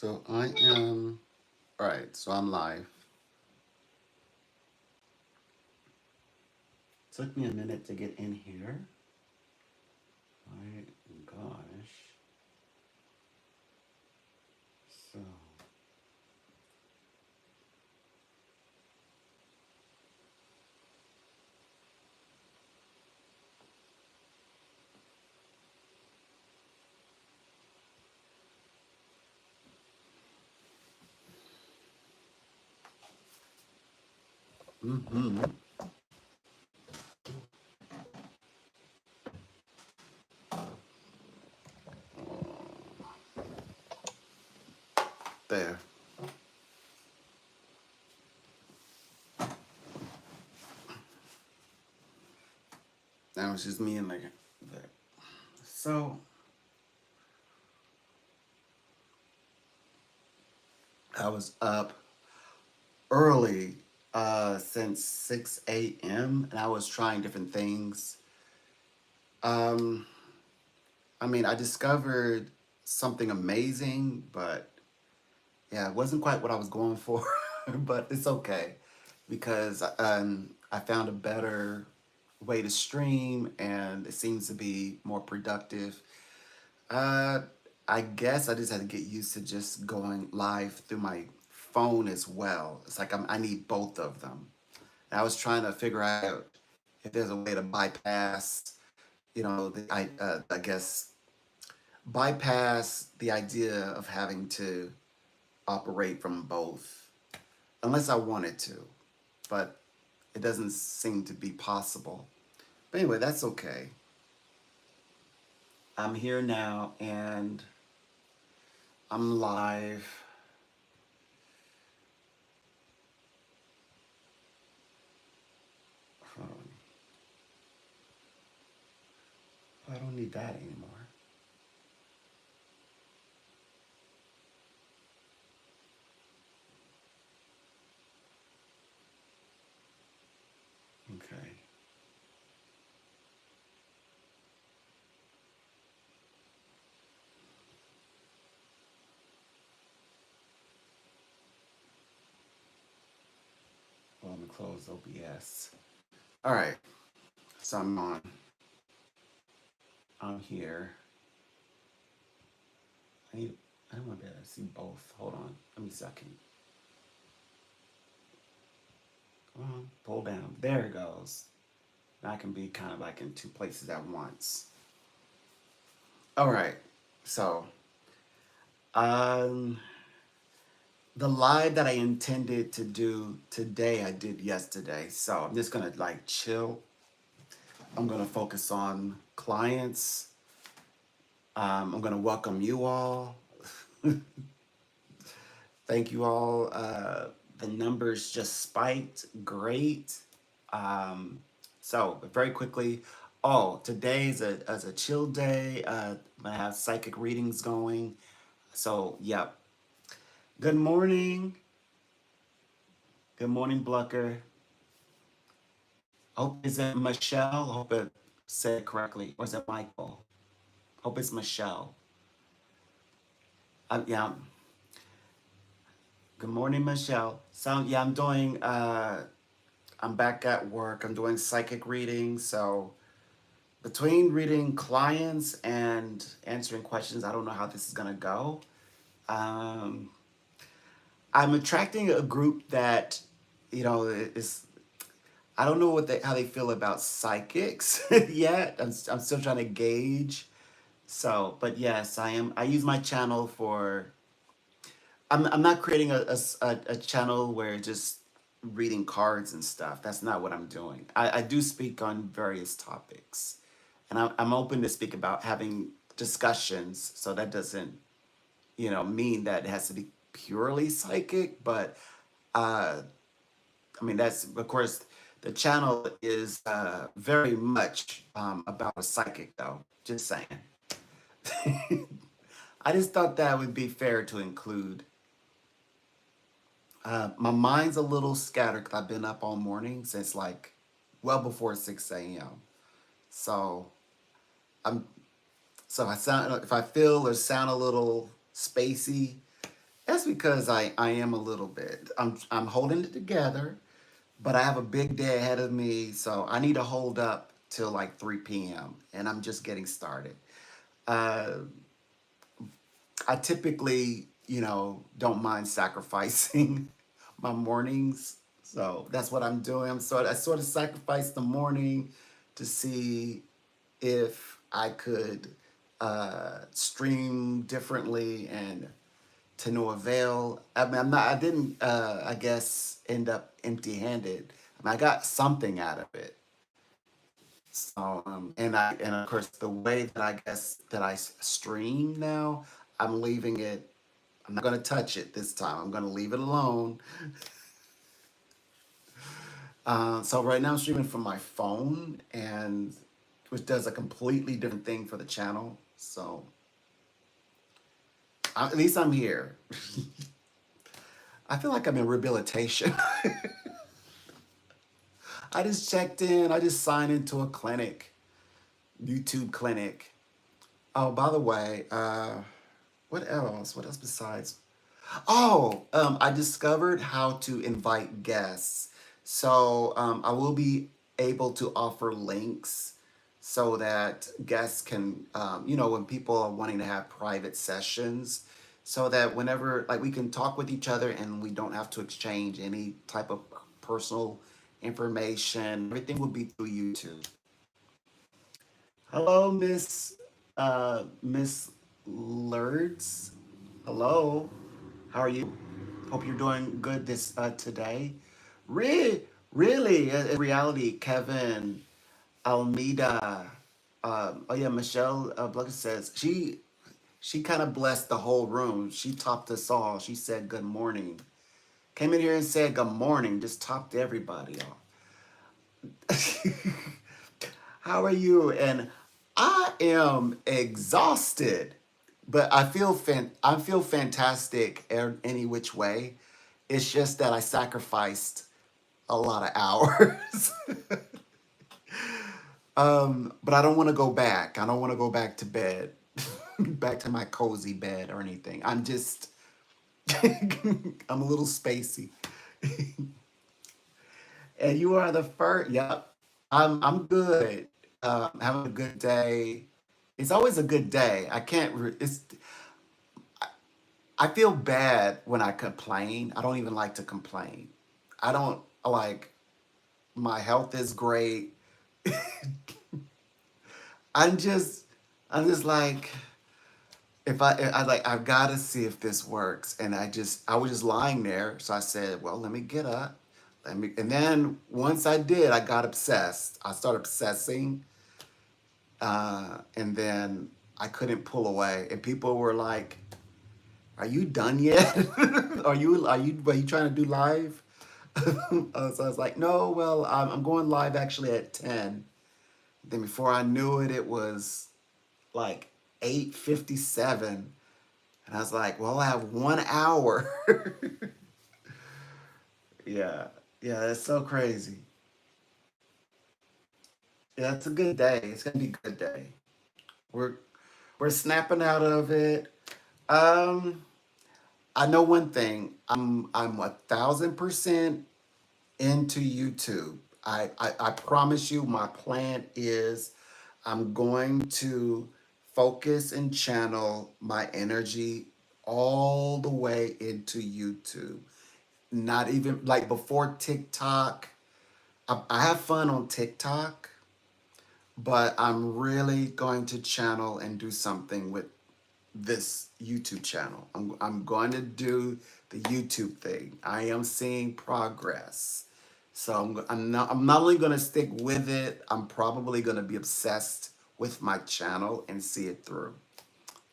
So I am, all right, so I'm live. Took me a minute to get in here. My gosh. So, mm-hmm. There. That was just me and Megan. There. So, I was up early since 6 a.m. and I was trying different things. Um, I mean, I discovered something amazing, but yeah, it wasn't quite what I was going for, but it's okay because I found a better way to stream and it seems to be more productive. Uh, I guess I just had to get used to just going live through my phone as well. It's like I need both of them. And I was trying to figure out if there's a way to bypass, I guess bypass the idea of having to operate from both, unless I wanted to, but it doesn't seem to be possible. But anyway, that's okay. I'm here now and I'm live. Hold on. I don't need that anymore. Okay. Well, let me close OBS. All right. So I'm on. I'm here. I need. I don't want to be able to see both. Hold on. Let me see. I can. Come on. Pull down. There it goes. Now I can be kind of like in two places at once. All right. So, um, the live that I intended to do today, I did yesterday. So I'm just gonna like chill. I'm gonna focus on clients. I'm gonna welcome you all. Thank you all. The numbers just spiked. Great. Um, so very quickly, oh, today's as a chill day. I have psychic readings going. So, yep. Good morning. Good morning, Blucker. Hope is it Michelle? Hope it said it correctly. Or is it Michael? Hope it's Michelle. Yeah. Good morning, Michelle. So yeah, I'm doing. I'm back at work. I'm doing psychic readings. So between reading clients and answering questions, I don't know how this is gonna go. Um, I'm attracting a group that, is I don't know how they feel about psychics yet. I'm still trying to gauge. So, but yes, I am. I use my channel for. I'm not creating a channel where just reading cards and stuff. That's not what I'm doing. I do speak on various topics, and I'm open to speak about having discussions. So that doesn't, mean that it has to be purely psychic. But uh, I mean, that's of course the channel is very much about a psychic, though. Just saying. I just thought that would be fair to include. My mind's a little scattered because I've been up all morning since like well before 6 a.m. So I'm so if I feel or sound a little spacey, That's because I am a little bit. I'm holding it together, but I have a big day ahead of me, so I need to hold up till like 3 p.m. and I'm just getting started. Uh, I typically, don't mind sacrificing my mornings. So that's what I'm doing. I sort of sacrifice the morning to see if I could stream differently and to no avail. I mean, I didn't, I guess, end up empty handed. I mean, I got something out of it. So, and of course, the way that I guess that stream now, I'm leaving it. I'm not gonna touch it this time. I'm gonna leave it alone. So right now I'm streaming from my phone, and which does a completely different thing for the channel. So at least I'm here. I feel like I'm in rehabilitation. I just checked in. I just signed into a clinic, YouTube clinic. Oh, by the way, what else? What else besides? Oh, I discovered how to invite guests. So I will be able to offer links so that guests can, when people are wanting to have private sessions, so that whenever, like, we can talk with each other and we don't have to exchange any type of personal information. Everything will be through YouTube. Hello, Miss Lurds. Hello. How are you? Hope you're doing good this today. Really, in reality, Kevin Almeida. Oh yeah, Michelle Blucker says she kind of blessed the whole room. She topped us all. She said good morning. Came in here and said good morning. Just topped everybody off. How are you? And I am exhausted, but I feel fantastic any which way. It's just that I sacrificed a lot of hours. But I don't want to go back. I don't want to go back to bed, back to my cozy bed or anything. I'm just, I'm a little spacey. And you are the first. Yep, I'm good. Having a good day. It's always a good day. I can't. I feel bad when I complain. I don't even like to complain. I don't like. My health is great. I'm just I'm just like if I like I've got to see if this works, and I was just lying there, so I said, well, let me get up, and then once I did, I got obsessed. I started obsessing, and then I couldn't pull away, and people were like, "Are you done yet? Are you trying to do live?" So I was like, "No, well, I'm going live actually at 10." Then before I knew it, it was like 8:57, and I was like, "Well, I have 1 hour." Yeah, yeah, that's so crazy. Yeah, it's a good day. It's gonna be a good day. We're we're snapping out of it. Um, I know one thing. I'm 1,000% into YouTube. I promise you, my plan is I'm going to focus and channel my energy all the way into YouTube. Not even like before TikTok. I have fun on TikTok, but I'm really going to channel and do something with this YouTube channel. I'm going to do the YouTube thing. I am seeing progress. So I'm not only going to stick with it, I'm probably going to be obsessed with my channel and see it through.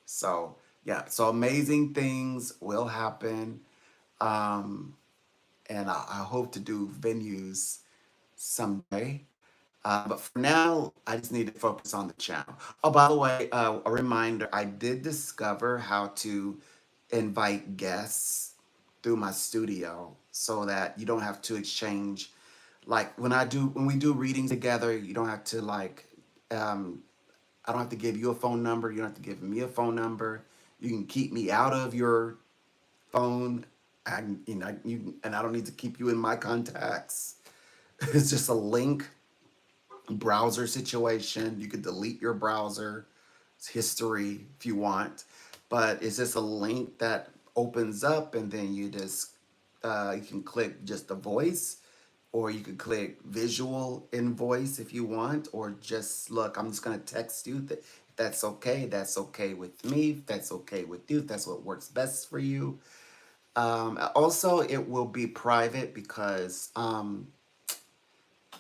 So, yeah, so amazing things will happen. Um, and I hope to do venues someday. But for now, I just need to focus on the channel. Oh, by the way, a reminder, I did discover how to invite guests through my studio so that you don't have to exchange. Like when we do readings together, you don't have to um, I don't have to give you a phone number. You don't have to give me a phone number. You can keep me out of your phone, and and I don't need to keep you in my contacts. It's just a link browser situation. You could delete your browser history if you want, but it's just a link that opens up, and then you can click just the voice, or you could click visual in voice if you want, or just look. I'm just gonna text you that if that's okay. That's okay with me. If that's okay with you. If that's what works best for you. Also, it will be private because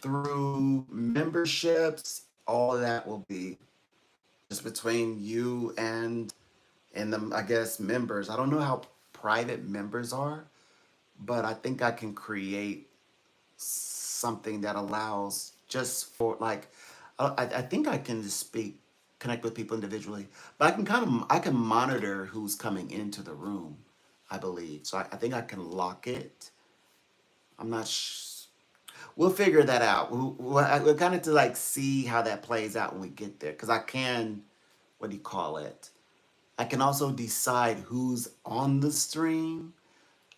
through memberships, all of that will be just between you and the, I guess, members. I don't know how private members are, but I think I can create something that allows just for like I think I can just connect with people individually, but I can monitor who's coming into the room, I believe. So I think I can lock it. I'm not we'll figure that out. We'll kind of to like see how that plays out when we get there, because I can, what do you call it, I can also decide who's on the stream.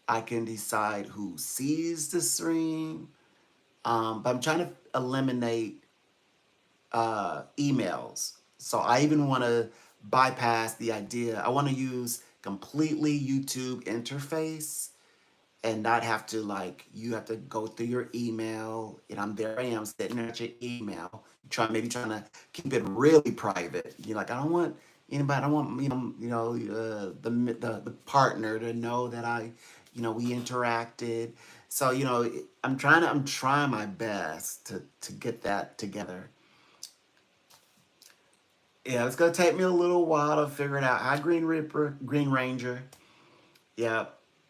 I can decide who sees the stream. But I'm trying to eliminate emails. So I even want to bypass the idea. I want to use completely YouTube interface and not have to, like, you have to go through your email, and I am sitting at your email, maybe trying to keep it really private. You're like, I don't want anybody. I don't want the partner to know that we interacted. So I'm trying my best to get that together. Yeah, it's gonna take me a little while to figure it out. Hi, Green Reaper, Green Ranger. Yeah,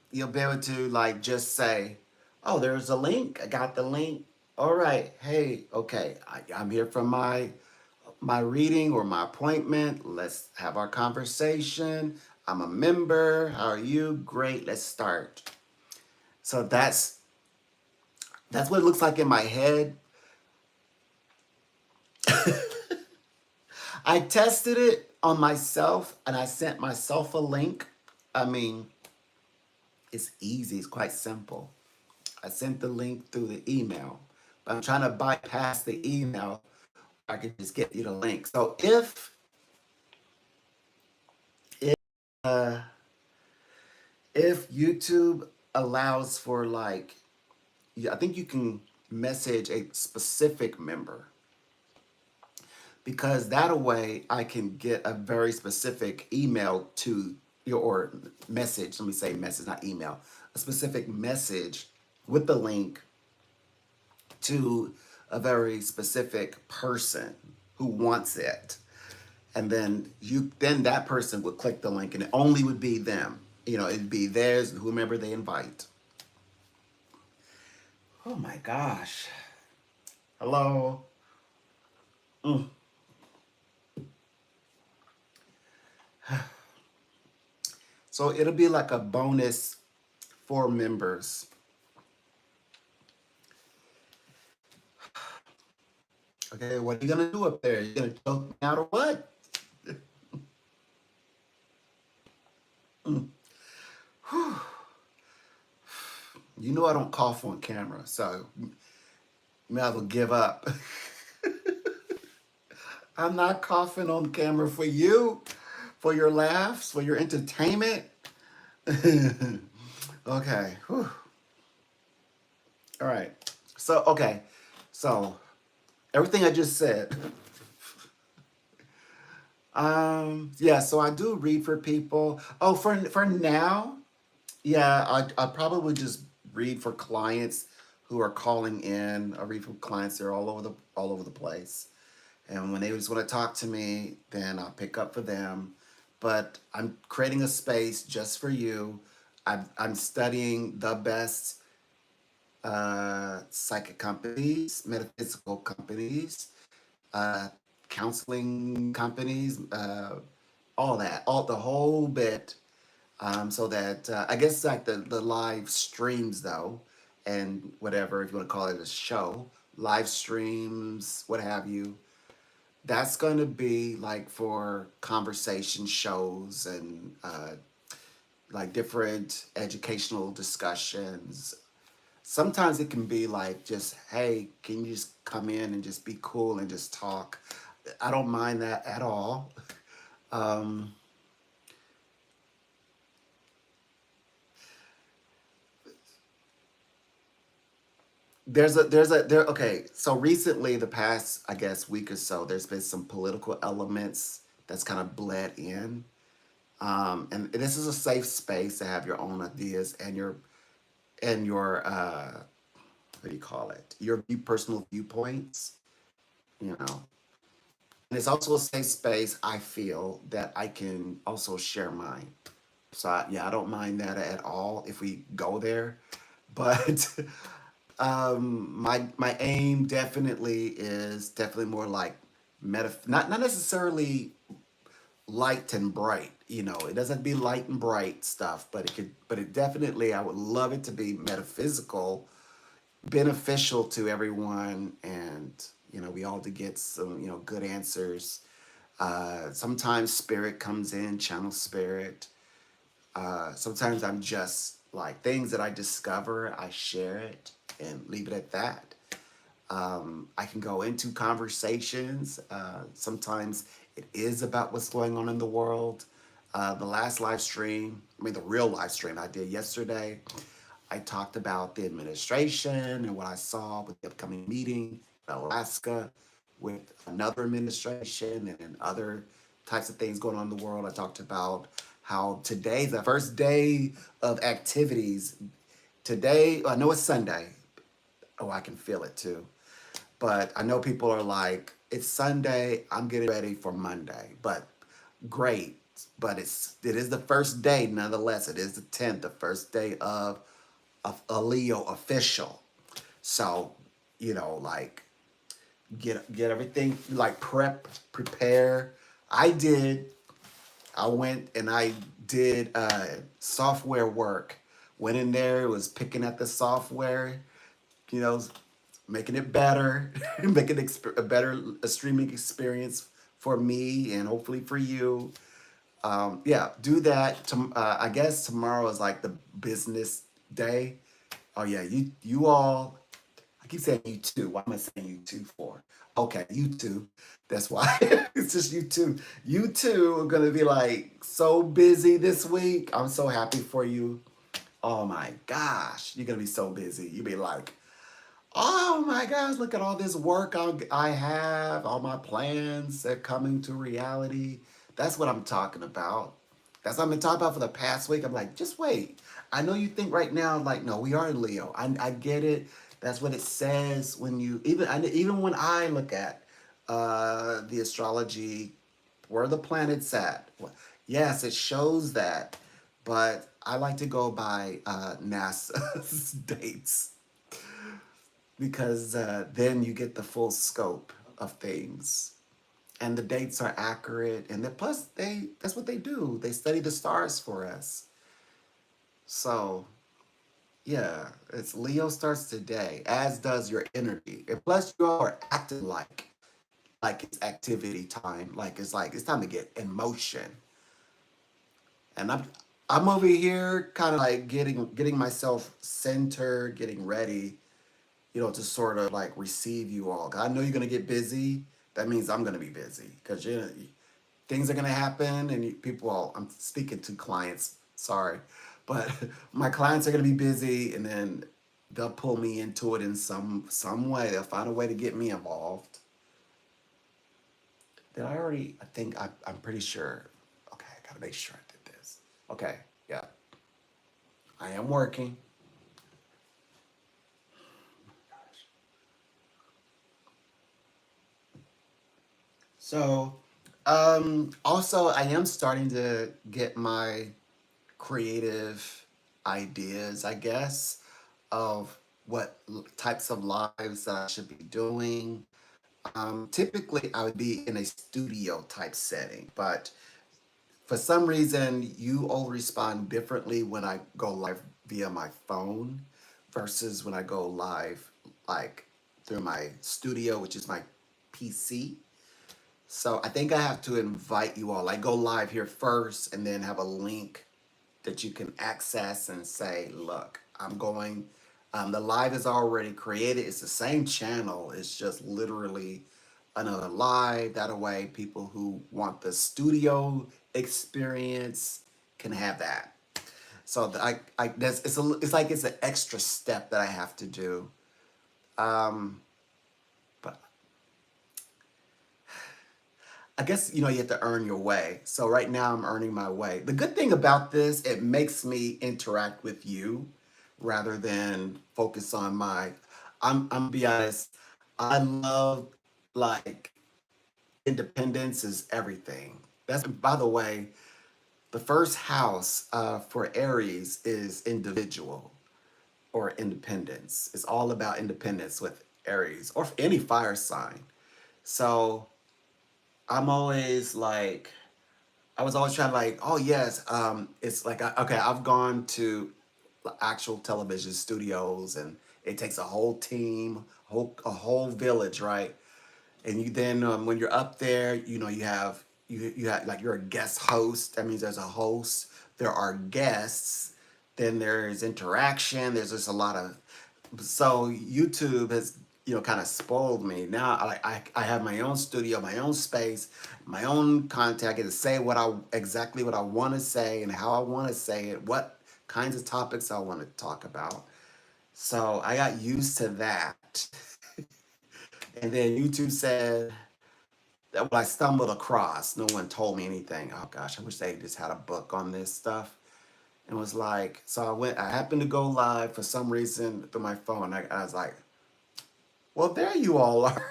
you'll be able to like just say, "Oh, there's a link. I got the link. All right. Hey, okay. I'm here for my reading or my appointment. Let's have our conversation. I'm a member. How are you? Great. Let's start." So that's what it looks like in my head. I tested it on myself and I sent myself a link. I mean, it's easy. It's quite simple. I sent the link through the email, but I'm trying to bypass the email. I can just get you the link. So if uh, if YouTube allows for like, yeah, I think you can message a specific member, because that way I can get a very specific email to your, or message. Let me say message, not email. A specific message with the link to a very specific person who wants it, and then that person would click the link and it only would be them. It'd be theirs, whomever they invite. Oh my gosh. Hello. Mm. So it'll be like a bonus for members. Okay, what are you gonna do up there? You gonna choke me out or what? Mm. You know I don't cough on camera, so you may as well give up. I'm not coughing on camera for you, for your laughs, for your entertainment. Okay. Whew. All right. Okay. So everything I just said. Yeah, so I do read for people. Oh, for now, yeah, I probably just read for clients who are calling in. I read for clients that are all over the place. And when they just want to talk to me, then I'll pick up for them. But I'm creating a space just for you. I'm studying the best psychic companies, metaphysical companies, uh, counseling companies, all that, all the whole bit. So that I guess like the live streams though, and whatever if you want to call it a show, live streams, what have you. That's going to be like for conversation shows and like different educational discussions. Sometimes it can be like just, hey, can you just come in and just be cool and just talk? I don't mind that at all. Um, there okay, so recently, the past, I guess, week or so, there's been some political elements that's kind of bled in. And this is a safe space to have your own ideas and your what do you call it? Your personal viewpoints, you know. And it's also a safe space, I feel, that I can also share mine. So yeah, I don't mind that at all if we go there. But my aim definitely is definitely more like not necessarily light and bright. You know, it doesn't be light and bright stuff, but it definitely, I would love it to be metaphysical, beneficial to everyone, and we all to get some good answers. Sometimes spirit comes in, channel spirit. Sometimes I'm just like things that I discover, I share it and leave it at that. I can go into conversations. Sometimes it is about what's going on in the world. The last live stream, I mean, the real live stream I did yesterday, I talked about the administration and what I saw with the upcoming meeting in Alaska with another administration and other types of things going on in the world. I talked about how today's the first day of activities. Today, I know it's Sunday. Oh, I can feel it too. But I know people are like, it's Sunday, I'm getting ready for Monday. But great. But it is the first day, nonetheless. It is the 10th, the first day of a Leo official. So, like get everything like prepare. I did. I went and I did software work. Went in there, was picking at the software, you know, making it better, making a better streaming experience for me and hopefully for you. Yeah, do that. I guess tomorrow is like the business day. Oh yeah, you all. I keep saying you too. Why am I saying you two for? Okay, you two. That's why it's just you two. You two are gonna be like so busy this week. I'm so happy for you. Oh my gosh, you're gonna be so busy. You'll be like, oh my gosh, look at all this work I have, all my plans are coming to reality. That's what I'm talking about. That's what I've been talking about for the past week. I'm like, just wait. I know you think right now, like, no, we are Leo. I get it. That's what it says when you, even when I look at the astrology, where the planets at. Yes, it shows that, but I like to go by NASA's dates because then you get the full scope of things and the dates are accurate and plus that's what they do, they study the stars for us. So yeah, it's Leo starts today, as does your energy, and plus you all are acting like it's activity time, like it's time to get in motion. And I'm over here kind of like getting myself centered, getting ready, to sort of like receive you all. 'Cause I know you're gonna get busy. That means I'm gonna be busy because things are gonna happen, and people. Well, I'm speaking to clients. Sorry, but my clients are gonna be busy, and then they'll pull me into it in some way. They'll find a way to get me involved. Did I already? I think I'm pretty sure. Okay, I gotta make sure I did this. Okay, yeah, I am working. So, also, I am starting to get my creative ideas, I guess, of what types of lives that I should be doing. Typically, I would be in a studio type setting, but for some reason, you all respond differently when I go live via my phone versus when I go live like through my studio, which is my PC. So I think I have to invite you all. Like go live here first and then have a link. that you can access and say, look, I'm going, the live is already created. It's the same channel. It's just literally another live. That way, people who want the studio experience can have that. So that's, it's like it's an extra step that I have to do. Um, but I guess, you have to earn your way. So right now I'm earning my way. The good thing about this, it makes me interact with you rather than focus on my, I'm be honest, I love, like, independence is everything. That's, by the way, the first house for Aries is individual or independence. It's all about independence with Aries or any fire sign. So I'm always like, I was always trying to, like, oh yes, it's like, okay, I've gone to actual television studios, and it takes a whole team, a whole village, right? And you then, when you're up there, you have, like, you're a guest host. That means there's a host, there are guests, then there's interaction. There's just a lot of, so YouTube has, kind of spoiled me. Now I have my own studio, my own space, my own content. I get to say exactly what I want to say and how I want to say it, what kinds of topics I want to talk about. So I got used to that. And then YouTube said that what I stumbled across, no one told me anything. Oh gosh, I wish they just had a book on this stuff. And was like, so I happened to go live for some reason through my phone. I was like, well, there you all are.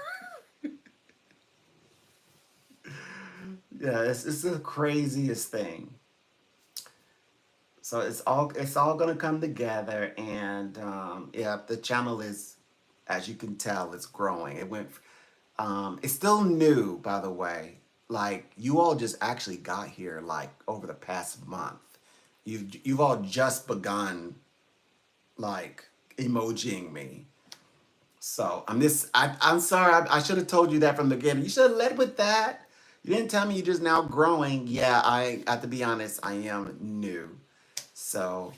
Yeah, it's the craziest thing. So it's all gonna come together, and yeah, the channel is, as you can tell, it's growing. It's still new, by the way. Like, you all just actually got here like over the past month. You've all just begun, like, emojiing me. So I'm sorry. I should have told you that from the beginning. You should have led with that. You didn't tell me you're just now growing. Yeah, I have to be honest. I am new. So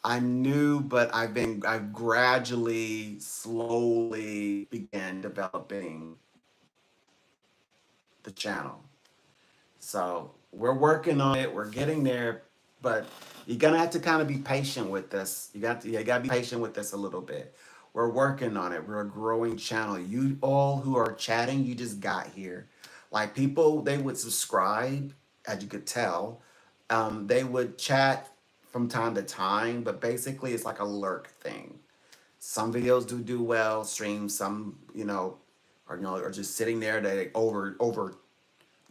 I'm new, but I've gradually, slowly began developing the channel. So we're working on it. We're getting there, but you're gonna have to kind of be patient with this. You gotta be patient with this a little bit. We're working on it. We're a growing channel. You all who are chatting, you just got here. Like, people, they would subscribe, as you could tell. They would chat from time to time, but basically it's like a lurk thing. Some videos do well, streams. Some, are just sitting there. They over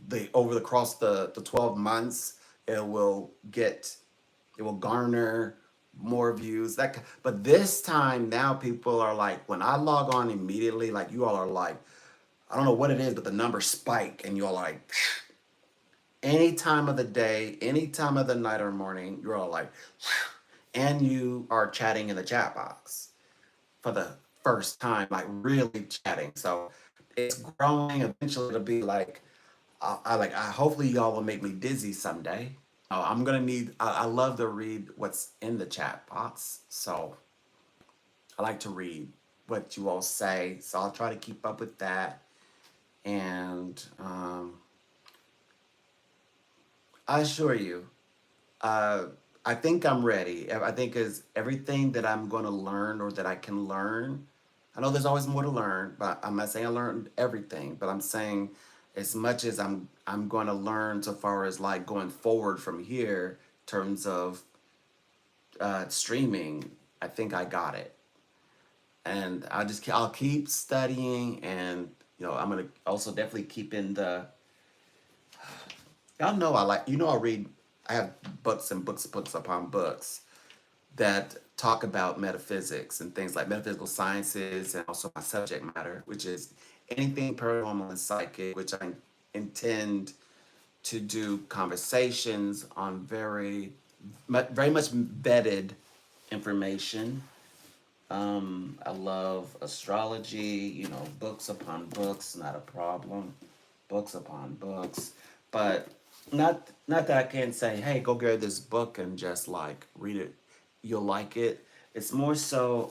the across the 12 months, it will get it will garner more views. But this time now, people are like, when I log on immediately, like, you all are like, I don't know what it is, but the numbers spike, and you're like, any time of the day, any time of the night or morning, you're all like, and you are chatting in the chat box for the first time, like, really chatting. So it's growing. Eventually, it'll be like, hopefully y'all will make me dizzy someday. I'm gonna need. I love to read what's in the chat box, so I like to read what you all say. So I'll try to keep up with that, and I assure you, uh, I think I'm ready. I think is everything that I'm going to learn or that I can learn. I know there's always more to learn, but I'm not saying I learned everything. But I'm saying, as much as I'm going to learn so far as, like, going forward from here in terms of streaming, I think I got it, and I'll keep studying, and I'm gonna also definitely keep in the. Y'all know I like, I read. I have books and books upon books that talk about metaphysics and things like metaphysical sciences, and also my subject matter, which is anything paranormal and psychic, which I intend to do conversations on very much vetted information. I love astrology, books upon books, not a problem. Books upon books. But Not that I can say, hey, go get this book and just like read it. You'll like it. It's more so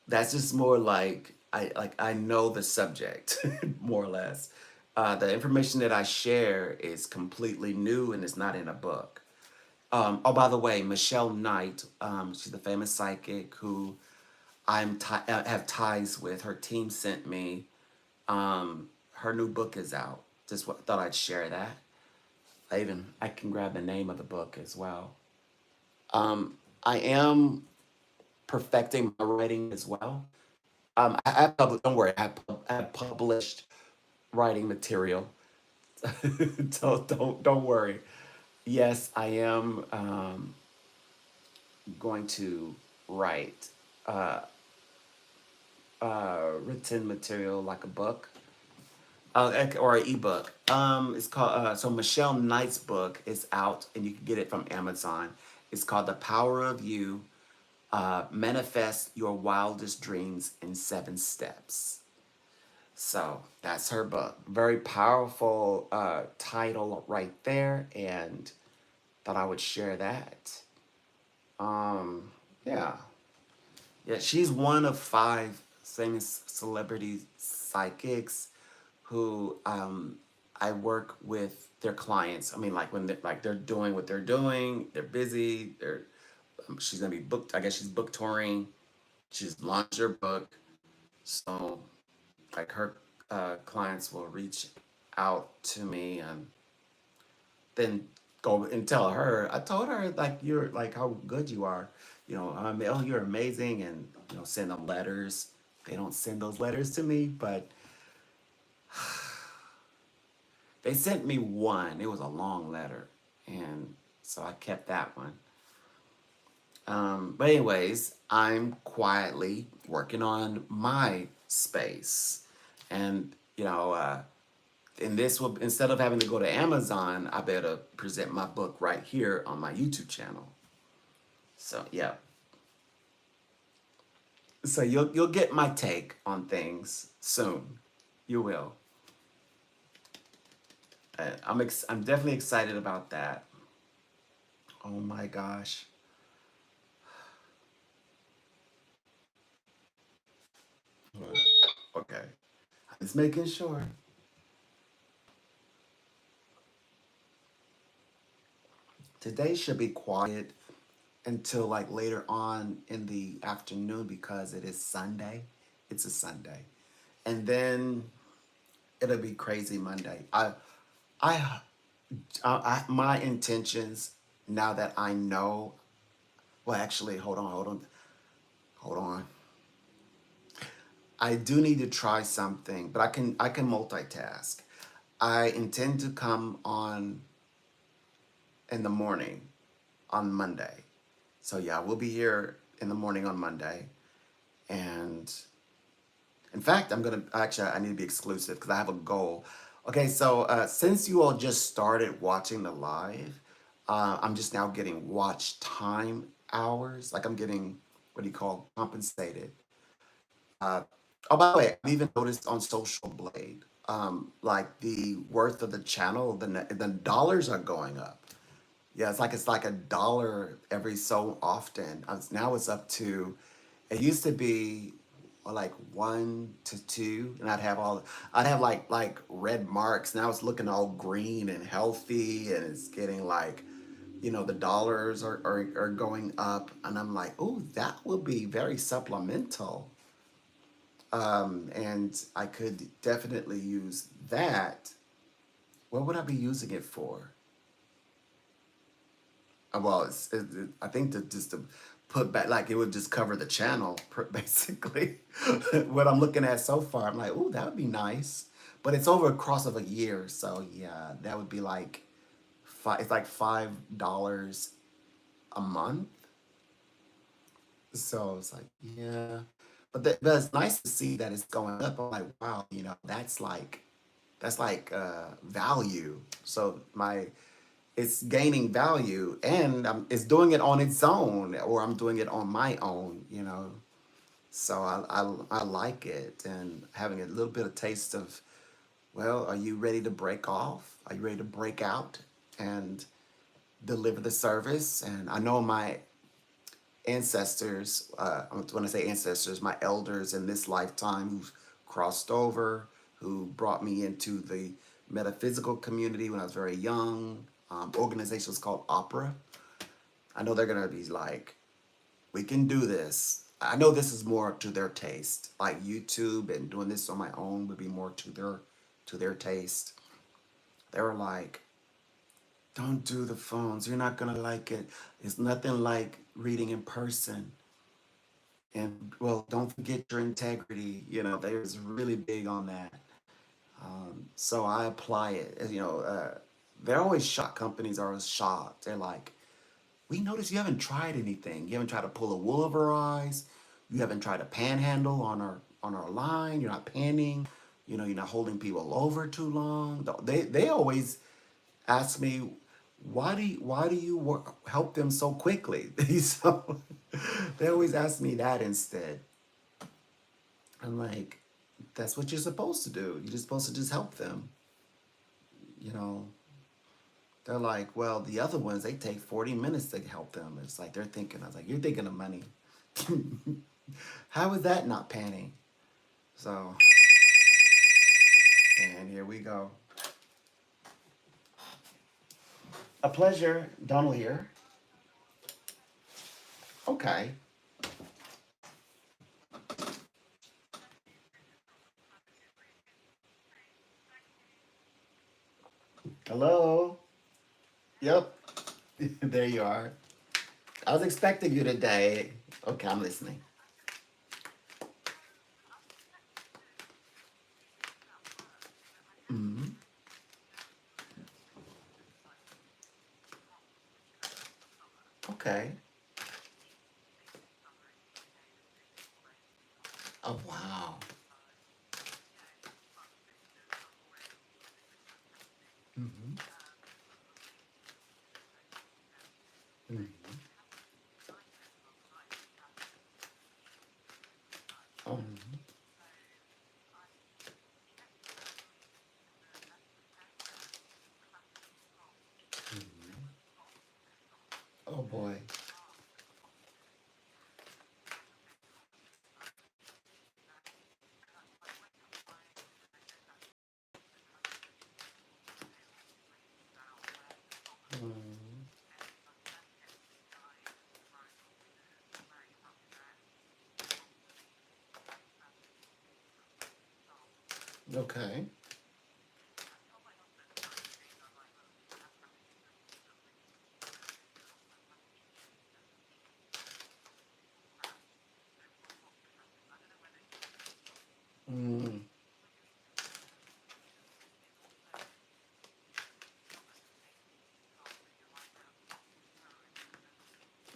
that's just more like I know the subject more or less. The information that I share is completely new and it's not in a book. Oh, by the way, Michelle Knight, she's the famous psychic who have ties with. Her team sent me. Her new book is out. Just thought I'd share that. I can grab the name of the book as well. I am perfecting my writing as well. Don't worry, I have published writing material. Don't worry. Yes, I am going to write uh, written material like a book or an ebook. It's called so Michelle Knight's book is out, and you can get it from Amazon. It's called The Power of You. Manifest Your Wildest Dreams in 7 Steps. So that's her book. Very powerful title right there, and thought I would share that. Um, yeah, yeah. She's one of 5 famous celebrity psychics who I work with their clients. I mean, like when they're doing what they're doing, they're busy. She's gonna be booked. I guess she's book touring. She's launched her book, so like her clients will reach out to me and then go and tell her. I told her like you're like how good you are. Oh, you're amazing, and send them letters. They don't send those letters to me, but they sent me one. It was a long letter, and so I kept that one. But anyways, I'm quietly working on my space, and and this will instead of having to go to Amazon, I better present my book right here on my YouTube channel. So yeah, so you'll get my take on things soon. You will. I'm definitely excited about that. Oh my gosh. Okay, I'm just making sure. Today should be quiet until like later on in the afternoon because it is Sunday. It's a Sunday. And then it'll be crazy Monday. I, my intentions now that I know, well, actually, hold on. I do need to try something, but I can multitask. I intend to come on in the morning on Monday. So yeah, we'll be here in the morning on Monday. And in fact, I need to be exclusive because I have a goal. Okay, so since you all just started watching the live, I'm just now getting watch time hours. Like I'm getting, what do you call, compensated. Uh, oh, by the way, I've even noticed on Social Blade, like the worth of the channel, the dollars are going up. Yeah, it's like $1 every so often. Now it's up to. It used to be like 1 to 2, and I'd have like red marks. Now it's looking all green and healthy, and it's getting like, the dollars are going up, and I'm like, oh, that would be very supplemental. And I could definitely use that. What would I be using it for? Well, I think to just to put back, like it would just cover the channel, basically. What I'm looking at so far, I'm like, oh, that would be nice. But it's over a course of a year, so yeah, that would be like five. It's like $5 a month. So it's like, yeah, but it's nice to see that it's going up. I'm like, wow, that's like value. So it's gaining value, and it's doing it on its own, or I'm doing it on my own. So I like it, and having a little bit of taste of Well, are you ready to break off? Are you ready to break out and deliver the service? And I know my ancestors, when I say ancestors, my elders in this lifetime who crossed over, who brought me into the metaphysical community when I was very young. Organizations called Opera. I know they're gonna be like, we can do this. I know this is more to their taste. Like YouTube and doing this on my own would be more to their taste. They were like, don't do the phones. You're not gonna like it. It's nothing like reading in person. And well, don't forget your integrity. You know, they was really big on that. So I apply it. They're always shocked. Companies are always shocked. They're like, we noticed you haven't tried anything. You haven't tried to pull the wool over our eyes. You haven't tried to panhandle on our line. You're not panning. You know, you're not holding people over too long. They always ask me, why do you help them so quickly? So they always ask me that instead. I'm like, that's what you're supposed to do. You're just supposed to just help them. You know, they're like, well, the other ones, they take 40 minutes to help them. It's like they're thinking, I was like, you're thinking of money. How is that not panning? So, and here we go. A pleasure, Donald here. Okay. Hello. Yep. There you are. I was expecting you today. Okay, I'm listening. Hmm. Okay. Oh, wow. Hmm. Hmm. Oh, oh boy. Mm. Okay. Mm.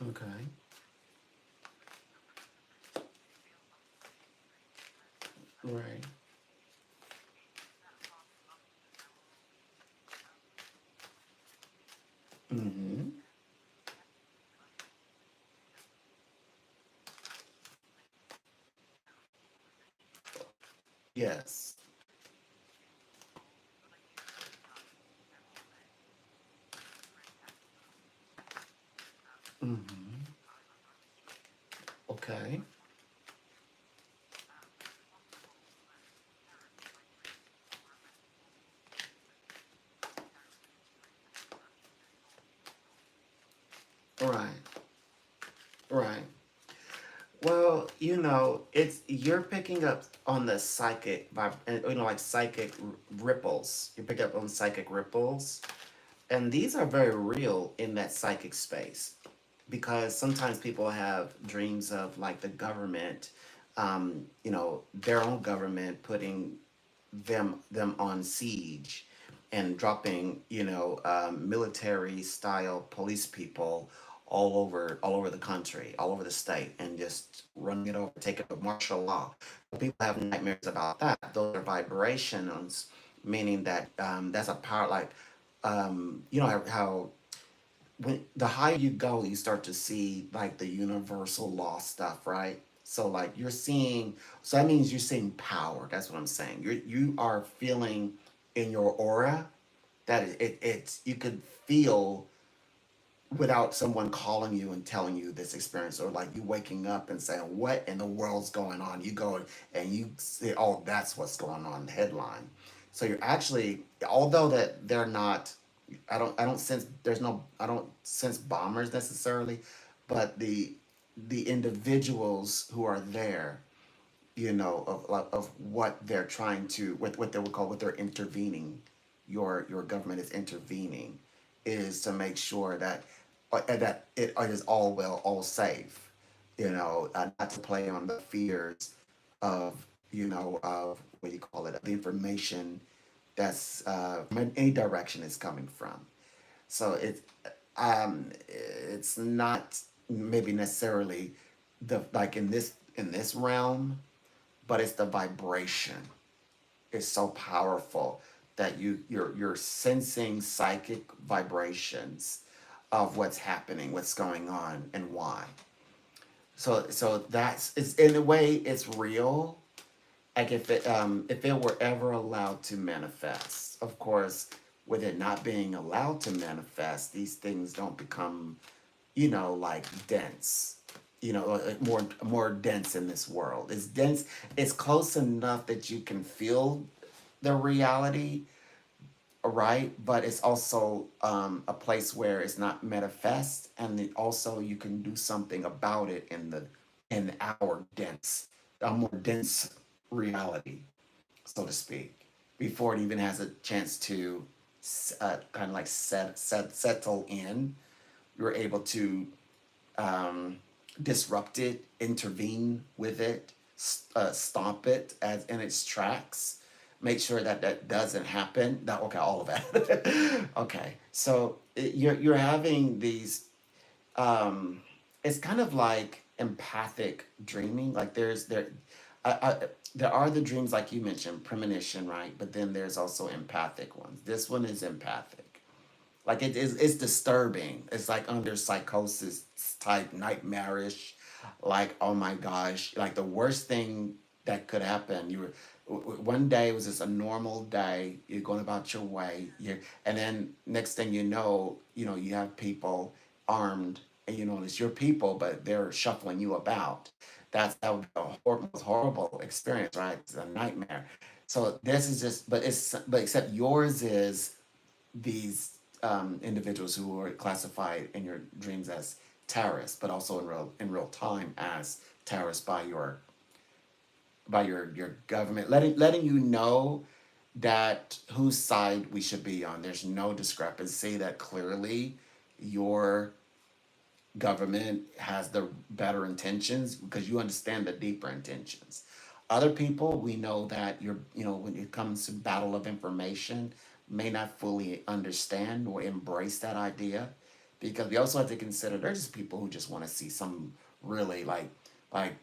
Okay. Right. Hmm. Yes. Hmm. Okay. Right. Right. Well, it's you're picking up on the psychic vibe, like psychic ripples. You pick up on psychic ripples, and these are very real in that psychic space because sometimes people have dreams of like the government, their own government putting them on siege and dropping military style police people all over the country, all over the state, and just running it over, taking up martial law. People have nightmares about that. Those are vibrations, meaning that that's a power. Like how when the higher you go, you start to see like the universal law stuff, right? So like you're seeing, so that means you're seeing power. That's what I'm saying. You are feeling. in your aura that it's you could feel without someone calling you and telling you this experience, or like you waking up and saying what in the world's going on, you go and you say, oh, that's what's going on, the headline. So you're actually, although that they're not, I don't sense, there's no, I don't sense bombers necessarily, but the individuals who are there, of what they're trying to, what they would call, what they're intervening, your government is intervening, is to make sure that it is all well, all safe, not to play on the fears of, of what do you call it, the information that's from any direction is coming from. So it's not maybe necessarily the, like in this realm, but it's the vibration. It's so powerful that you're sensing psychic vibrations of what's happening, what's going on, and why. So that's, it's in a way it's real. Like if it were ever allowed to manifest, of course, with it not being allowed to manifest, these things don't become, like dense, like more dense in this world. It's dense. It's close enough that you can feel the reality, right? But it's also a place where it's not manifest, and then also you can do something about it in our dense, a more dense reality, so to speak, before it even has a chance to kind of like settle in. You're able to um, disrupt it, intervene with it, stomp it as in its tracks, make sure that that doesn't happen. That, okay, all of that. Okay, so you're having these. Um, it's kind of like empathic dreaming. Like there are the dreams like you mentioned, premonition, right? But then there's also empathic ones. This one is empathic. Like it's disturbing. It's like under psychosis type, nightmarish. Like, oh my gosh, like the worst thing that could happen. One day, it was just a normal day. You're going about your way. And then next thing you have people armed, and it's your people, but they're shuffling you about. That would be a most horrible experience, right? It's a nightmare. So this is just, but except yours is these individuals who are classified in your dreams as terrorists, but also in real time as terrorists by your government, letting you know that whose side we should be on. There's no discrepancy, that clearly your government has the better intentions because you understand the deeper intentions. Other people, we know that when it comes to battle of information, may not fully understand or embrace that idea, because we also have to consider there's just people who just want to see some really like like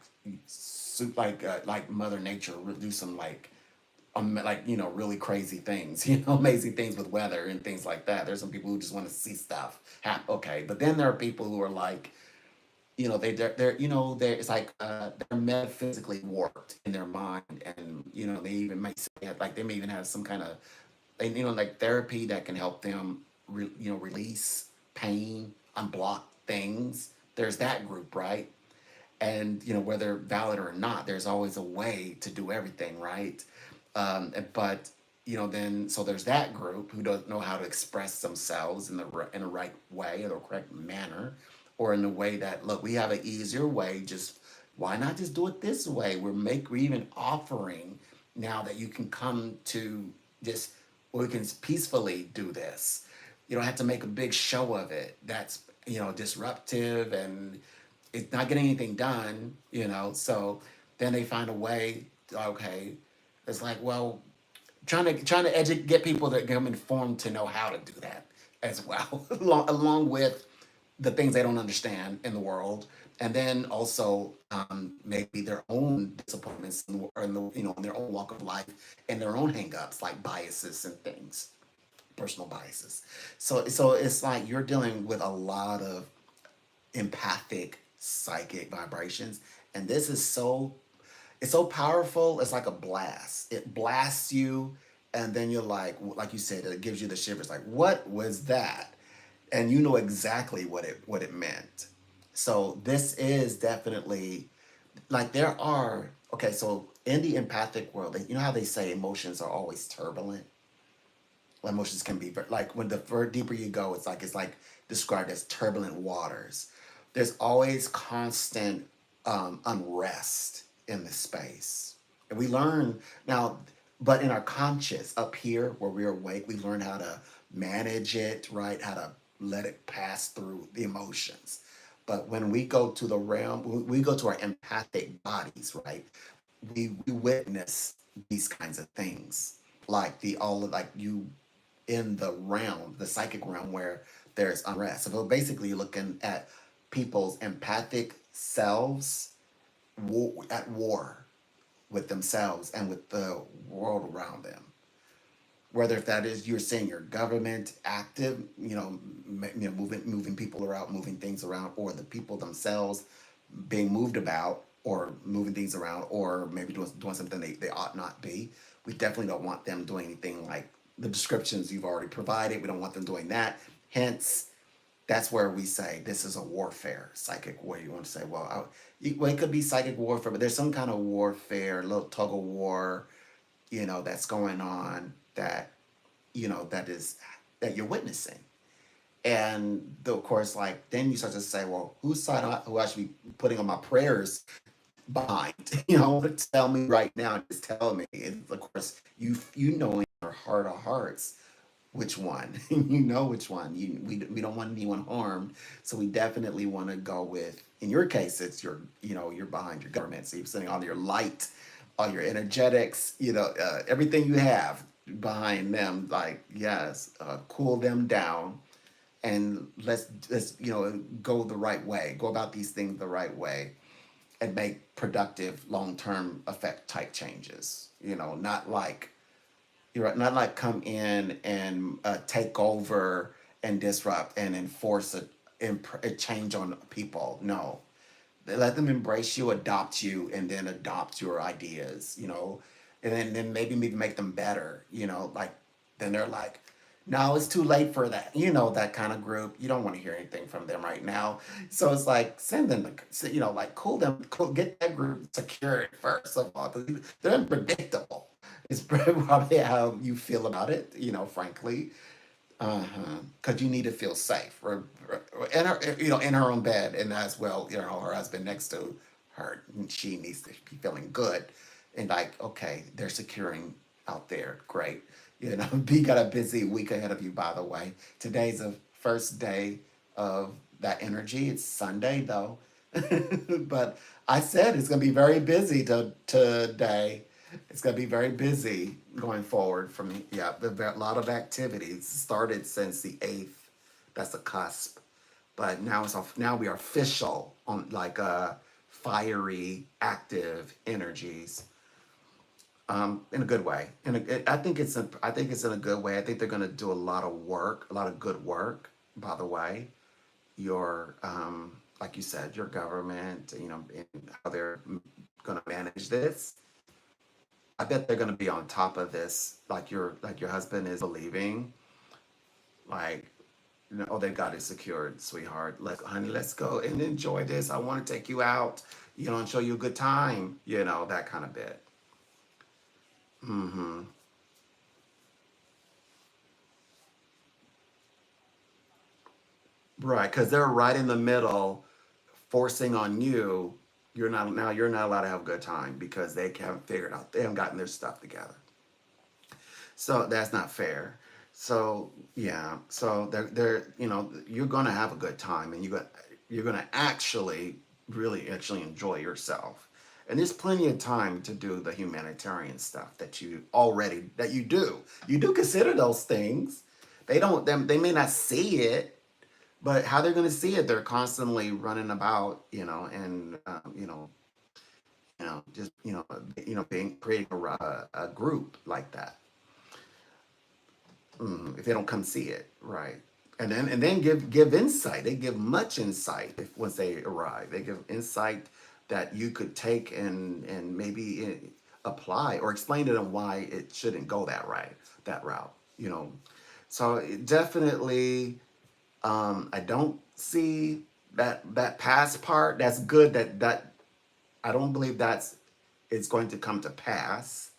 Mother Nature do some really crazy things, amazing things with weather and things like that. There's some people who just want to see stuff happen. Okay, but then there are people who are like, they're it's like they're metaphysically warped in their mind, and they even might say, like, they may even have some kind of, like therapy that can help them release pain, unblock things. There's that group, right? And whether valid or not, there's always a way to do everything, right? But then, so there's that group who don't know how to express themselves in the right way, or the correct manner, or in the way that, look, we have an easier way, just why not just do it this way? We're even offering now that you can come to just, we can peacefully do this. You don't have to make a big show of it. That's disruptive, and it's not getting anything done. So then they find a way. Okay, it's like, well, trying to get people to become informed to know how to do that as well, along with the things they don't understand in the world, and then also maybe their own disappointments in their own walk of life, and their own hangups, like biases and things, personal biases. So it's like you're dealing with a lot of empathic psychic vibrations, and this is so, it's so powerful. It's like a blast. It blasts you, and then you're like you said, it gives you the shivers. Like, what was that? And you know exactly what it meant. So this is definitely like there are okay. So in the empathic world, you know how they say emotions are always turbulent. Emotions can be like when the further deeper you go, it's like described as turbulent waters. There's always constant unrest in the space, and we learn now. But in our conscious up here, where we're awake, we learn how to manage it, right? How to let it pass through the emotions. But when we go to the realm, when we go to our empathic bodies, right? We witness these kinds of things, like the all like you in the realm, the psychic realm, where there's unrest. So basically, you're looking at people's empathic selves at war with themselves and with the world around them. Whether if that is you're seeing your government active, moving people around, moving things around, or the people themselves being moved about, or moving things around, or maybe doing something they ought not be. We definitely don't want them doing anything like the descriptions you've already provided. We don't want them doing that. Hence, that's where we say this is a warfare, psychic war. You want to say, well, it could be psychic warfare, but there's some kind of warfare, a little tug of war, that's going on that, that is that you're witnessing. And of course, like then you start to say, well, whose side who I should be putting on my prayers behind? Tell me right now. Just tell me. And of course, you know in your heart of hearts which one. You know which one. We don't want anyone harmed, so we definitely want to go with. In your case, it's you're behind your government, so you're sending all your light, all your energetics, everything you have behind them. Like yes, cool them down and let's go the right way, go about these things the right way, and make productive long-term effect type changes, not like you're right, not like come in and take over and disrupt and enforce a change on people. No, they let them embrace you, adopt you, and then adopt your ideas, and then maybe make them better, like then they're like, no, it's too late for that, that kind of group. You don't want to hear anything from them right now. So it's like, send them, like cool them, get that group secured first of all, because they're unpredictable. It's probably how you feel about it, frankly. Uh-huh. Because you need to feel safe, in her, in her own bed, and as well, her husband next to her. She needs to be feeling good, and like, okay, they're securing out there. Great, B got a busy week ahead of you. By the way, today's the first day of that energy. It's Sunday though, but I said it's gonna be very busy today. It's going to be very busy going forward from yeah, a lot of activities started since the 8th. That's a cusp. But now now we are official on like fiery active energies in a good way. I think it's in a good way. I think they're going to do a lot of work, a lot of good work, by the way. Your like you said, your government, and how they're going to manage this. I bet they're gonna be on top of this, like your husband is believing, like, oh, they got it secured, sweetheart. Honey, let's go and enjoy this. I want to take you out, and show you a good time, that kind of bit. Mm-hmm. Right, because they're right in the middle, forcing on you. You're not allowed to have a good time because they haven't figured out. They haven't gotten their stuff together. So that's not fair. So yeah, so they're you're gonna have a good time, and you're gonna actually really actually enjoy yourself. And there's plenty of time to do the humanitarian stuff that you do. You do consider those things. They may not see it, but how they're gonna see it? They're constantly running about, and just being creating a group like that. If they don't come see it, right? And then give insight. They give much insight if once they arrive. They give insight that you could take and maybe apply or explain to them why it shouldn't go that route. You know, so definitely, I don't see that past part. That's good. That I don't believe that's it's going to come to pass.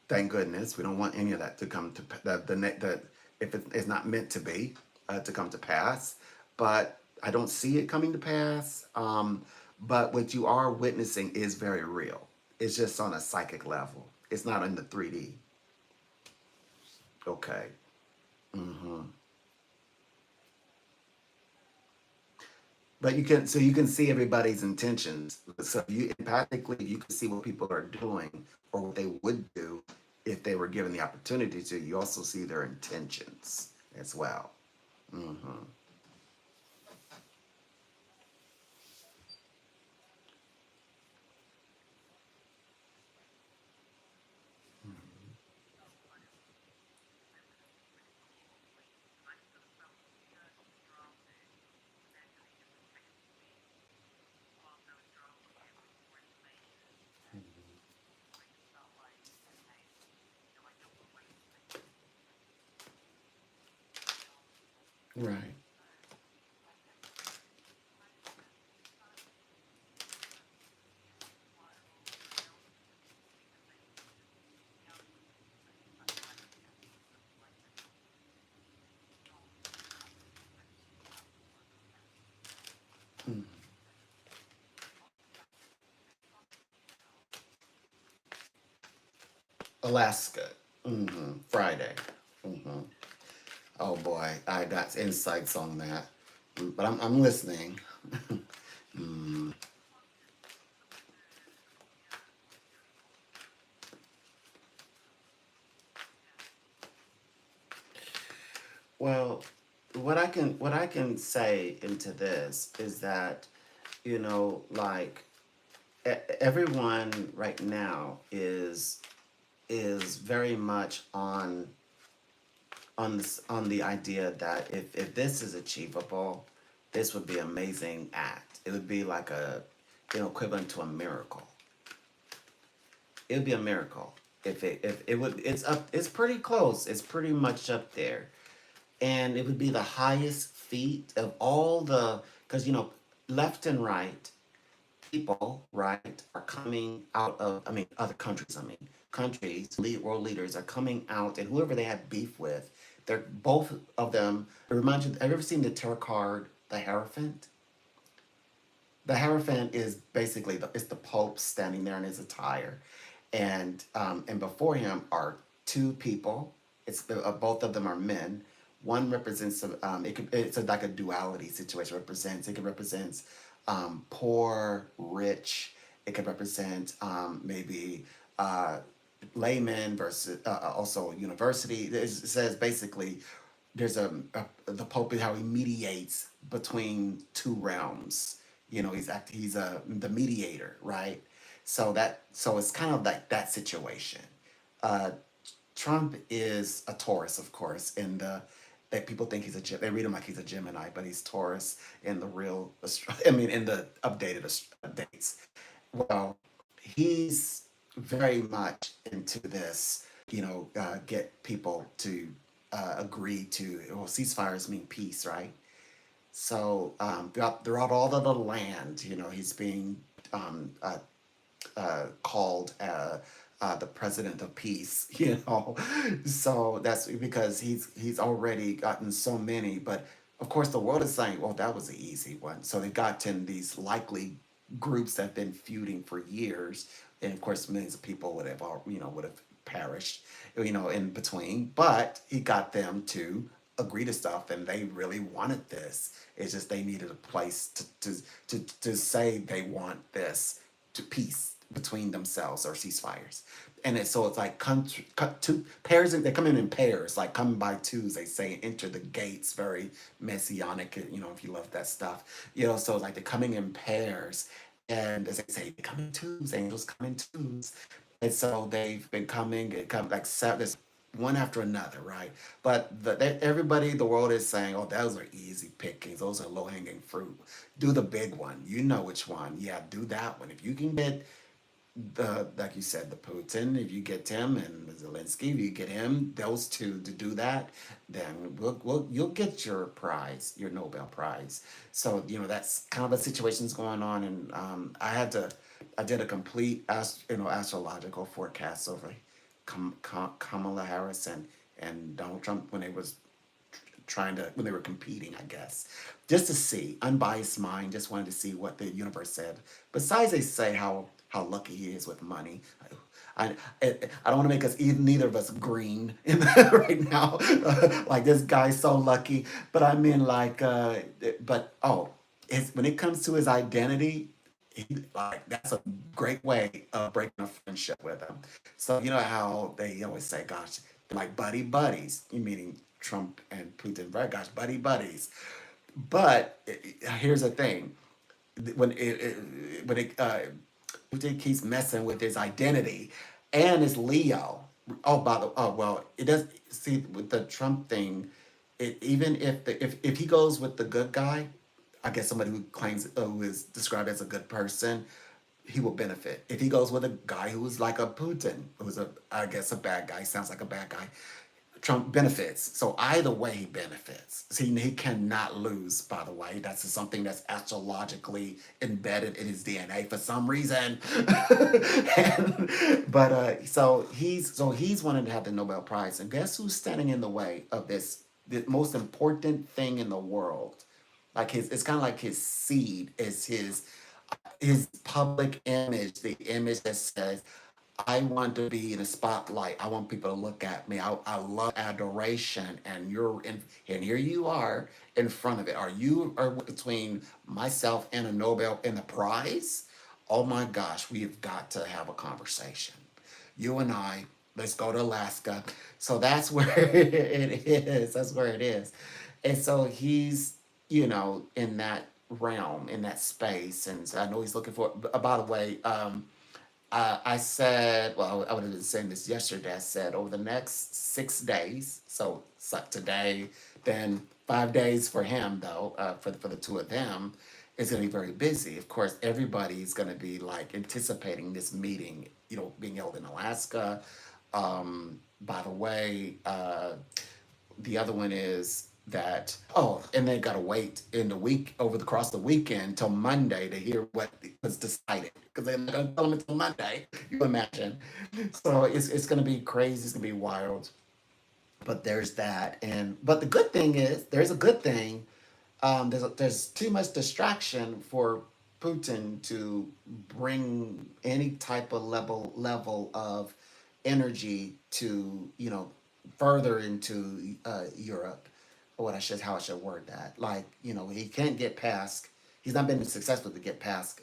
Thank goodness. We don't want any of that to come to the if it is not meant to come to pass. But I don't see it coming to pass. But what you are witnessing is very real. It's just on a psychic level. It's not in the 3D. Okay. hmm But you can see everybody's intentions. So you empathically, you can see what people are doing or what they would do if they were given the opportunity to. You also see their intentions as well. hmm Right. Mm. Alaska. Friday. hmm Oh boy, I got insights on that. But I'm listening. Mm. Well, what I can say into this is that like everyone right now is very much on the idea that if this is achievable, this would be an amazing act. It would be like a equivalent to a miracle. It would be a miracle if it would it's pretty close. It's pretty much up there. And it would be the highest feat of all the because left and right people, right, are coming out of, I mean, other countries, I mean, countries, world leaders are coming out, and whoever they had beef with, they're both of them. It reminds you, have you ever seen the tarot card, the Hierophant? The Hierophant is basically it's the Pope standing there in his attire, and before him are two people. Both of them are men. One represents it's like a duality situation. Represents it can represent poor, rich. It can represent maybe uh, layman versus also university. It says basically there's the Pope is how he mediates between two realms. He's the mediator, right? So it's kind of like that situation. Uh, Trump is a Taurus, of course, in the that people think he's they read him like he's a Gemini, but he's Taurus in the real. I mean, in the updated dates. Well, he's very much into this. Get people to agree to well, ceasefires mean peace, right? So throughout all of the land, he's being called the president of peace. So that's because he's already gotten so many. But of course, the world is saying, "Well, that was an easy one." So they've gotten these likely groups that have been feuding for years, and of course, millions of people would have perished, in between. But he got them to agree to stuff, and they really wanted this. It's just they needed a place to say they want this to peace between themselves or ceasefires. So it's like cut two pairs. They come in pairs, like come by twos. They say enter the gates, very messianic. If you love that stuff, So it's like they're coming in pairs, and as they say, they come in twos. Angels come in twos, and so they've been coming. It come like seven. There's one after another, right? But everybody, the world is saying, "Oh, those are easy pickings. Those are low hanging fruit. Do the big one. You know which one? Yeah, do that one. If you can get the like you said, the Putin, if you get him, and Zelensky, if you get him, those two to do that, then you'll get your prize, your Nobel Prize. So that's kind of a situation's going on, and I did a complete astrological forecast over Kamala Harris and Donald Trump when they was trying to when they were competing, I guess, just to see unbiased mind. Just wanted to see what the universe said. Besides, they say how lucky he is with money. I don't want to make us neither of us green in right now. Like this guy's so lucky, but I mean but when it comes to his identity, like that's a great way of breaking a friendship with him. So you know how they always say, "Gosh, they're like buddy buddies," meaning Trump and Putin. Right? Gosh, buddy buddies. But here's the thing: when it Putin keeps messing with his identity and his Leo. Well, it does see with the Trump thing. Even if he goes with the good guy, I guess somebody who claims who is described as a good person, he will benefit. If he goes with a guy who is like a Putin, who's I guess a bad guy, sounds like a bad guy, Trump benefits. So either way, he benefits. See, he cannot lose. By the way, that's something that's astrologically embedded in his DNA for some reason. So he's wanting to have the Nobel Prize, and guess who's standing in the way of this? The most important thing in the world, like it's kind of like his seed is his public image, the image that says, I want to be in the spotlight. I want people to look at me. I love adoration, and and here you are in front of it. Are between myself and a Nobel and the prize? Oh my gosh, we've got to have a conversation. You and I, let's go to Alaska. So that's where it is. That's where it is. And so he's, in that realm, in that space. And so I know he's looking for, by the way, I said, well, I would have been saying this yesterday. I said over the next 6 days, so today, then 5 days for him, though, for the two of them, it's going to be very busy. Of course, everybody's going to be like anticipating this meeting, being held in Alaska. By the way, the other one is that and they got to wait in the week across the weekend till Monday to hear what was decided because they're not going to tell them until Monday. You imagine, so it's going to be crazy. It's going to be wild. But there's that, but the good thing is there's a good thing. There's too much distraction for Putin to bring any type of level of energy to further into Europe, or what I should how I should word that. Like he can't get past. He's not been successful to get past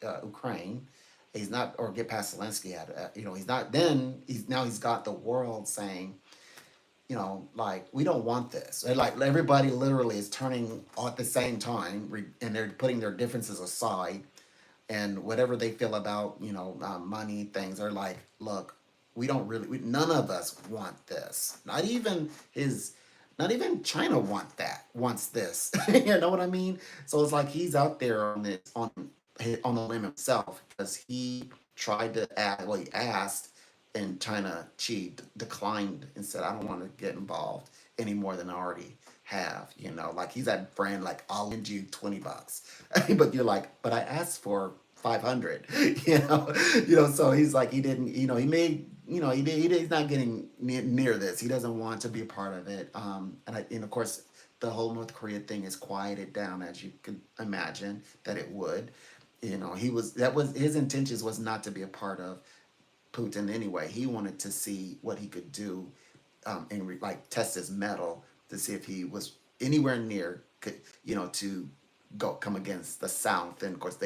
Ukraine. He's not or get past Zelensky. He's not. Then he's got the world saying, like we don't want this. And like everybody literally is turning at the same time, and they're putting their differences aside and whatever they feel about money things. They're like, look, we don't really. None of us want this. Not even China wants this. You know what I mean? So it's like he's out there on the limb himself because he tried to ask. Well, he asked, and China declined and said, "I don't want to get involved any more than I already have." Like he's that friend, like I'll lend you $20, but you're like, but I asked for 500. So he's like he didn't. He made. He's not getting near this. He doesn't want to be a part of it. And of course, the whole North Korea thing is quieted down as you could imagine that it would. That was his intentions was not to be a part of Putin anyway. He wanted to see what he could do, and like test his mettle to see if he was anywhere near, to go come against the South. And of course,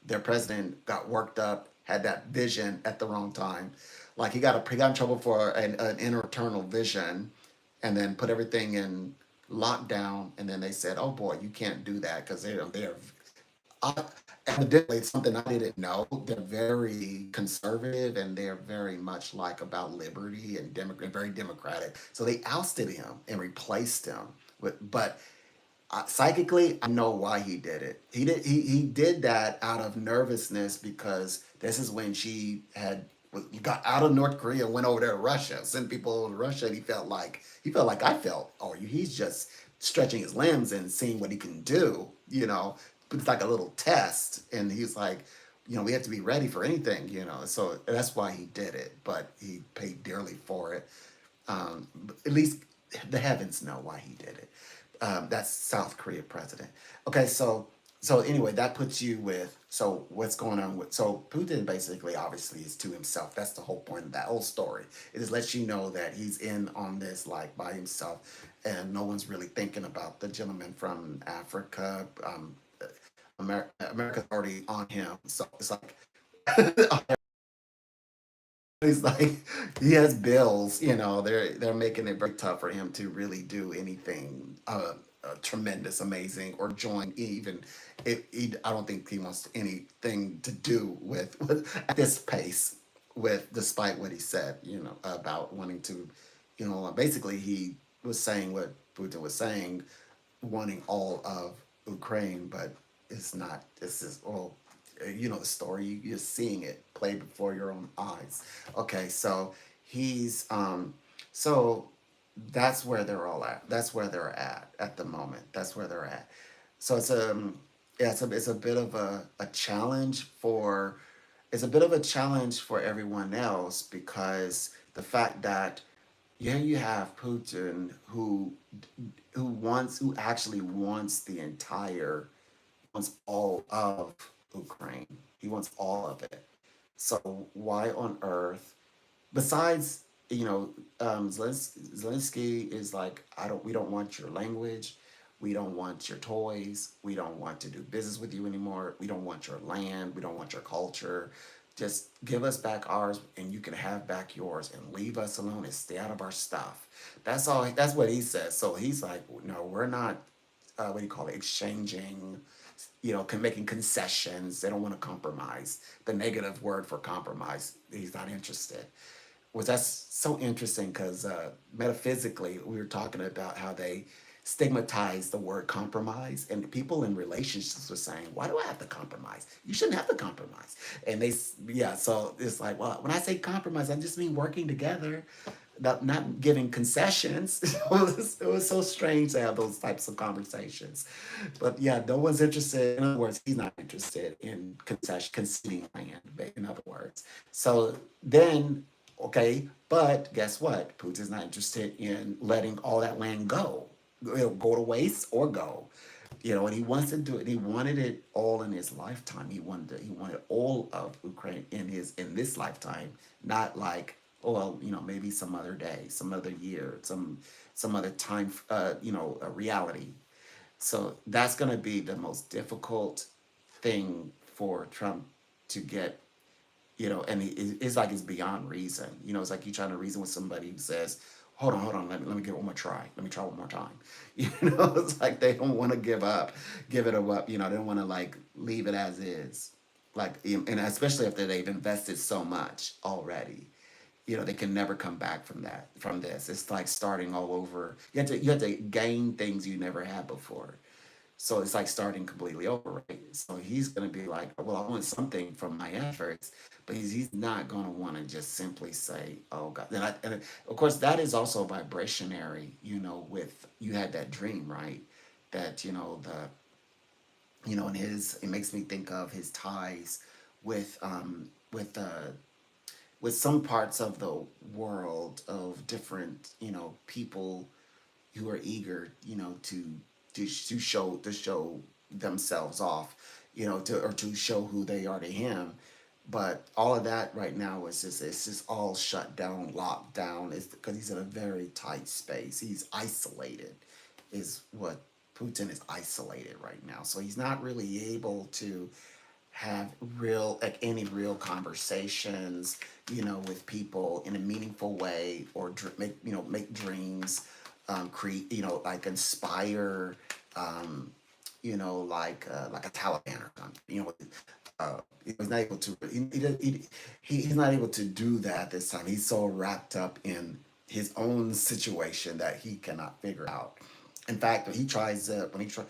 their president got worked up, had that vision at the wrong time. Like he got in trouble for an internal vision, and then put everything in lockdown. And then they said, "Oh boy, you can't do that because they're I, evidently it's something I didn't know. They're very conservative and they're very much like about liberty and very democratic. So they ousted him and replaced him with. But psychically, I know why he did it. He did that out of nervousness because this is when she had got out of North Korea, went over there to Russia, sent people over to Russia, and he felt like I felt. Oh, he's just stretching his limbs and seeing what he can do, But it's like a little test, and he's like, we have to be ready for anything. So that's why he did it, but he paid dearly for it. At least the heavens know why he did it. That's South Korea president. Okay, so anyway, that puts you with what's going on with Putin basically obviously is to himself. That's the whole point of that whole story. It just lets you know that he's in on this like by himself, and no one's really thinking about the gentleman from Africa. America's already on him, so it's like he's like he has bills, they're making it very tough for him to really do anything tremendous, amazing, or join even. I don't think he wants anything to do with at this pace. With despite what he said, about wanting to, basically he was saying what Putin was saying, wanting all of Ukraine, but it's not. This is all the story. You're seeing it play before your own eyes. Okay, so he's so that's where they're all at. That's where they're at the moment. That's where they're at. So yeah, it's a bit of a challenge for it's a bit of a challenge for everyone else because the fact that here you have Putin who actually wants the entire wants all of Ukraine. He wants all of it. So why on earth, besides Zelensky is like, we don't want your language, we don't want your toys, we don't want to do business with you anymore, we don't want your land, we don't want your culture. Just give us back ours, and you can have back yours, and leave us alone and stay out of our stuff. That's all. That's what he says. So he's like, no, we're not. What do you call it? Exchanging, making concessions. They don't want to compromise. The negative word for compromise. He's not interested. Was that's so interesting because metaphysically we were talking about how they stigmatize the word compromise, and people in relationships were saying, why do I have to compromise? You shouldn't have to compromise. And yeah, so it's like, well, when I say compromise, I just mean working together, not giving concessions. It was so strange to have those types of conversations. But yeah, no one's interested. In other words, he's not interested in conceding land, in other words. So then, okay, but guess what? Putin's not interested in letting all that land go. Go to waste or go. And he wants to do it. He wanted it all in his lifetime. He wanted all of Ukraine in this lifetime, not like, oh well, maybe some other day, some other year, some other time, a reality. So that's going to be the most difficult thing for Trump to get, and it's like it's beyond reason. It's like you trying to reason with somebody who says, hold on, let me get one more try. Let me try one more time. It's like they don't want to give it up. They don't want to like leave it as is. Like, and especially after they've invested so much already. They can never come back from this. It's like starting all over. You have to gain things you never had before. So it's like starting completely over, right? So he's going to be like, well, I want something from my efforts, but he's not going to want to just simply say, oh God. And of course, that is also vibrationary, with you had that dream, right? That, in it makes me think of his ties with, with some parts of the world of different, people who are eager, to show themselves off, to show who they are to him. But all of that right now is just it's just all shut down, locked down. It's because he's in a very tight space. He's isolated, is what Putin is isolated right now. So he's not really able to have any real conversations, with people in a meaningful way, or make dreams, create, like inspire, like a Taliban or something. He's not able to. He's not able to do that this time. He's so wrapped up in his own situation that he cannot figure out. In fact, he tries when he try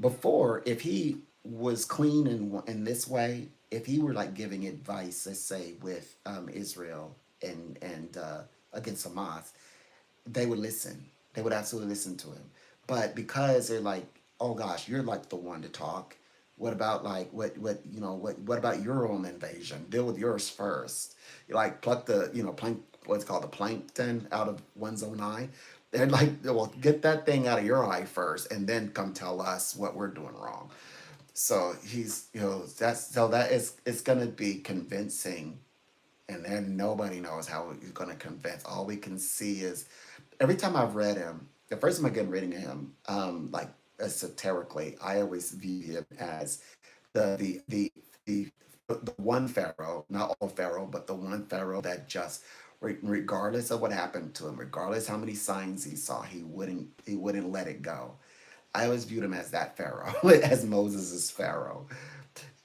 before, if he was clean in this way, if he were like giving advice, let's say with Israel and against Hamas, they would listen. They would absolutely listen to him. But because they're like, oh gosh, you're like the one to talk. What about like what about your own invasion? Deal with yours first. You like pluck the what's called the plankton out of one's own eye. They're like, well, get that thing out of your eye first, and then come tell us what we're doing wrong. So he's that's so that is it's gonna be convincing, and then nobody knows how he's gonna convince. All we can see is every time I've read him, the first time I get reading him, like esoterically, I always view him as the the one pharaoh, not all pharaoh, but the one pharaoh that just regardless of what happened to him, regardless how many signs he saw, he wouldn't let it go. I always viewed him as that pharaoh, as Moses' pharaoh,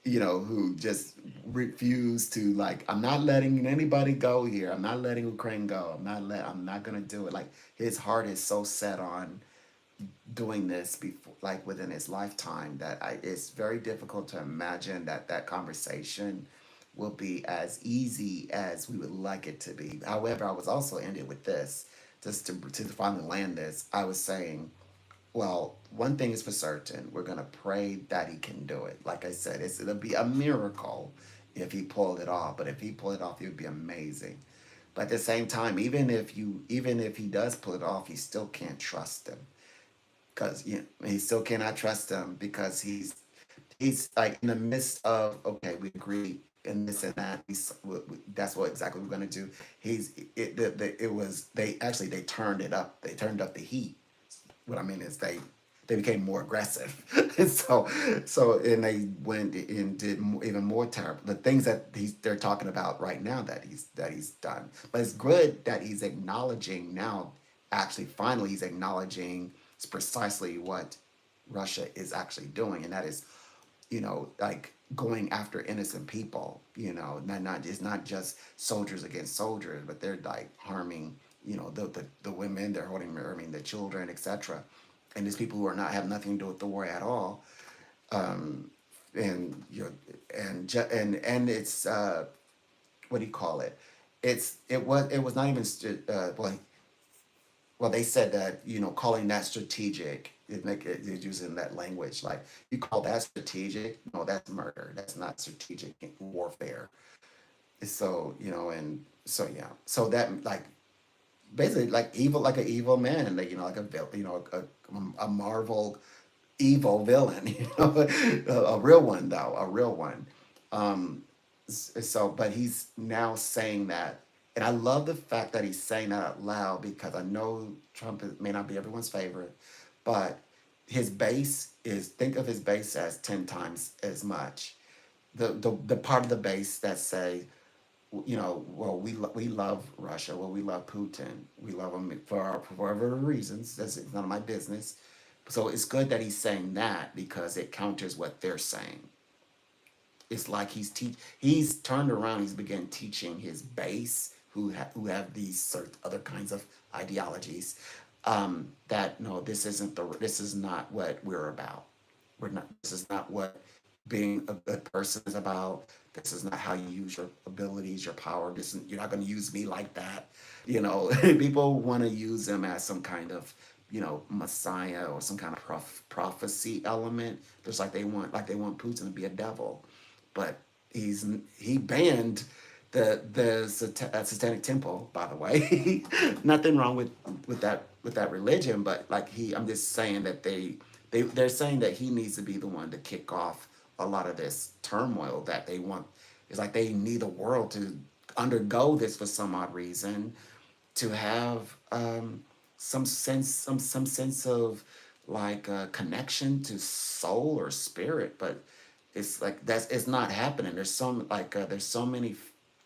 who just refused to like, I'm not letting anybody go here. I'm not letting Ukraine go. I'm not gonna do it. Like his heart is so set on doing this before, like within his lifetime, that it's very difficult to imagine that that conversation will be as easy as we would like it to be. However, I was also ended with this, just to finally land this. I was saying, well, one thing is for certain. We're gonna pray that he can do it. Like I said, it'll be a miracle if he pulled it off. But if he pulled it off, it would be amazing. But at the same time, even if he does pull it off, you still can't trust him because he still cannot trust him because he's like in the midst of, okay, we agree in this and that. That's what exactly we're gonna do. It was they turned it up. They turned up the heat. What I mean is they became more aggressive. And and they went and did even more terrible the things that they're talking about right now that he's done. But it's good that he's acknowledging now. Actually, finally, he's acknowledging precisely what Russia is actually doing, and that is, like going after innocent people. Not it's not just soldiers against soldiers, but they're like harming, the women, they're harming the children, etc. And these people who are not have nothing to do with the war at all. Um, and and it's what do you call it? It was not even well, they said that, calling that strategic, they're using that language like, you call that strategic? No, that's murder. That's not strategic warfare. So, and so yeah, so that like basically like evil, like an evil man, like, like a Marvel evil villain, a real one though, a real one. Um, so, but he's now saying that, and I love the fact that he's saying that out loud because I know may not be everyone's favorite, but his base is, think of his base as 10 times as much. The part of the base that say, well, we love Russia. Well, we love Putin. We love him for whatever reasons. That's none of my business. So it's good that he's saying that because it counters what they're saying. It's like he's turned around. He's began teaching his base who have these other kinds of ideologies, that no, this is not what we're about. We're not. This is not what being a good person is about. This is not how you use your abilities, your power. You're not going to use me like that. People want to use him as some kind of, messiah or some kind of prophecy element. Just like they want Putin to be a devil, but he banned the satanic temple. By the way, nothing wrong with that religion, but like I'm just saying that they're saying that he needs to be the one to kick off a lot of this turmoil that they want. It's like they need the world to undergo this for some odd reason, to have some sense of like connection to soul or spirit, but it's like it's not happening. There's so many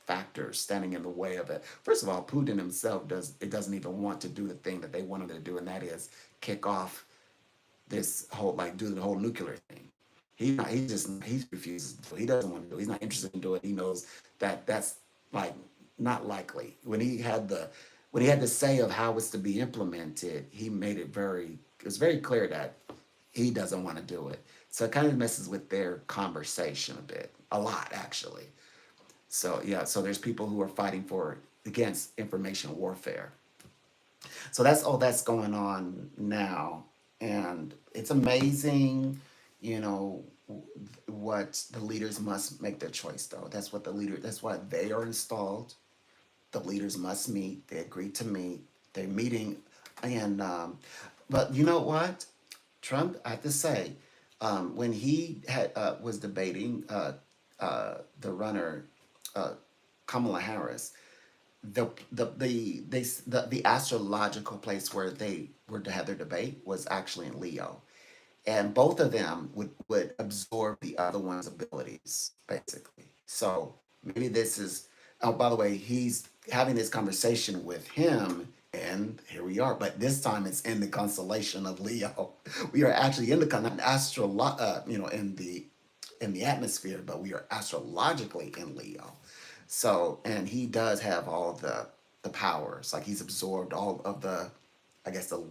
factors standing in the way of it. First of all, Putin himself doesn't even want to do the thing that they wanted to do, and that is kick off this whole, like, do the whole nuclear thing. He refuses to do it. He doesn't want to do it. He's not interested in doing it. He knows that that's like not likely. When he had the say of how it's to be implemented, he made it very it's very clear that he doesn't want to do it. So it kind of messes with their conversation a bit, a lot actually. So yeah, so there's people who are fighting for against information warfare. So that's all that's going on now, and it's amazing, you know, what the leaders must make their choice though. That's what the leader. That's why they are installed. The leaders must meet. They agree to meet. They're meeting, and but you know what? Trump, I have to say, when he had was debating the runner uh, Kamala Harris, the astrological place where they were to have their debate was actually in Leo, and both of them would absorb the other one's abilities basically. So maybe this is, oh, by the way, he's having this conversation with him, and here we are, but this time it's in the constellation of Leo. We are actually in the in the atmosphere, but we are astrologically in Leo. So, and he does have all the powers. Like he's absorbed all of the, I guess the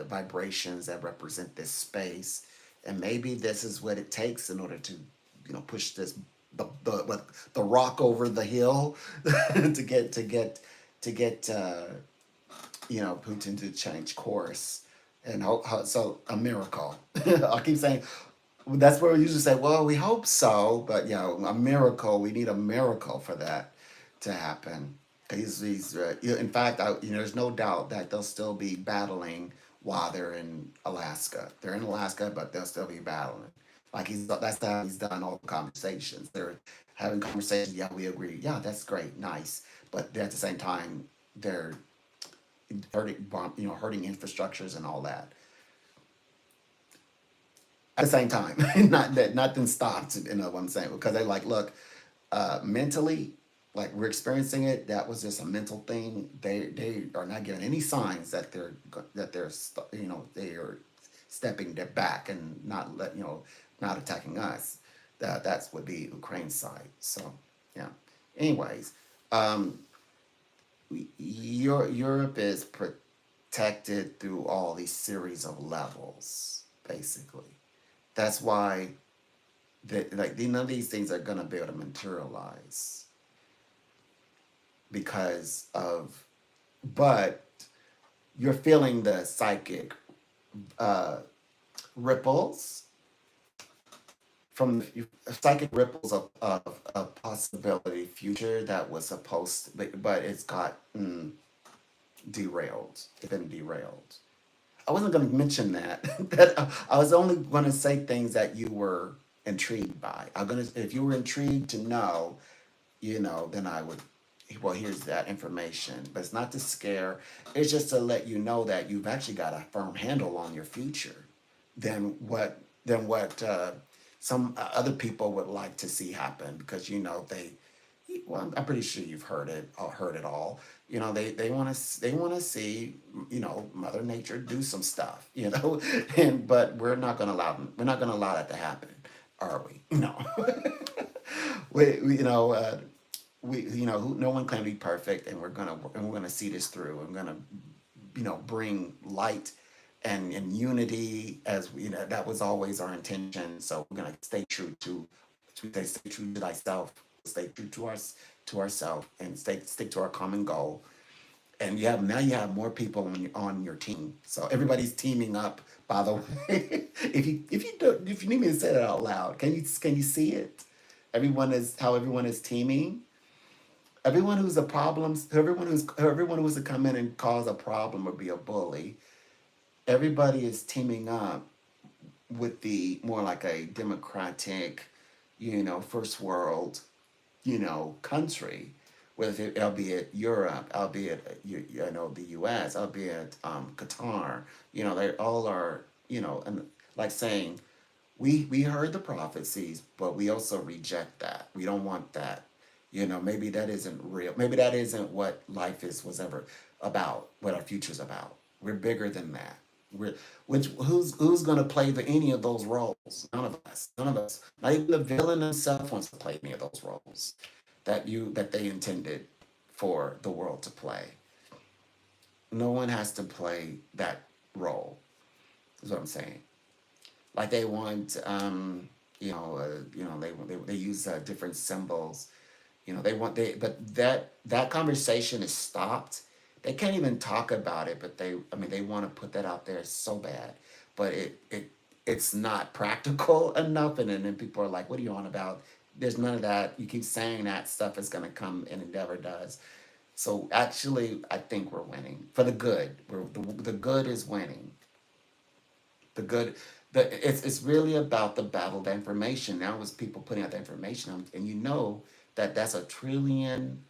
vibrations that represent this space, and maybe this is what it takes in order to, push this the rock over the hill to get Putin to change course, and so a miracle. I keep saying that's where we usually say, well, we hope so, but a miracle. We need a miracle for that to happen. In fact, there's no doubt that they'll still be battling while they're in Alaska. They're in Alaska, but they'll still be battling. Like that's how he's done all the conversations. They're having conversations. Yeah, we agree. Yeah, that's great, nice. But at the same time, they're hurting infrastructures and all that at the same time. Not that nothing stopped. You know what I'm saying? Because they're like, look, mentally, like we're experiencing it. That was just a mental thing. They are not giving any signs that they are stepping their back and not attacking us. That's would be Ukraine's side. So yeah. Anyways, um, Europe is protected through all these series of levels, basically. That's why none of these things are gonna be able to materialize because of, but you're feeling the psychic uh, ripples from psychic ripples of a possibility future that was supposed to, but it's got derailed. It's been derailed. I wasn't going to mention that. That I was only going to say things that you were intrigued by. If you were intrigued to know, then I would. Well, here's that information, but it's not to scare. It's just to let you know that you've actually got a firm handle on your future than what some other people would like to see happen because they. Well, I'm pretty sure you've heard it or heard it all. They want to see Mother Nature do some stuff, and but we're not gonna allow that to happen, are we? No. we no one can be perfect, and we're gonna see this through. We're gonna bring light and unity as that was always our intention. So we're gonna stay true stay true to thyself, stay true to ourselves, and stick to our common goal. And you have more people on your team. So everybody's teaming up. By the way, if you need me to say that out loud, can you see it? Everyone is teaming. Everyone who's a problem, everyone who's to come in and cause a problem or be a bully. Everybody is teaming up with the more like a democratic, first world, country, albeit Europe, albeit the U.S., albeit Qatar. They all are, and like saying, we heard the prophecies, but we also reject that. We don't want that. Maybe that isn't real. Maybe that isn't what life was ever about. What our future's about. We're bigger than that. Who's gonna play any of those roles? None of us. None of us. Not even the villain himself wants to play any of those roles that they intended for the world to play. No one has to play that role. Is what I'm saying. Like they want, they use different symbols. They want but that conversation is stopped. They can't even talk about it, but they want to put that out there so bad, but it's not practical enough, and then people are like, "What are you on about?" There's none of that. You keep saying that stuff is gonna come, and it never does. So actually, I think we're winning for the good. The good is winning. The good, it's really about the battle of information. Now it's people putting out the information, and that that's a trillion.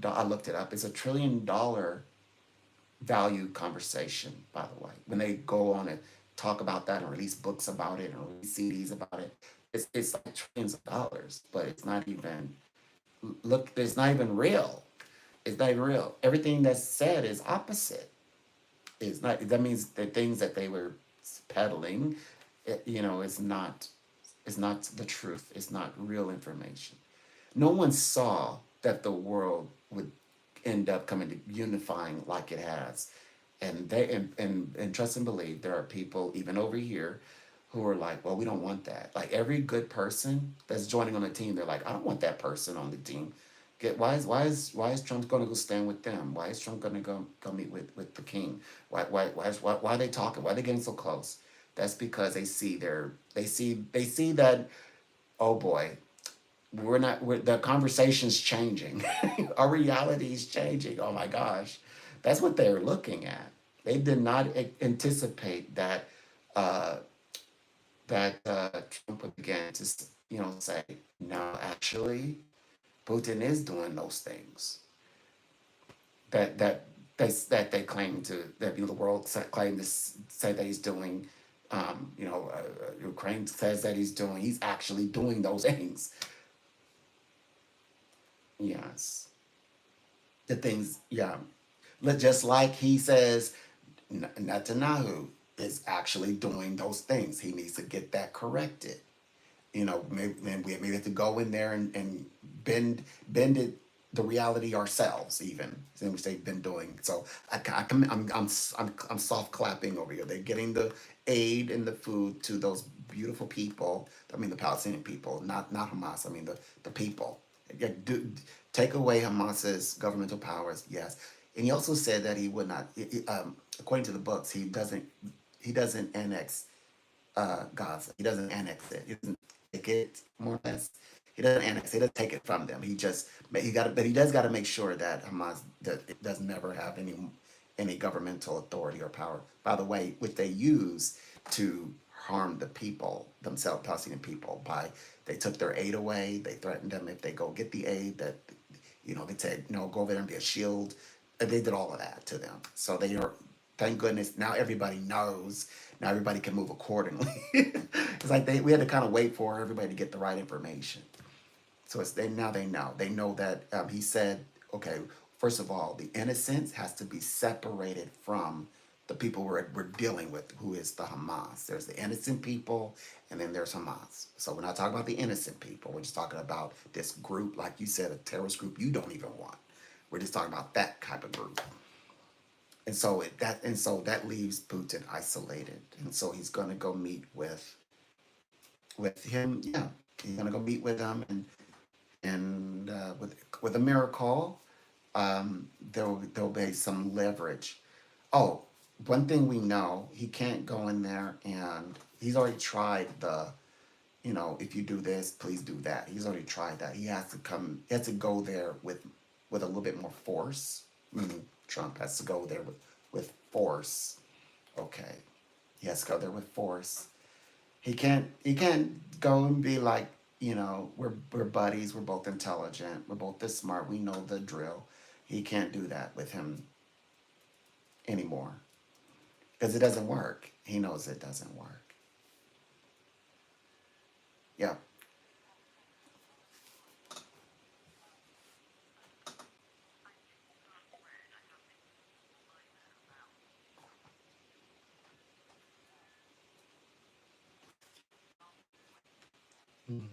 I looked it up. It's $1 trillion value conversation. By the way, when they go on and talk about that and release books about it and release CDs about it, it's like trillions of dollars. But it's not even look. It's not even real. It's not even real. Everything that's said is opposite. It's not. That means the things that they were peddling, is not the truth. It's not real information. No one saw that the world would end up coming to unifying like it has, and trust and believe there are people even over here who are like, well, we don't want that. Like every good person that's joining on the team, they're like, I don't want that person on the team. Why is Trump going to go stand with them? Why is Trump going to go meet with the king? Why are they talking? Why are they getting so close? That's because they see that, oh boy, the conversation's changing. Our reality is changing. Oh my gosh, that's what they're looking at. They did not anticipate uh, that Trump would begin to say, no, actually, Putin is doing those things that they claim to, that the world claim to say that he's doing. Ukraine says that he's actually doing those things. Yes, the things. Yeah, just like he says, Netanyahu is actually doing those things. He needs to get that corrected. Maybe we have to go in there and bend it the reality ourselves, even which they've been doing. So I'm soft clapping over here. They're getting the aid and the food to those beautiful people. I mean the Palestinian people, not Hamas. I mean the people. Yeah, take away Hamas's governmental powers, yes. And he also said that he would not. According to the books, he doesn't annex Gaza. He doesn't annex it. He doesn't take it, more or less. He doesn't annex. He doesn't take it from them. But he does got to make sure that Hamas it does never have any governmental authority or power. By the way, which they use to harm the people themselves, Palestinian people. They took their aid away. They threatened them if they go get the aid that they said no, go over there and be a shield. And they did all of that to them. So they are. Thank goodness now everybody knows. Now everybody can move accordingly. It's like we had to kind of wait for everybody to get the right information. So now they know. They know that he said, okay, first of all, the innocence has to be separated from the people we're dealing with, who is the Hamas. There's the innocent people, and then there's Hamas. So we're not talking about the innocent people. We're just talking about this group, like you said, a terrorist group you don't even want. We're just talking about that type of group. And so that leaves Putin isolated. And so he's going to go meet with him. Yeah, he's going to go meet with him, and with a miracle, there'll be some leverage. Oh, one thing we know, he can't go in there, and he's already tried if you do this, please do that. He's already tried that. He has to go there with a little bit more force. Meaning Trump has to go there with force. Okay. He has to go there with force. He can't go and be like, we're buddies, we're both intelligent, we're both this smart, we know the drill. He can't do that with him anymore. Because it doesn't work. He knows it doesn't work. Yeah. Mhm.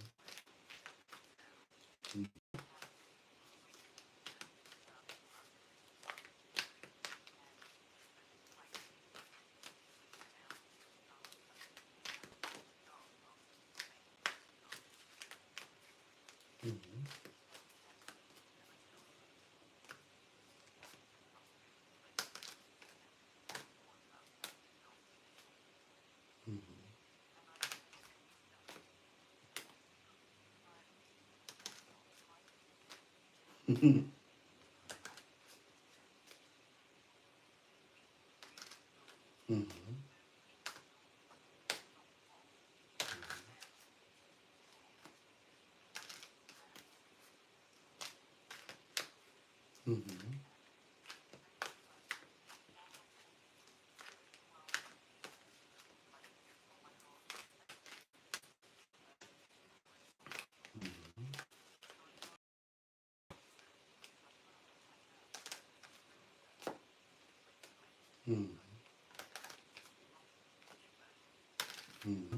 Mm-hmm. Mm-hmm. Mm-hmm. Mm-hmm. Mm-hmm. Mm-hmm.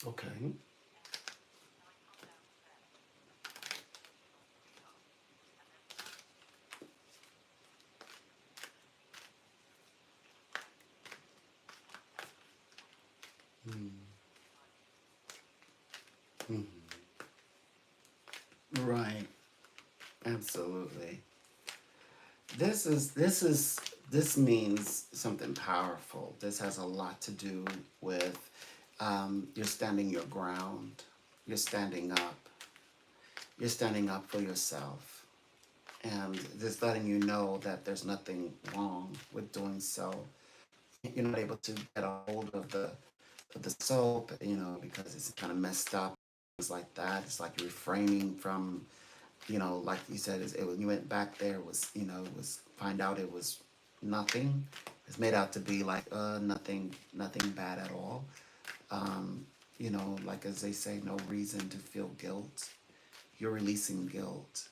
Okay. Mm-hmm. Right. Absolutely. This means something powerful. This has a lot to do with you're standing your ground. You're standing up. You're standing up for yourself. And just letting you know that there's nothing wrong with doing so. You're not able to get a hold of the soap, because it's kind of messed up, things like that. It's like refraining from, like you said, when you went back there, it was, it was find out it was nothing. It's made out to be like nothing bad at all. Um, like as they say, no reason to feel guilt. You're releasing guilt.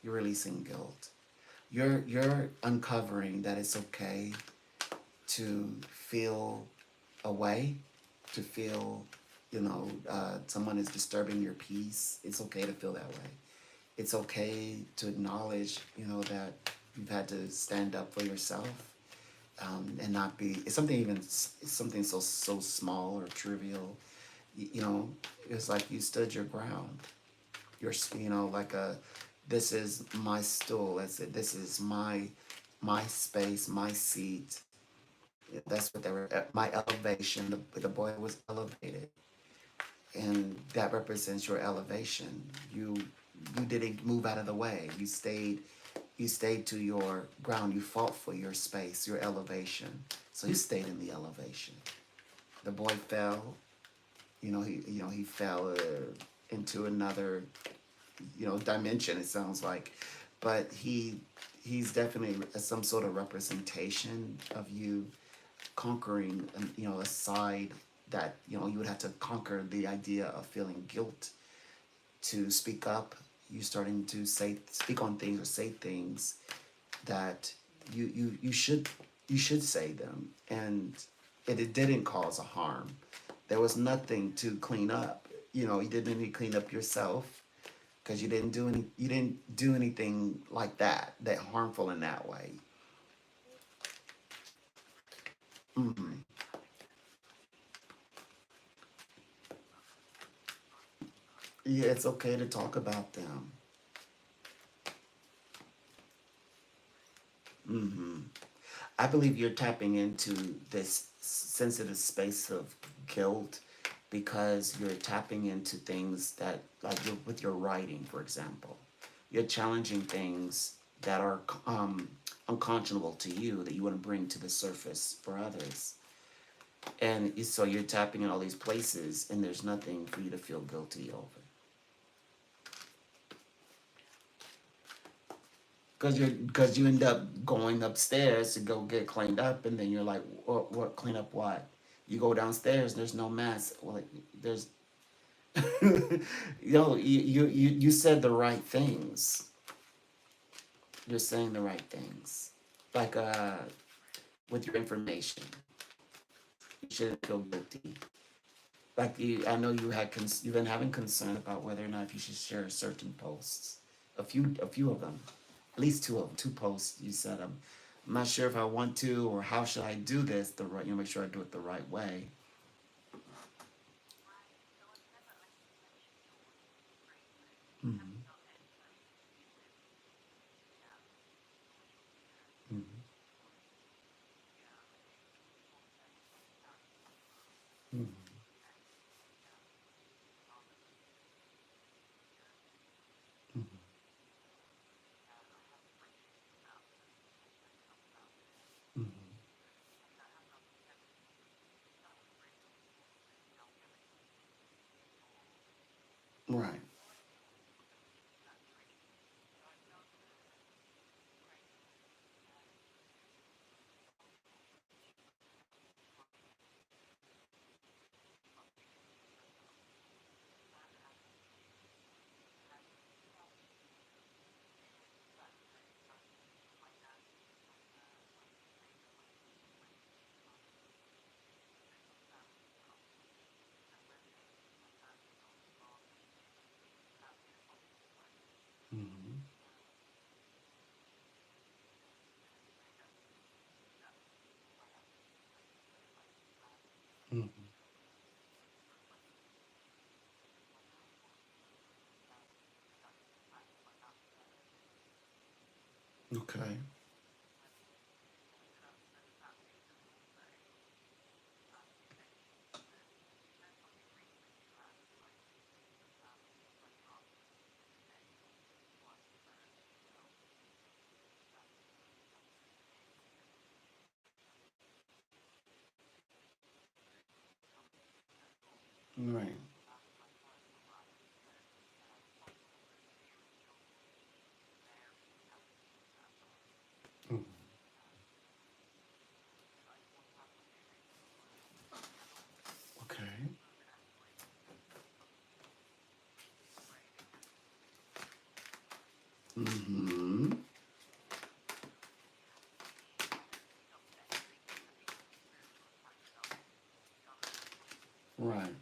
You're releasing guilt. You're uncovering that it's okay to feel away, to feel, someone is disturbing your peace. It's okay to feel that way. It's okay to acknowledge, that you've had to stand up for yourself, and not be. It's something it's something so small or trivial. You know, it's like you stood your ground. You're, like a. This is my stool. That's it. This is my space, my seat. That's what they were. My elevation. The boy was elevated, and that represents your elevation. You didn't move out of the way. You stayed to your ground. You fought for your space, your elevation. So you stayed in the elevation. The boy fell. He fell into another dimension. It sounds like, but he's definitely some sort of representation of you conquering, a side that you would have to conquer the idea of feeling guilt to speak up. You starting to speak on things or say things that you should say them, and it didn't cause a harm. There was nothing to clean up. You didn't need to clean up yourself because you didn't do anything like that harmful in that way. Hmm. Yeah, it's okay to talk about them. Hmm. I believe you're tapping into this sensitive space of guilt because you're tapping into things that, like with your writing, for example, you're challenging things that are unconscionable to you that you want to bring to the surface for others. And so you're tapping in all these places, and there's nothing for you to feel guilty over. Because you end up going upstairs to go get cleaned up, and then you're like, what clean up what? You go downstairs, there's no mess. Well, like, there's you said the right things. You're saying the right things. Like with your information, you shouldn't feel guilty. Like I know you've been having concern about whether or not you should share certain posts. A few of them, at least two of them, two posts. You said, I'm not sure if I want to, or how should I do this. The right, make sure I do it the right way. Mm-hmm. Mm-hmm. Mm-hmm. Mm-hmm. Right. Mm-hmm. Mm-hmm. Okay. Right. Mm. Okay. Mm-hmm. Right.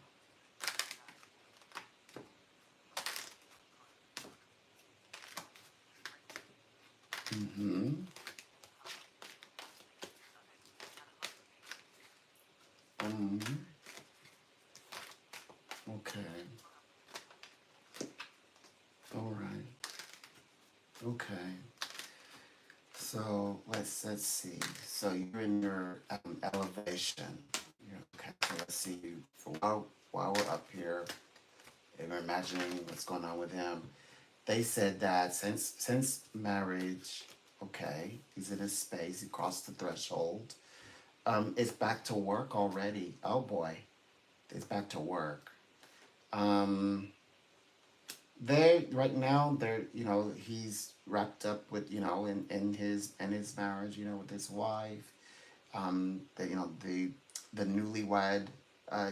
Mm-hmm. Mm-hmm. Okay. All right. Okay. So let's see. So you're in your elevation. Okay. So let's see. For while we're up here, and we're imagining what's going on with him, they said that since marriage, okay, he's in his space. He crossed the threshold. It's back to work already. Oh boy, it's back to work. Um, they right now they're he's wrapped up with in his marriage with his wife. The newlywed uh,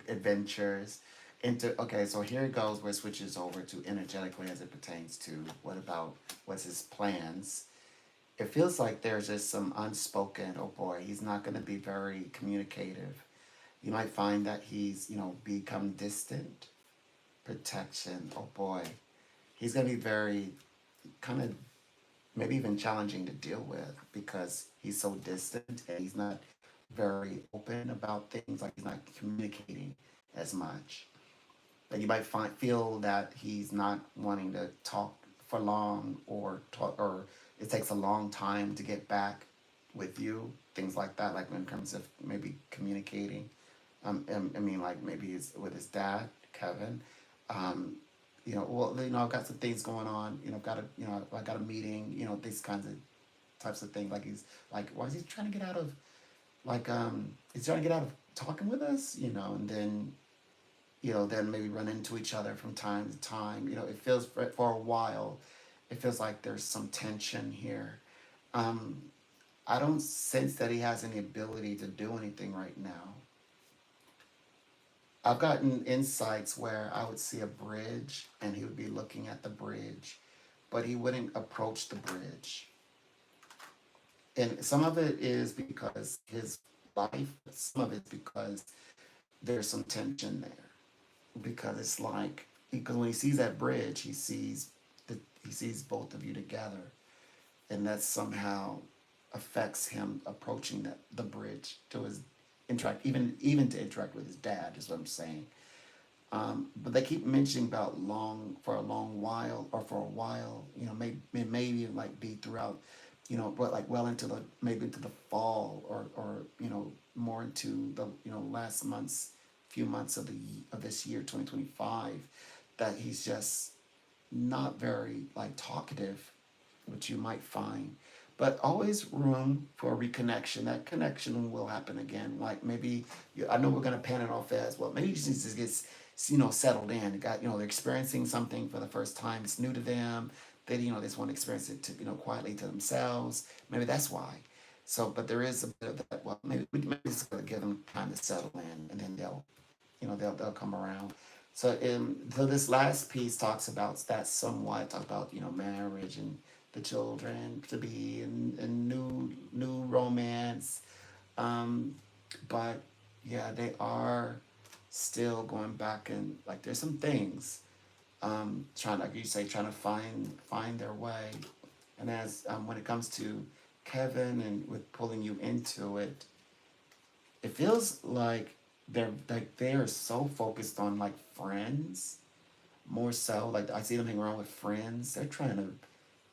adventures. Into okay, so here it goes where it switches over to energetically as it pertains to what about what's his plans. It feels like there's just some unspoken. Oh boy, he's not going to be very communicative. You might find that he's become distant. Protection. Oh boy, he's going to be very kind of maybe even challenging to deal with because he's so distant and he's not very open about things. Like he's not communicating as much. That you might feel that he's not wanting to talk for long or talk, or it takes a long time to get back with you. Things like that, like in terms of maybe communicating. I mean, like maybe with his dad, Kevin. Um, I've got some things going on. I got a meeting. These kinds of types of things. Like he's like, why is he trying to get out of he's trying to get out of talking with us? And then maybe run into each other from time to time. It feels for a while, it feels like there's some tension here. Um, I don't sense that he has any ability to do anything right now. I've gotten insights where I would see a bridge and he would be looking at the bridge, but he wouldn't approach the bridge. And some of it is because his life, some of it's because there's some tension there. Because it's like, because when he sees that bridge, he sees both of you together, and that somehow affects him approaching the bridge to his interact, even to interact with his dad, is what I'm saying. But they keep mentioning about long for a long while or for a while. You know, maybe like be throughout. You know, but like well into the maybe into the fall or you know more into the you know last months, few months of the of this year 2025, that he's just not very like talkative, which you might find. But always room for reconnection. That connection will happen again. Like maybe I know we're gonna pan it off as well. Maybe you just need to get you know settled in. They got you know they're experiencing something for the first time. It's new to them. They you know they just want to experience it to you know quietly to themselves. Maybe that's why. So, but there is a bit of that. Well, maybe just gotta give them time to settle in, and then they'll you know they'll come around. So this last piece talks about that somewhat, talk about you know marriage and the children to be and new romance, um, but yeah, they are still going back and like there's some things trying like you say trying to find their way, and as when it comes to Kevin and with pulling you into it, it feels like they are so focused on like friends more so like I see them hang around with friends. They're trying to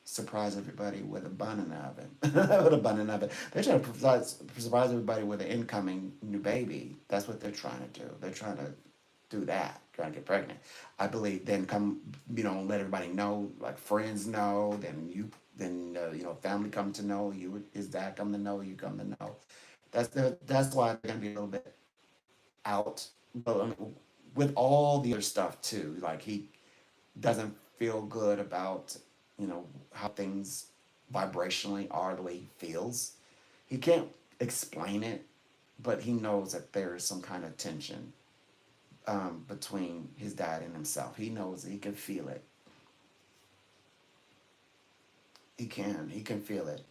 surprise everybody with a bun in the oven. With a bun in the oven. They're trying to surprise everybody with an incoming new baby. That's what they're trying to do. They're trying to do that, trying to get pregnant. I believe then come, you know, let everybody know, like friends know, then you know, family come to know you, his dad come to know, you come to know. That's why they're gonna be a little bit out, but with all the other stuff too, like he doesn't feel good about you know how things vibrationally are the way he feels. He can't explain it, but he knows that there is some kind of tension between his dad and himself. He knows it. He can feel it. He can feel it.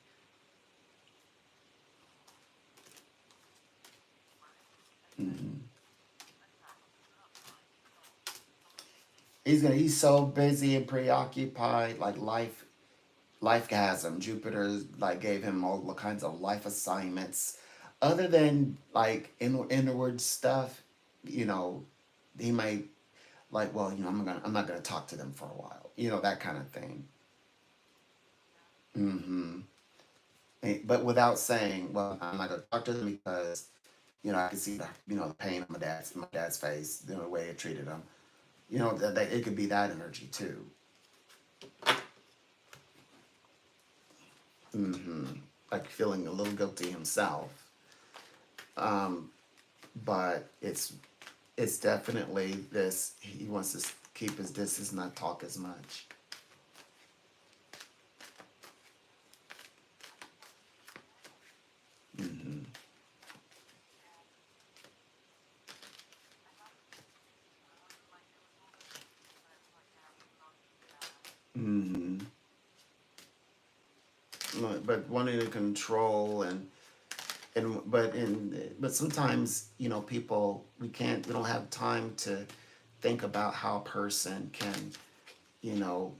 Hmm. He's so busy and preoccupied, like life has him. Jupiter like gave him all kinds of life assignments. Other than like inward stuff, you know, he might like, well, you know, I'm not gonna talk to them for a while. You know, that kind of thing. Mm-hmm. But without saying, well, I'm not gonna talk to them because, you know, I can see the you know the pain on my dad's face, you know, the way it treated him. You know, that it could be that energy too. Mm-hmm. Like feeling a little guilty himself. Um, but it's definitely this. He wants to keep his distance, not talk as much. Mm-hmm. Mm-hmm. But wanting to control but sometimes you know people we don't have time to think about how a person can you know,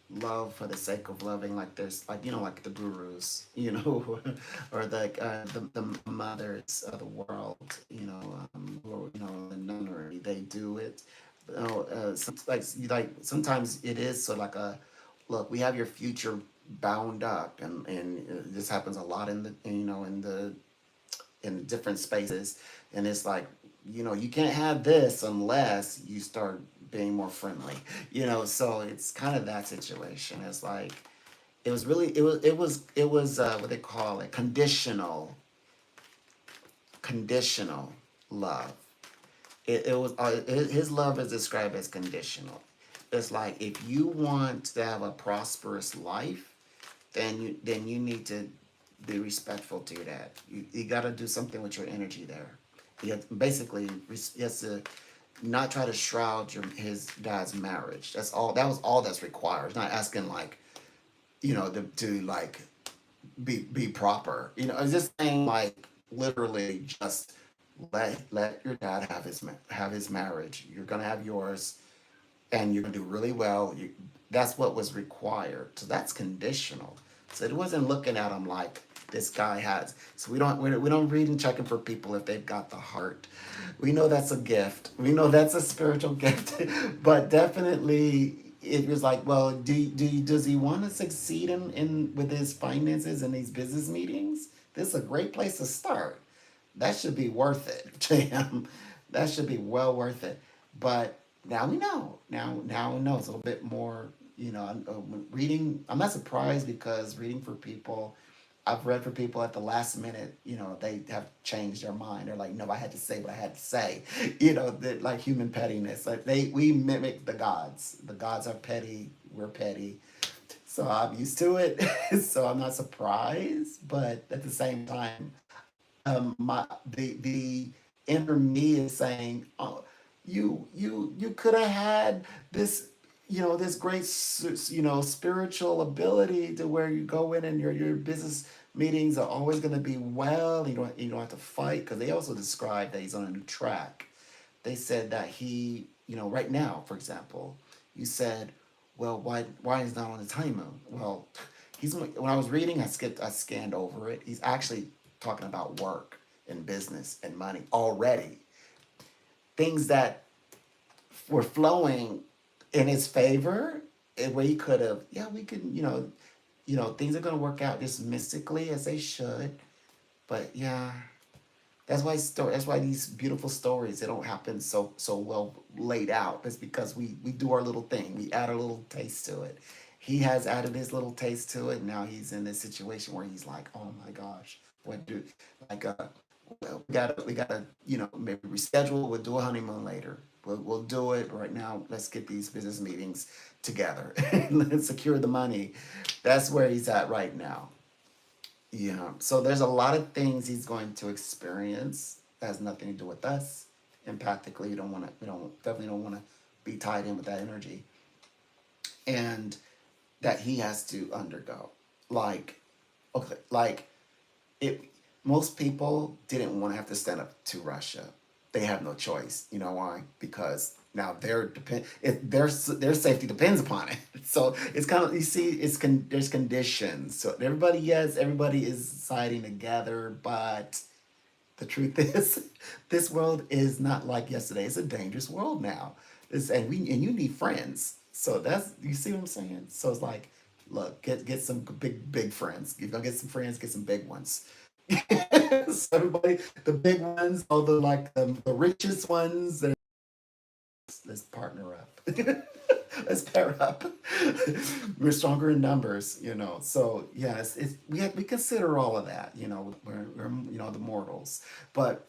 love for the sake of loving. Like there's like you know like the gurus, you know, or like the mothers of the world, you know, or you know the nunnery. They do it. You know, like sometimes it is so like a look. We have your future bound up, and this happens a lot in the you know in different spaces, and it's like you know you can't have this unless you start being more friendly, you know. So it's kind of that situation. It's like it was what they call it conditional love. His love is described as conditional. It's like if you want to have a prosperous life, then you need to be respectful to your dad. You got to do something with your energy there. You have, basically he has to not try to shroud his dad's marriage. That's all. That was all that's required. It's not asking like you know to like be proper. You know, it's just saying like literally just let your dad have his marriage. You're gonna have yours, and you're gonna do really well. That's what was required. So that's conditional. So it wasn't looking at him like this guy has. So we don't read and checking for people if they've got the heart. We know that's a gift. We know that's a spiritual gift, but definitely it was like, well, does he want to succeed in with his finances and these business meetings? This is a great place to start. That should be worth it to him. That should be well worth it. But now we know. Now we know it's a little bit more. Reading. I'm not surprised because reading for people. I've read for people at the last minute. They have changed their mind. They're like, no, I had to say what I had to say. That like human pettiness. Like we mimic the gods. The gods are petty. We're petty. So I'm used to it. So I'm not surprised. But at the same time, my the inner me is saying, oh, you could have had this, this great spiritual ability to where you go in and your business meetings are always going to be well. You don't have to fight, because they also described that he's on a new track. They said that he, right now, for example, you said, well, why is not on his honeymoon? Well, he's when I was reading, I scanned over it. He's actually talking about work and business and money already. Things that were flowing in his favor, and where he could have, yeah, we can, things are gonna work out just mystically as they should. But yeah, that's why these beautiful stories, they don't happen so well laid out. It's because we do our little thing. We add a little taste to it. He has added his little taste to it. Now he's in this situation where he's like, oh my gosh, what do like well, we gotta maybe reschedule. We'll do a honeymoon later. We'll do it right now. Let's get these business meetings together. Let's secure the money. That's where he's at right now. Yeah. So there's a lot of things he's going to experience that has nothing to do with us. Empathically, you don't want to. We don't definitely don't want to be tied in with that energy, and that he has to undergo. Like, okay, like it. Most people didn't want to have to stand up to Russia. They have no choice. You know why? Because now their safety depends upon it. So it's kind of, you see, there's conditions. So everybody, yes, everybody is siding together, but the truth is, this world is not like yesterday. It's a dangerous world now. And you need friends. So that's, you see what I'm saying. So it's like, look, get some big friends. You're gonna get some friends, get some big ones. So everybody, the big ones, all the like the richest ones, let's partner up. Let's pair up. We're stronger in numbers, So yes, we consider all of that, we're the mortals, but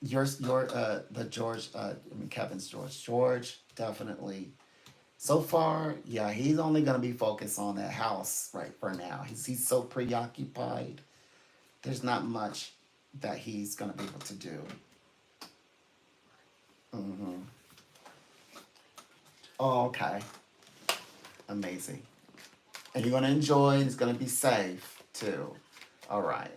your the George, I mean Kevin's George definitely. So far, yeah, he's only gonna be focused on that house right for now. He's so preoccupied. There's not much that he's gonna be able to do. Hmm. Oh, okay, amazing. And you're gonna enjoy. It's gonna be safe too. All right,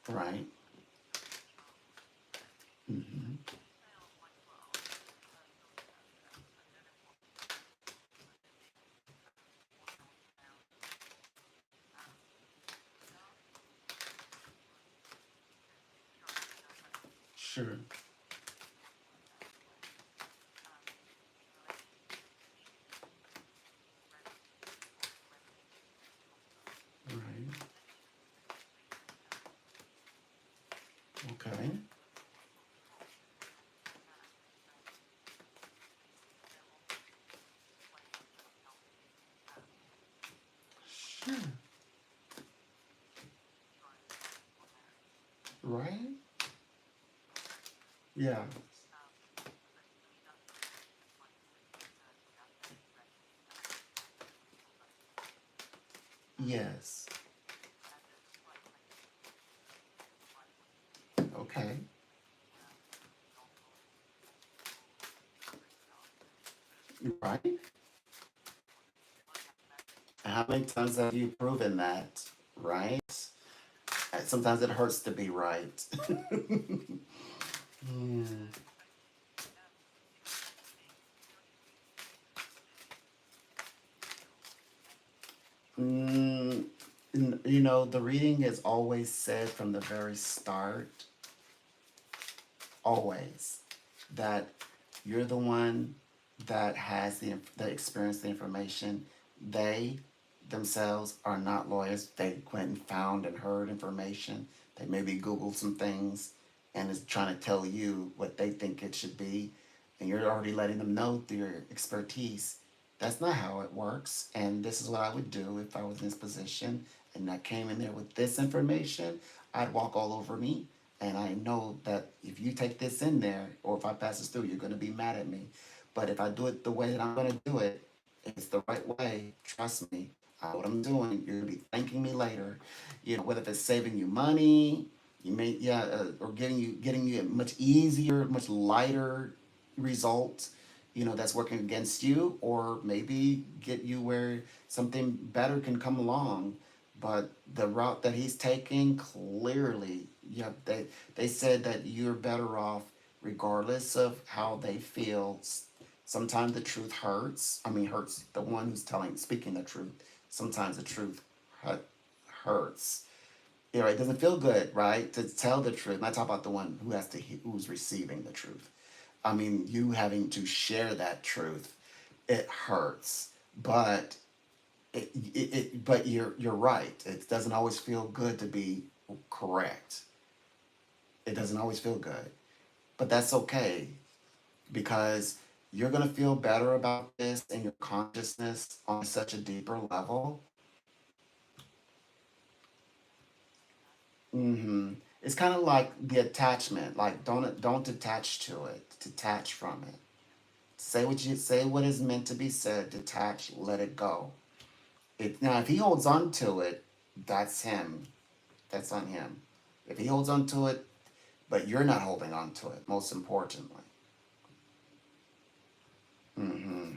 right. Hmm. Sure. Right. Okay. Sure. Right. Yeah. Yes. Okay. Right. How many times have you proven that? Right. Sometimes it hurts to be right. Yeah. Mm, you know, the reading is always said from the very start, always, that you're the one that has the experience, the information. They themselves are not lawyers. They went and found and heard information. They maybe Googled some things and is trying to tell you what they think it should be. And you're already letting them know through your expertise. That's not how it works. And this is what I would do if I was in this position and I came in there with this information. I'd walk all over me, and I know that if you take this in there, or if I pass this through, you're going to be mad at me. But if I do it the way that I'm going to do it, it's the right way. Trust me, I know what I'm doing. You're going to be thanking me later. You know, whether it's saving you money, you may or getting you a much easier, much lighter result. You know, that's working against you, or maybe get you where something better can come along. But the route that he's taking, clearly, yeah, they said that you're better off regardless of how they feel. Sometimes the truth hurts. I mean, hurts the one who's speaking the truth. Sometimes the truth hurts. You know, it doesn't feel good, right, to tell the truth. And I talk about the one who's receiving the truth. I mean, you having to share that truth, it hurts. But but you're right. It doesn't always feel good to be correct. It doesn't always feel good, but that's okay, because you're gonna feel better about this in your consciousness on such a deeper level. It's kind of like the attachment. Like, don't attach to it. Detach from it. Say what is meant to be said. Detach. Let it go. Now, if he holds on to it, that's him. That's on him. If he holds on to it, but you're not holding on to it, most importantly. Mm-hmm.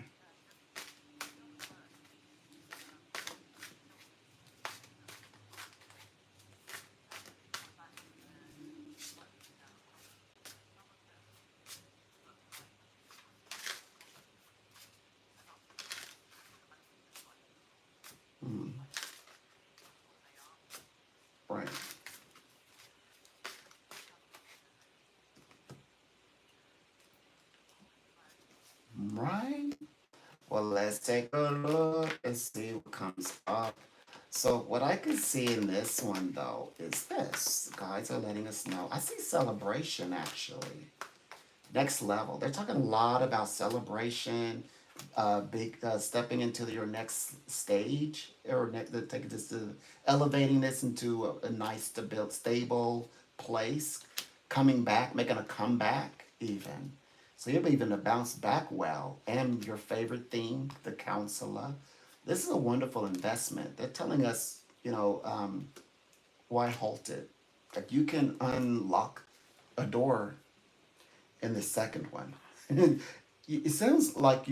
Mm-hmm. Right. Right. Well, let's take a look and see what comes up. So, what I can see in this one, though, is this. Guys are letting us know. I see celebration, actually. Next level. They're talking a lot about celebration, big stepping into your next stage, or taking this to elevating this into a nice, stable place, coming back, making a comeback, even. So you'll be even to bounce back well. And your favorite theme, the counselor. This is a wonderful investment. They're telling us, why halt it? Like, you can unlock a door in the second one. It sounds like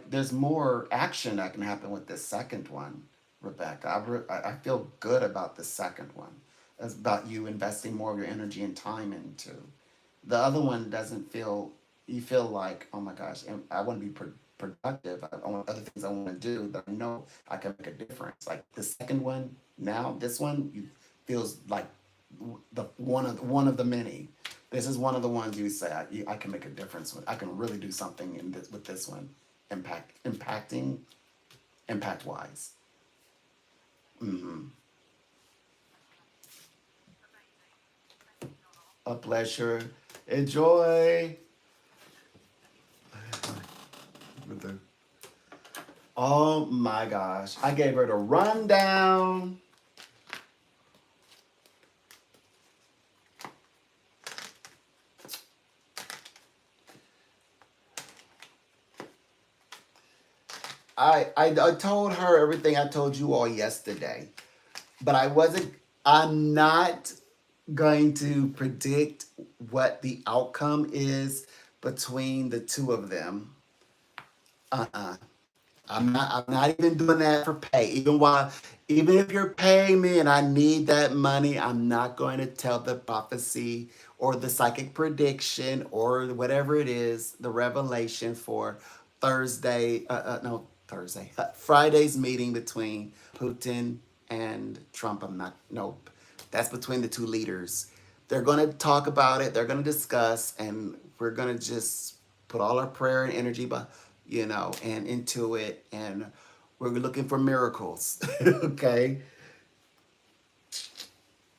there's more action that can happen with this second one, Rebecca. I feel good about the second one. It's about you investing more of your energy and time into. The other one doesn't feel. You feel like, oh my gosh, I want to be productive. I want other things I want to do that I know I can make a difference. Like the second one, now this one feels like the one of the many. This is one of the ones you say I can make a difference with. I can really do something in this with this one, impact wise. Mm-hmm. A pleasure. Enjoy. Oh my gosh! I gave her the rundown. I told her everything I told you all yesterday, but I'm not going to predict what the outcome is between the two of them. Uh-uh. I'm not even doing that for pay. Even if you're paying me and I need that money, I'm not going to tell the prophecy or the psychic prediction or whatever it is, the revelation for Thursday, no, Thursday, Friday's meeting between Putin and Trump. I'm not, nope. That's between the two leaders. They're going to talk about it, they're going to discuss, and we're going to just put all our prayer and energy, and into it. And we're looking for miracles. Okay.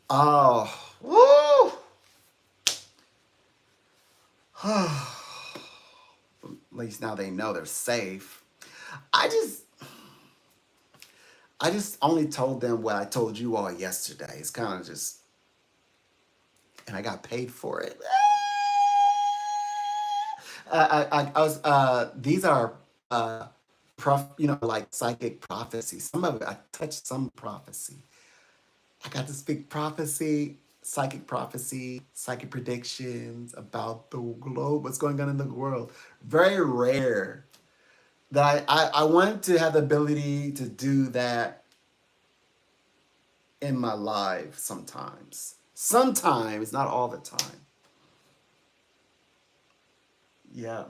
Oh, woo! At least now they know they're safe. I just I just only told them what I told you all yesterday. It's kind of just, and I got paid for it. I was. These are, like psychic prophecy. Some of it I touched some prophecy. I got to speak prophecy, psychic predictions about the globe, what's going on in the world. Very rare that I wanted to have the ability to do that in my life sometimes. Sometimes, not all the time. Yeah.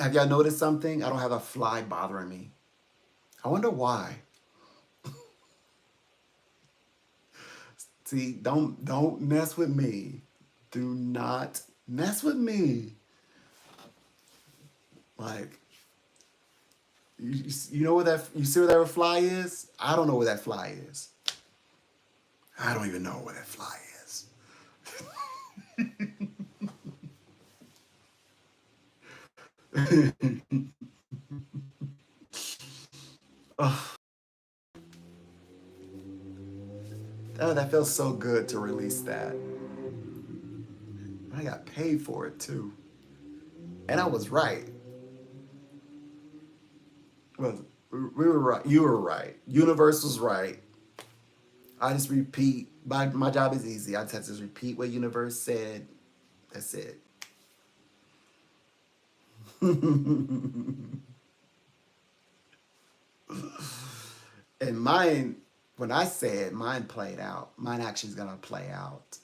Have y'all noticed something? I don't have a fly bothering me. I wonder why. See, don't mess with me. Do not mess with me. Like, you know what you see where that fly is? I don't know where that fly is. I don't even know where that fly is. Oh, that feels so good to release that. I got paid for it too. And I was right. Well, we were right. You were right. Universe was right. I just repeat. My job is easy. I just repeat what universe said. That's it. And mine, when I said mine played out, mine actually is gonna play out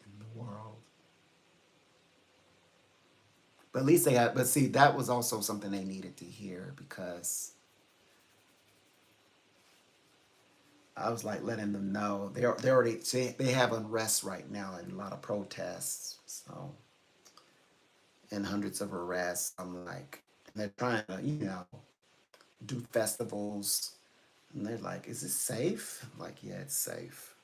in the world. But at least they had. But see, that was also something they needed to hear because I was like letting them know they already they have unrest right now and a lot of protests. So and hundreds of arrests. I'm like, and they're trying to do festivals, and they're like, "Is it safe?" I'm like, yeah, it's safe.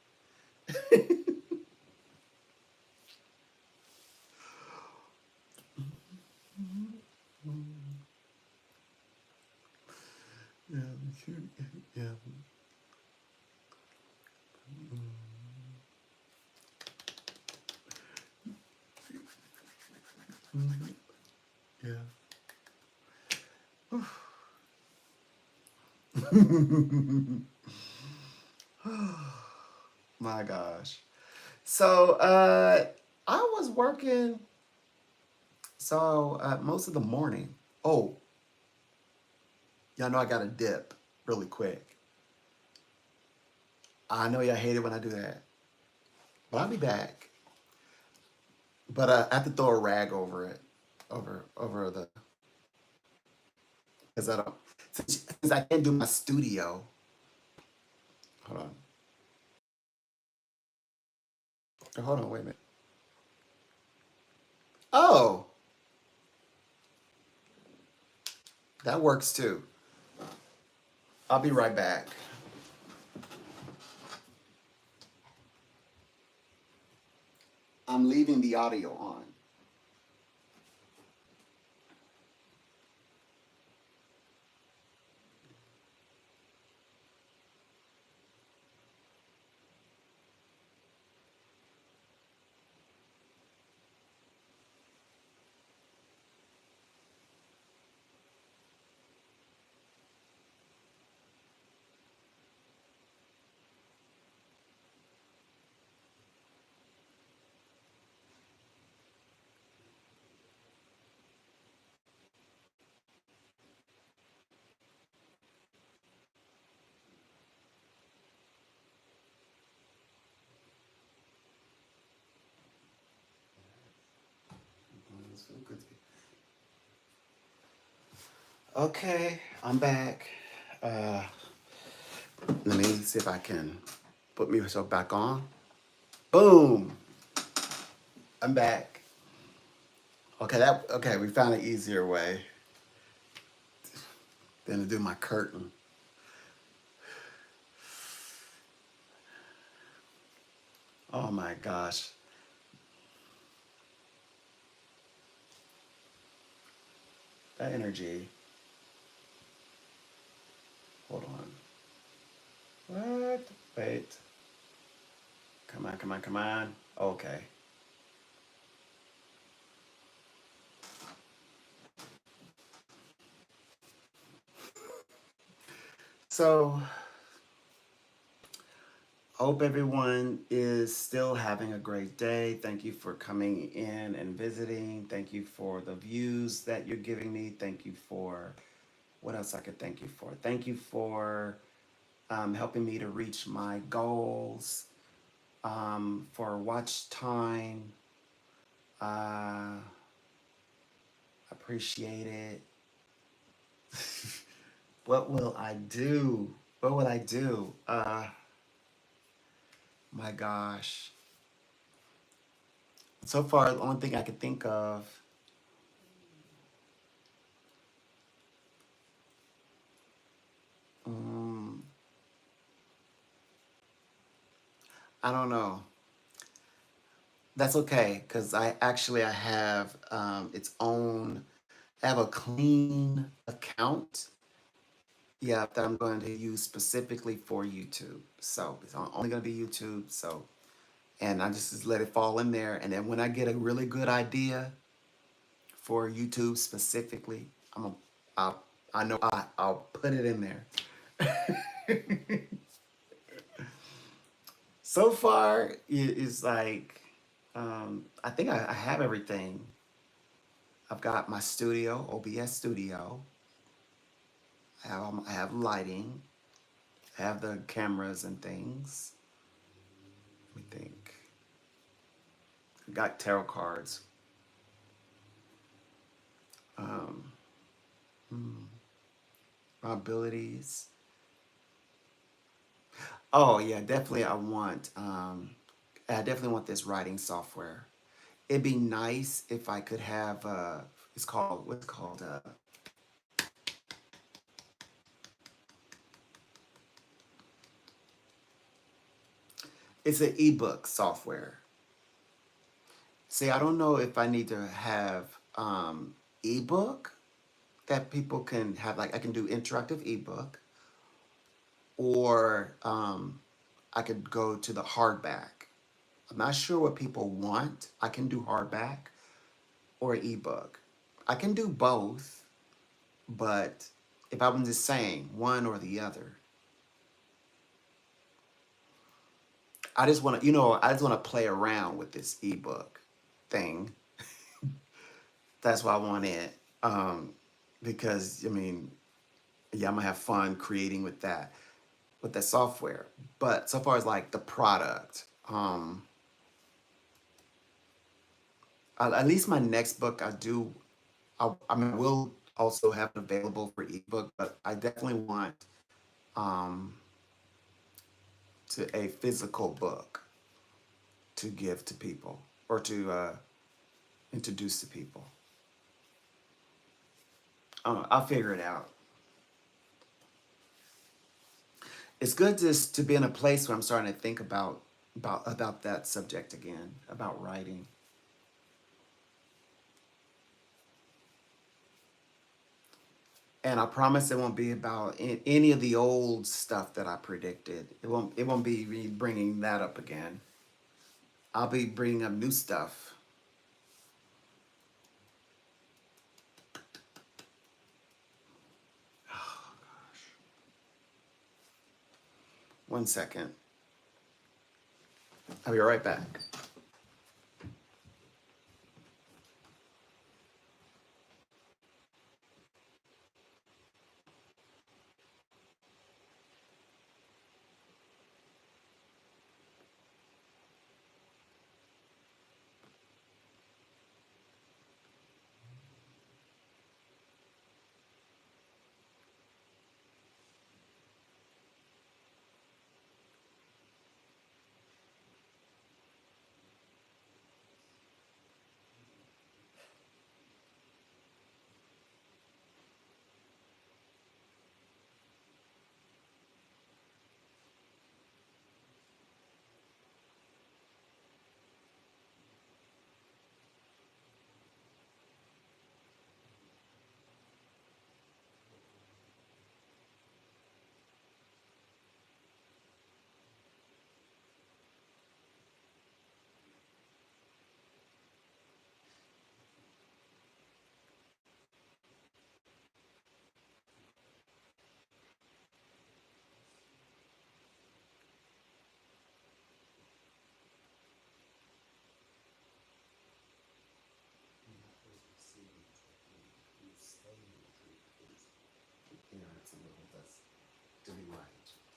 Yeah, yeah, yeah. My gosh. So I was working most of the morning. Oh, y'all know I got a dip really quick. I know y'all hate it when I do that, but I'll be back. But I have to throw a rag over it, over the because I don't since I can't do my studio. Hold on. Hold on. Wait a minute. Oh, that works too. I'll be right back. I'm leaving the audio on. Okay, I'm back. Uh, Let me see if I can put myself back on. Boom! I'm back. Okay. We found an easier way than to do my curtain. Oh my gosh, that energy. Hold on. What? Wait. Come on. Okay. So, hope everyone is still having a great day. Thank you for coming in and visiting. Thank you for the views that you're giving me. Thank you for what else I could thank you for. Thank you for helping me to reach my goals, for watch time. Uh, Appreciate it. What will I do? What will I do? My gosh. So far, the only thing I could think of, um, I don't know. That's okay, because I have its own. I have a clean account. Yeah, that I'm going to use specifically for YouTube. So it's only going to be YouTube. So and I just let it fall in there. And then when I get a really good idea for YouTube specifically, I'm a, I'll, I know I'll put it in there. So far, it's like I think I have everything. I've got my studio, OBS studio. I have lighting. I have the cameras and things. Let me think. I got tarot cards. Um, my abilities. Oh yeah, definitely. I definitely want this writing software. It'd be nice if I could have. It's called what's it called. It's an ebook software. See, I don't know if I need to have ebook that people can have. Like I can do interactive ebook, or I could go to the hardback. I'm not sure what people want. I can do hardback or ebook. I can do both, but if I'm just saying one or the other, I just want to play around with this ebook thing. That's why I want it. Because I mean, yeah, I'm gonna have fun creating with that software. But so far as like the product, at least my next book I mean, I will also have it available for ebook, but I definitely want um, to a physical book to give to people or to introduce to people. I'll figure it out. It's good to be in a place where I'm starting to think about that subject again, about writing. And I promise it won't be about any of the old stuff that I predicted. It won't be me bringing that up again. I'll be bringing up new stuff. One second. I'll be right back.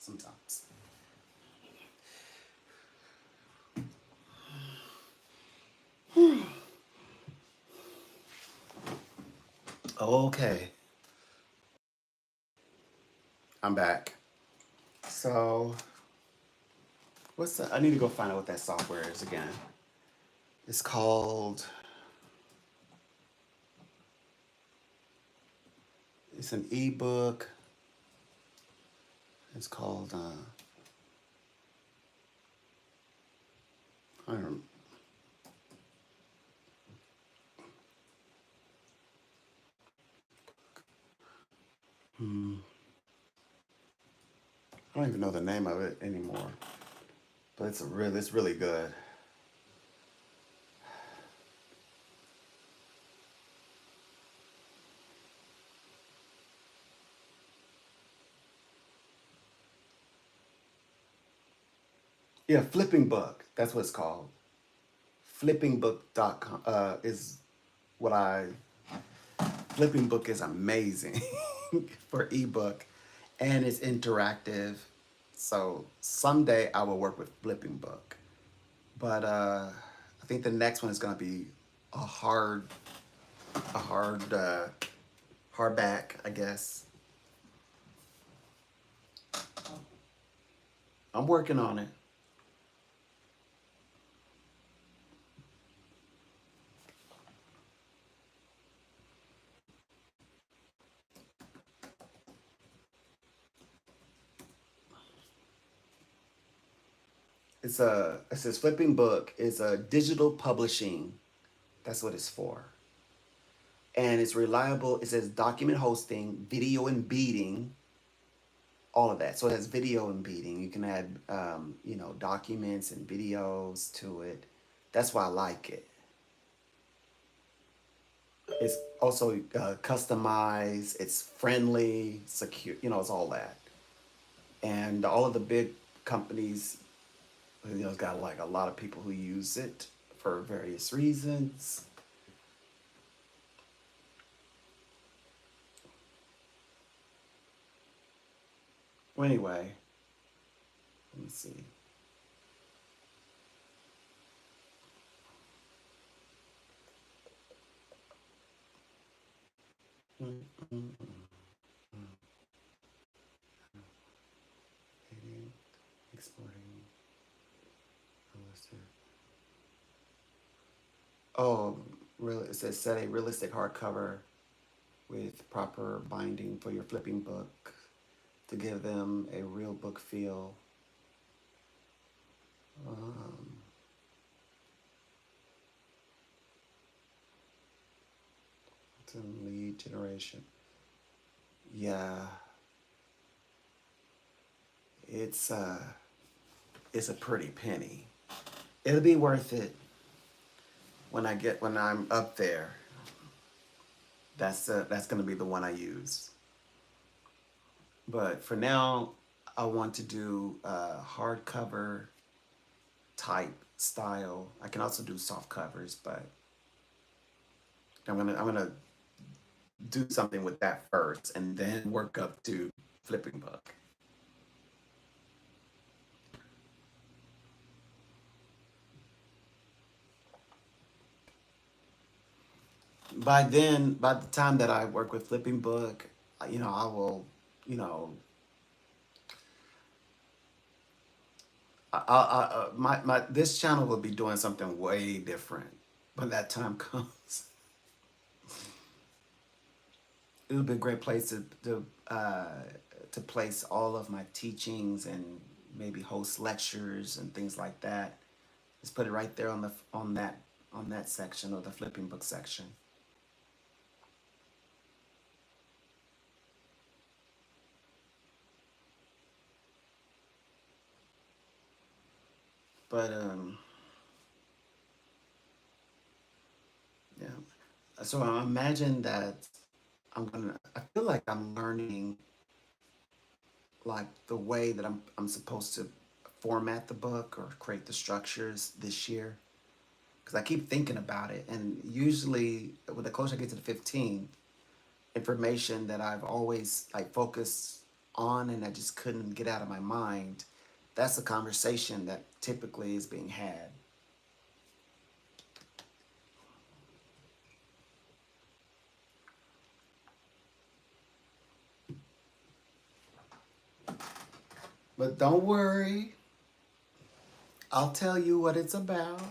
sometimes. Okay, I'm back. So, what's the, I need to go find out what that software is again. It's called, it's an ebook. It's called, I don't, hmm, I don't even know the name of it anymore. But it's really good. Yeah, Flipping Book. That's what it's called. Flippingbook.com is what I Flipping Book is amazing for ebook and it's interactive. So someday I will work with Flipping Book. But I think the next one is going to be a hard a hard hardback, I guess. I'm working on it. It says Flipping Book is a digital publishing. That's what it's for. And it's reliable. It says document hosting, video embedding, all of that. So it has video embedding. You can add, documents and videos to it. That's why I like it. It's also customized. It's friendly, secure. It's all that. And all of the big companies, it's got like a lot of people who use it for various reasons. Well, anyway, let me see. Mm, mm, Editing, exporting, illustrator. Oh, really? It says set a realistic hardcover with proper binding for your flipping book to give them a real book feel. Um, to lead generation. Yeah, it's uh, it's a pretty penny. It'll be worth it when I'm up there. That's gonna be the one I use. But for now, I want to do hardcover type style. I can also do soft covers, but I'm gonna do something with that first, and then work up to flipping book. By the time that I work with flipping book, I will, you know, my this channel will be doing something way different when that time comes. It'll be a great place to place all of my teachings and maybe host lectures and things like that. Just put it right there on that section or the flipping book section. But yeah. So I imagine that I feel like I'm learning like the way that I'm supposed to format the book or create the structures this year. Because I keep thinking about it. And usually with the closer I get to the 15th, information that I've always like focused on and I just couldn't get out of my mind, that's a conversation that typically is being had. But don't worry, I'll tell you what it's about.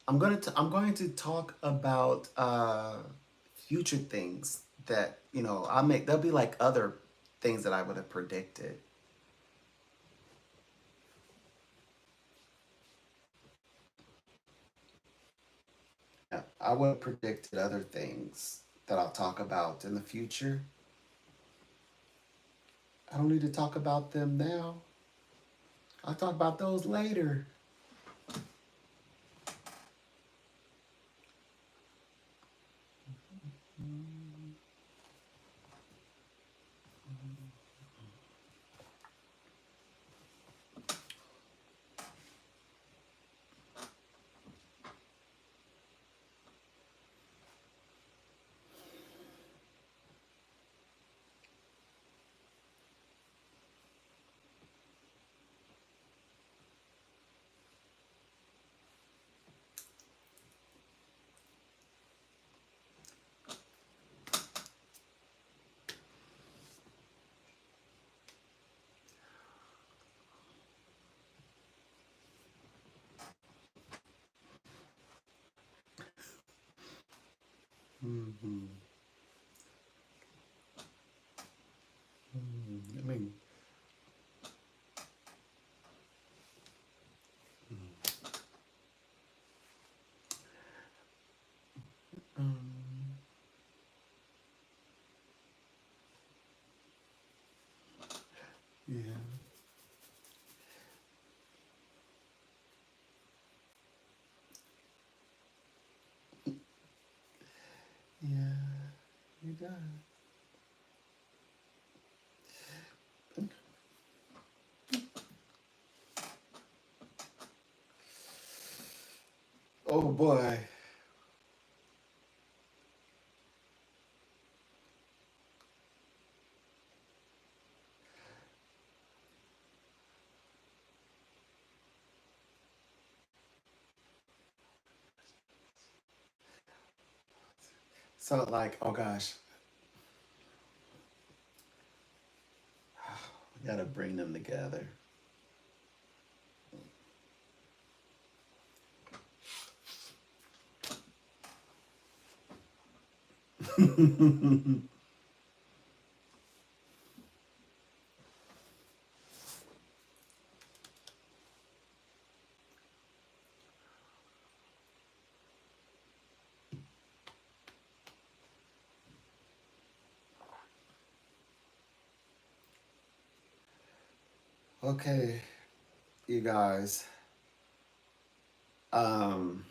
I'm going to talk about future things that I make. There'll be like other things that I would have predicted. Yeah, I would have predicted other things that I'll talk about in the future. I don't need to talk about them now. I'll talk about those later. Mm-hmm. I mean, um, yeah, yeah, you got it. Oh boy. So like, oh gosh, we gotta bring them together. Okay, you guys. Um,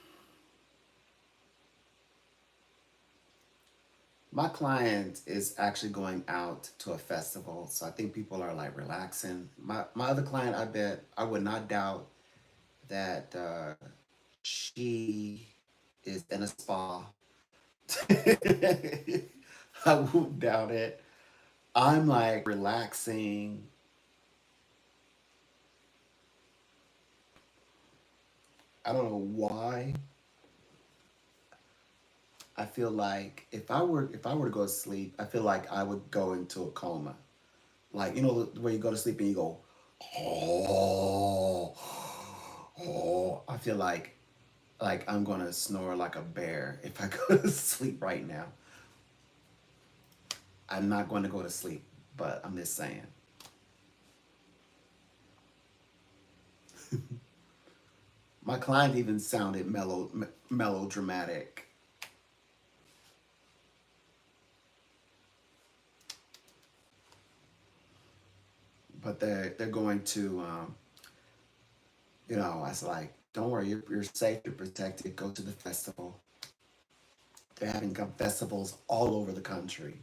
my client is actually going out to a festival, so I think people are like relaxing. My other client, I bet I would not doubt that she is in a spa. I won't doubt it. I'm like relaxing. I don't know why. I feel like if I were to go to sleep, I feel like I would go into a coma. Like where you go to sleep and you go, oh, oh. I feel like I'm gonna snore like a bear if I go to sleep right now. I'm not going to go to sleep, but I'm just saying. My client even sounded melodramatic, but they're going to I was like, don't worry, you're safe, you're protected. Go to the festival. They're having festivals all over the country.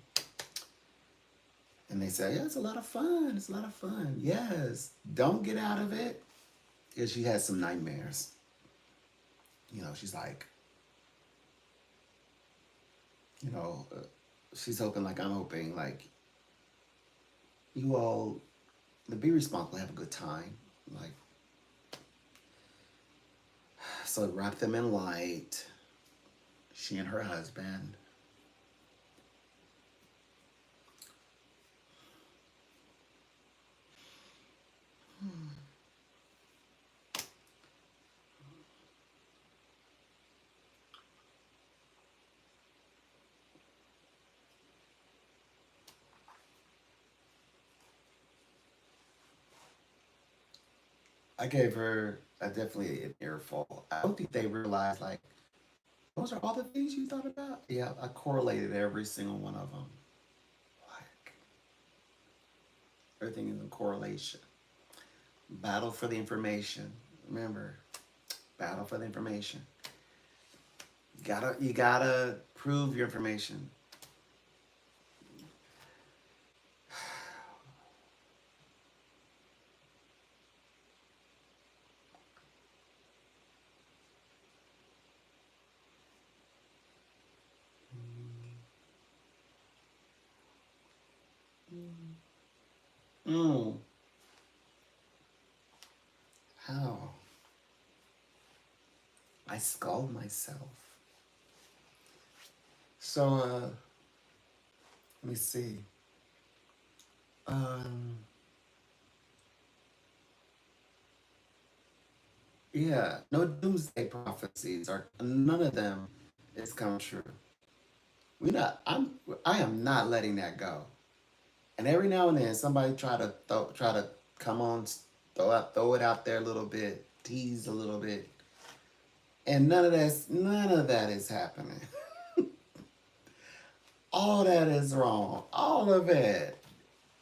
And they say, yeah, it's a lot of fun. It's a lot of fun. Yes. Don't get out of it. Because she has some nightmares. She's like, you know, she's hoping like I'm hoping, like you all to be responsible, have a good time, like so wrap them in light. She and her husband. I gave her a definitely an earful. I don't think they realized like those are all the things you thought about. Yeah, I correlated every single one of them. Like everything is in correlation. Battle for the information. Remember, battle for the information. You gotta prove your information. Mm. How? I scold myself. So let me see. Um, yeah, no doomsday prophecies or none of them is come true. We not. I am not letting that go. And every now and then, somebody try to come on, throw it out there a little bit, tease a little bit, and none of that is happening. All that is wrong. All of it.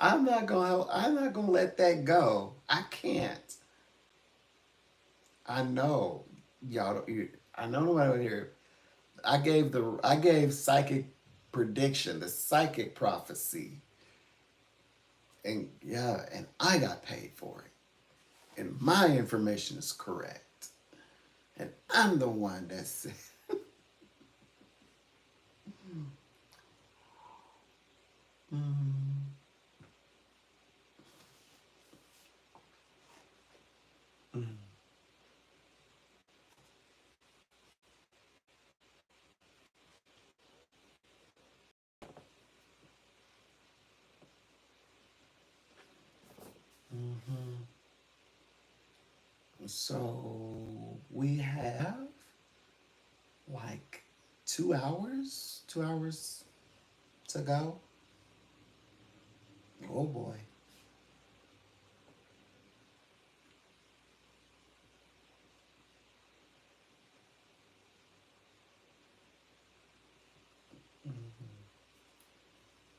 I'm not gonna let that go. I can't. I know y'all. I know nobody over here. I gave psychic prediction, the psychic prophecy, and yeah, and I got paid for it, and my information is correct, and I'm the one that's. Mm, mm, mhm. So we have like 2 hours to go. Oh boy.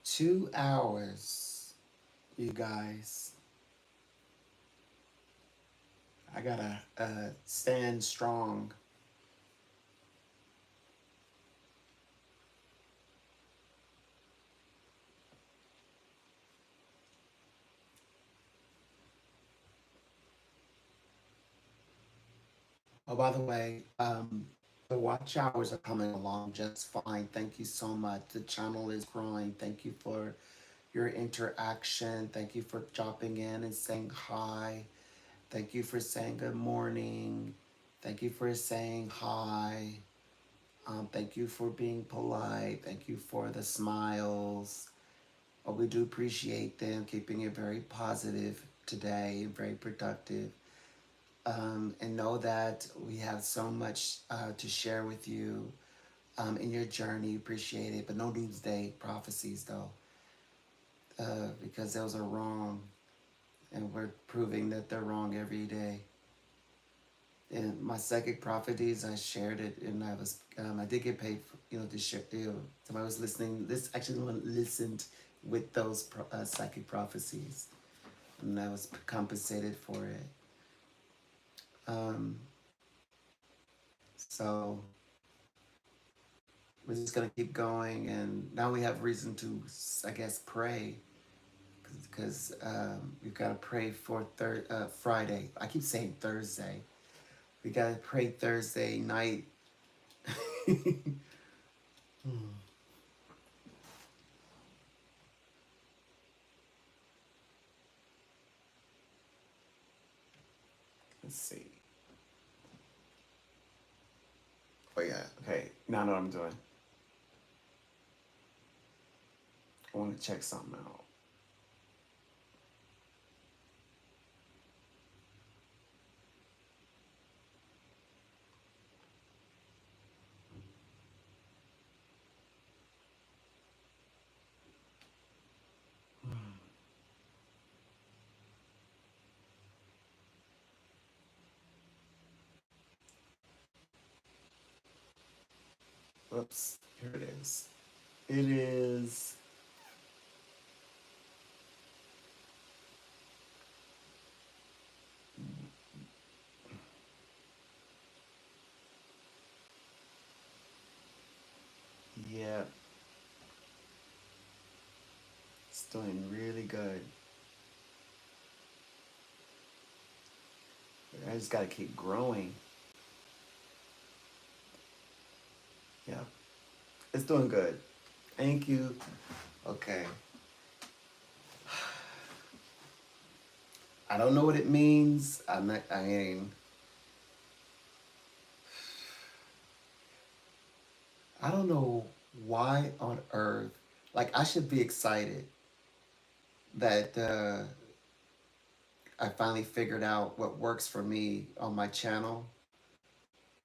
2 hours, you guys. I gotta stand strong. Oh, by the way, the watch hours are coming along just fine. Thank you so much. The channel is growing. Thank you for your interaction. Thank you for dropping in and saying hi. Thank you for saying good morning. Thank you for saying hi. Thank you for being polite. Thank you for the smiles. We do appreciate them keeping it very positive today, very productive. And know that we have so much to share with you in your journey. Appreciate it, but no doomsday prophecies though, because those are wrong, and we're proving that they're wrong every day. And my psychic prophecies, I shared it, and I did get paid, for, to share. Somebody was listening. This actually one listened with those psychic prophecies, and I was compensated for it. Um, so we're just gonna keep going, and now we have reason to, I guess, pray, because we've got to pray for Friday. I keep saying Thursday. We got to pray Thursday night. Let's see. Oh yeah. Okay. Now I know what I'm doing. I want to check something out. Oops. Here it is. It is. Yeah. It's doing really good. I just got to keep growing. Yeah. It's doing good. Thank you. Okay. I don't know what it means. I'm not, I mean, I don't know why on earth. Like, I should be excited that I finally figured out what works for me on my channel.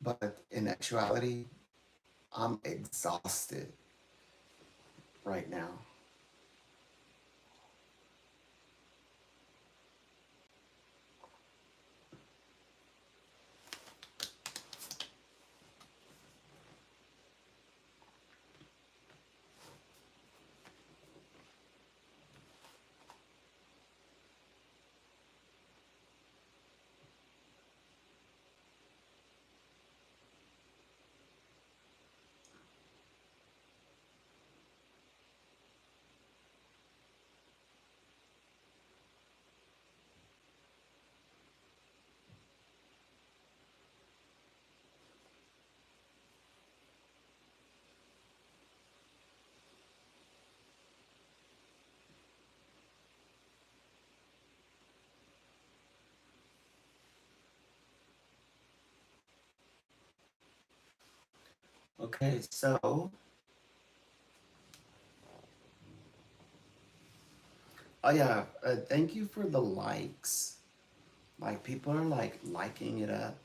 But in actuality, I'm exhausted right now. Okay, so, oh yeah, thank you for the likes. Like, people are like liking it up,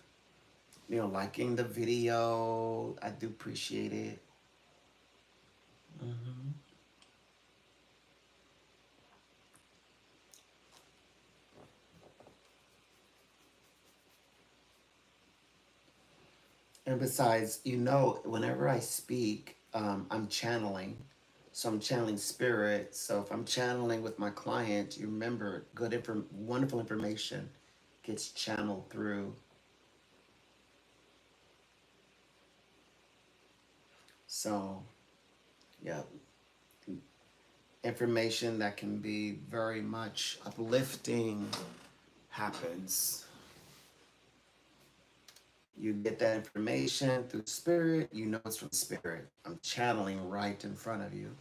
liking the video. I do appreciate it. Hmm. And besides, whenever I speak, I'm channeling. So I'm channeling spirit. So if I'm channeling with my client, you remember wonderful information gets channeled through. So, yeah, information that can be very much uplifting happens. You get that information through spirit, you know it's from spirit. I'm channeling right in front of you.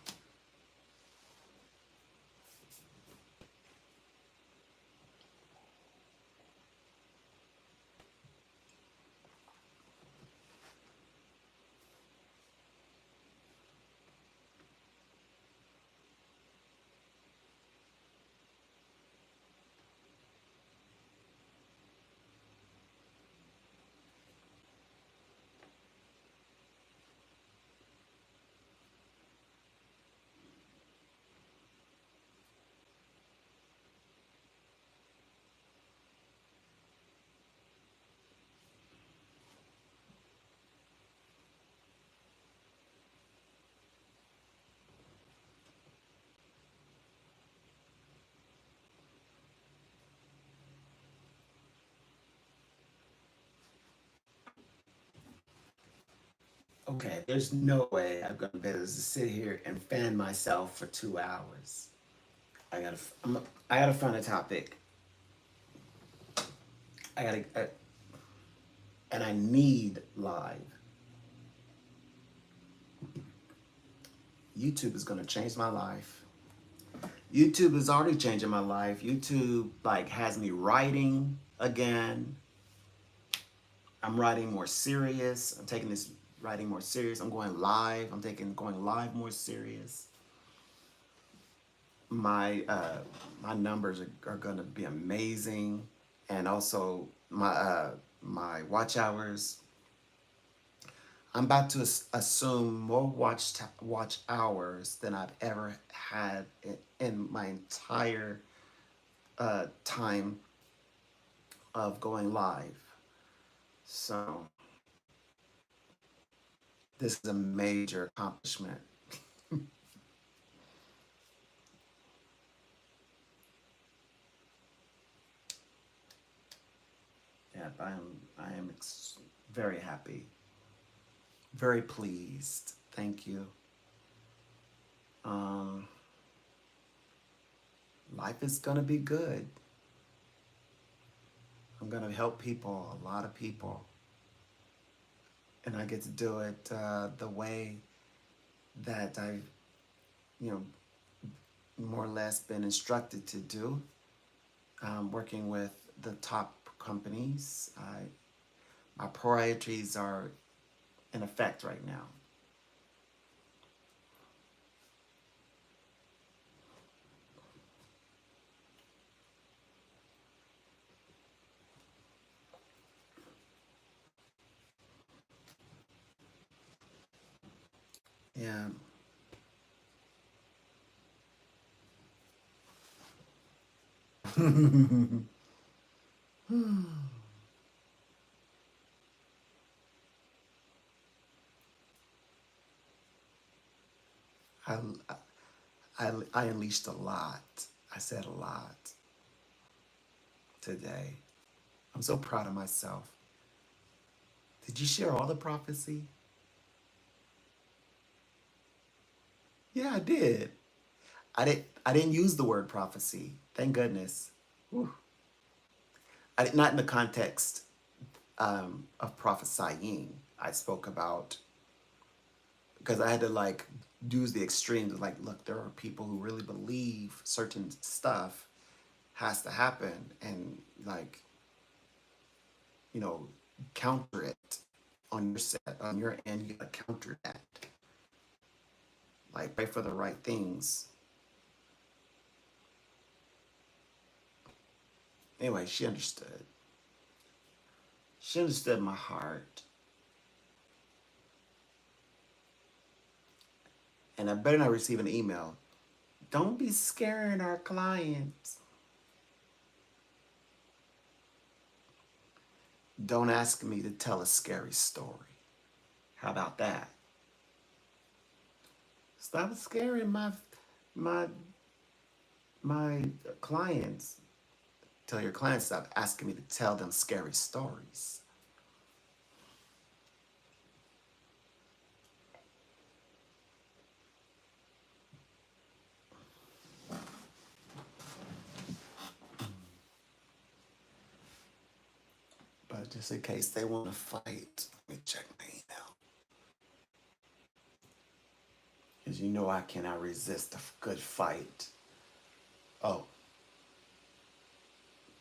Okay, there's no way I'm gonna be able to sit here and fan myself for 2 hours. I gotta, I gotta find a topic. And I need live. YouTube is gonna change my life. YouTube is already changing my life. YouTube like has me writing again. I'm writing more serious. I'm taking this writing more serious. I'm going live. I'm taking going live more serious. My numbers are going to be amazing, and also my watch hours. I'm about to assume more watch hours than I've ever had in my entire time of going live. So this is a major accomplishment. Yeah, I am very happy, very pleased. Thank you. Um, Life is gonna be good. I'm gonna help people, a lot of people, and I get to do it the way that I've, you know, more or less been instructed to do. Working with the top companies, my priorities are in effect right now. Yeah. I, I unleashed a lot. I said a lot today. I'm so proud of myself. Did you share all the prophecy? Yeah, I did. I didn't use the word prophecy. Thank goodness. Whew. Not in the context of prophesying. I spoke about because I had to like use the extremes. Like, look, there are people who really believe certain stuff has to happen, and like, you know, counter it on your set on your end. You gotta counter that. Like, pray for the right things. Anyway, she understood. She understood my heart, and I better not receive an email. Don't be scaring our clients. Don't ask me to tell a scary story. How about that? Stop scaring my my clients. Tell your clients stop asking me to tell them scary stories. But just in case they want to fight, let me check my email. Because you know I cannot resist a good fight. Oh,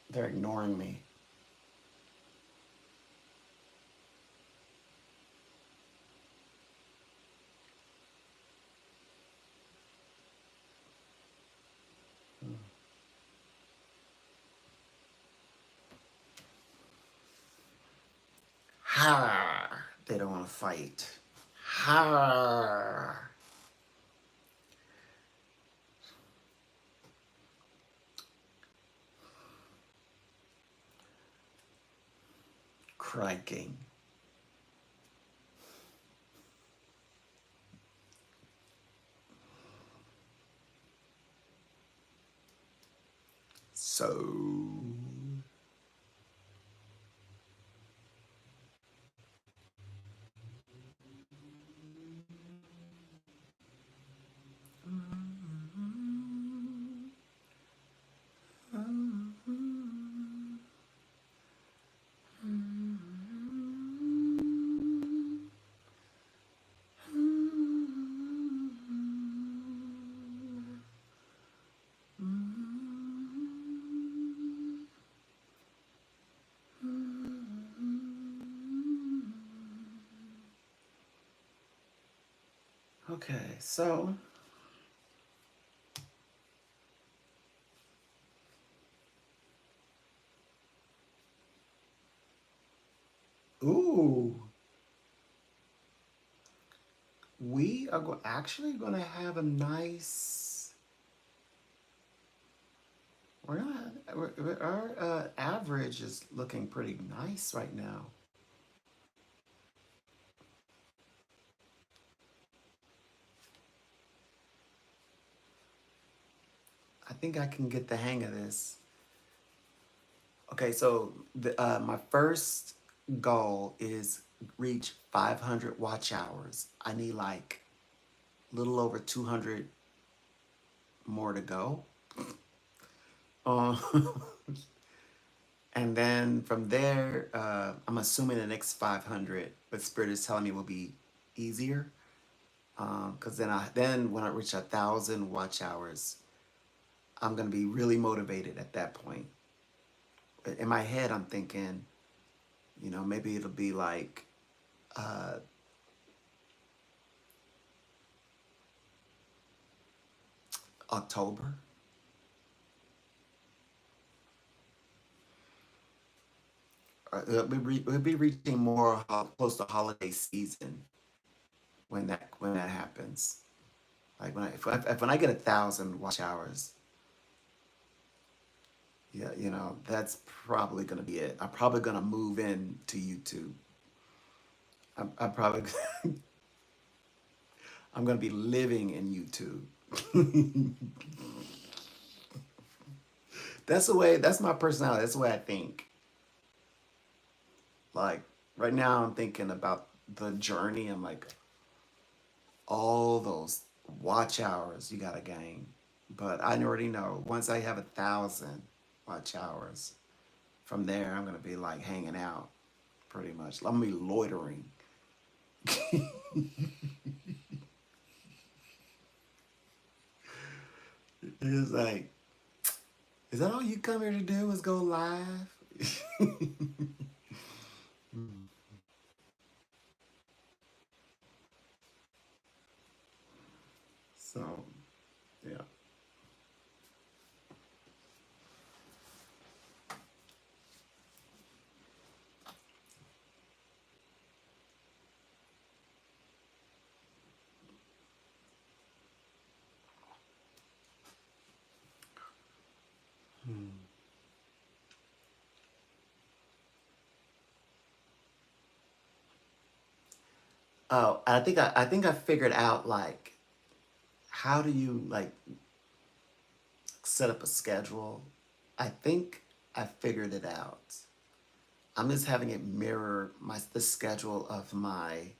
they're ignoring me. Ha! They don't want to fight. Ha! Cracking. So Okay, so ooh, we are actually going to have a nice. We're not. Our average is looking pretty nice right now. I think I can get the hang of this. Okay, so my first goal is reach 500 watch hours. I need like a little over 200 more to go. Uh, and then from there, I'm assuming the next 500, but Spirit is telling me will be easier. Because then when I reach 1,000 watch hours, I'm gonna be really motivated at that point. In my head, I'm thinking, maybe it'll be like uh, October. We'll be reaching more close to holiday season when that happens. Like when I get 1,000 watch hours, yeah, that's probably gonna be it. I'm probably gonna move in to YouTube. I'm probably I'm gonna be living in YouTube. That's the way. That's my personality. That's the way I think. Like right now, I'm thinking about the journey. I'm like all those watch hours you gotta gain. But I already know once I have 1,000 watch hours, from there I'm gonna be like hanging out pretty much. I'm gonna be loitering. It's like, is that all you come here to do is go live? So, yeah. Oh, I think I figured out like how do you like set up a schedule. I think I figured it out. I'm just having it mirror the schedule of my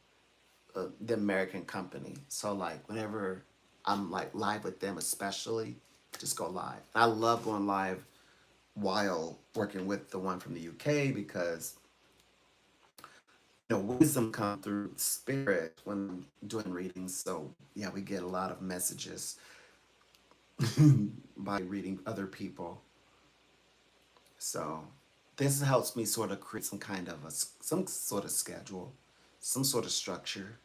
the American company. So like whenever I'm like live with them, especially, just go live. I love going live while working with the one from the UK because wisdom come through spirit when I'm doing readings. So yeah, we get a lot of messages by reading other people. So this helps me sort of create some kind of some sort of schedule, some sort of structure.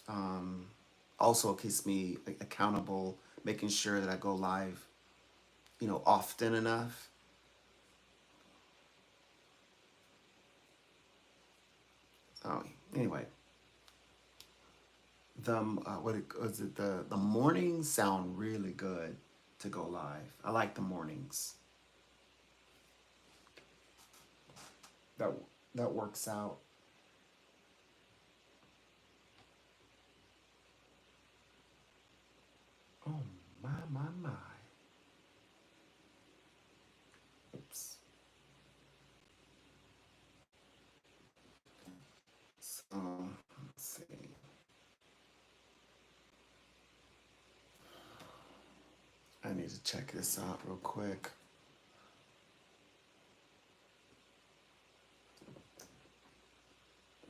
Um, Also keeps me accountable, making sure that I go live, often enough. So anyway, was it the mornings sound really good to go live. I like the mornings. That that works out. Oh my. Oops. So let's see. I need to check this out real quick.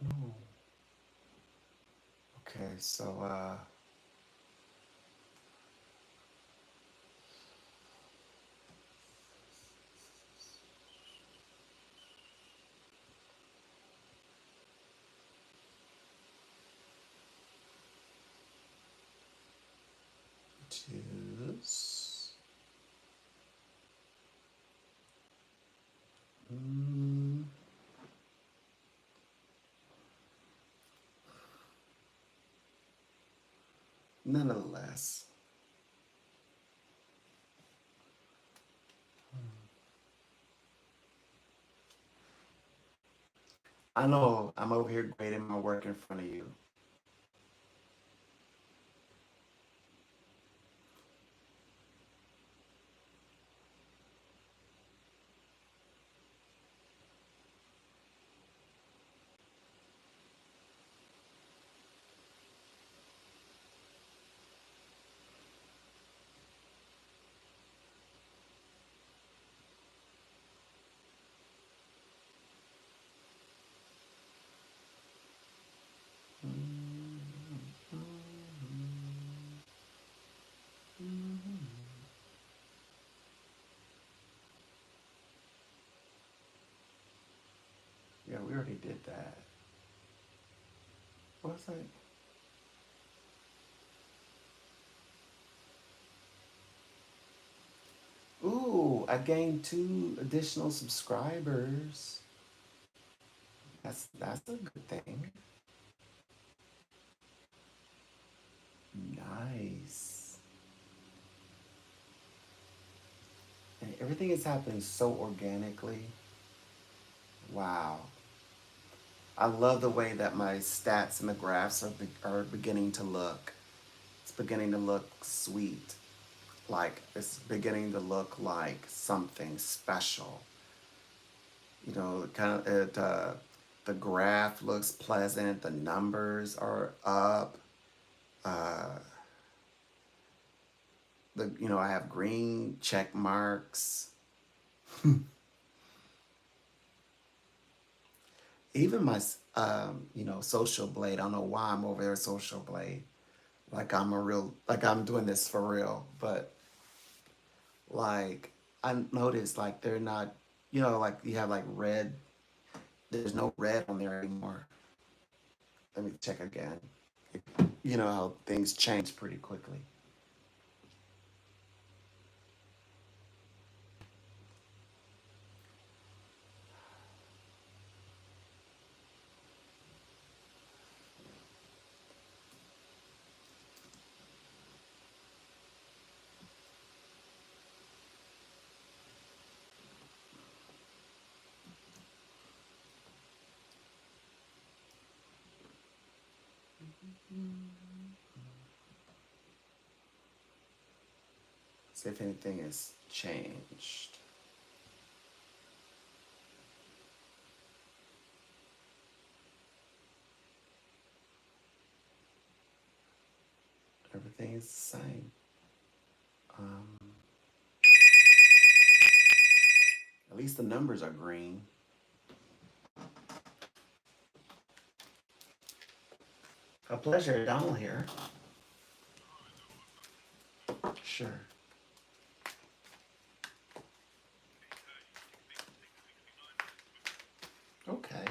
Oh, okay, so Juice. Mm, nonetheless, I know I'm over here grading my work in front of you. Yeah, we already did that. What was that? Ooh, I gained 2 additional subscribers. That's a good thing. Nice. And everything is happening so organically. Wow. I love the way that my stats and the graphs are beginning to look. It's beginning to look sweet. Like it's beginning to look like something special. You know, kind of the graph looks pleasant. The numbers are up. Uh, I have green check marks. Even my social blade. I don't know why I'm over there social blade. Like I'm doing this for real. But like I noticed like they're not, like you have like red. There's no red on there anymore. Let me check again. You know how things change pretty quickly. See if anything has changed. Everything is the same. Um, at least the numbers are green. A pleasure, Donald here. Sure. Okay.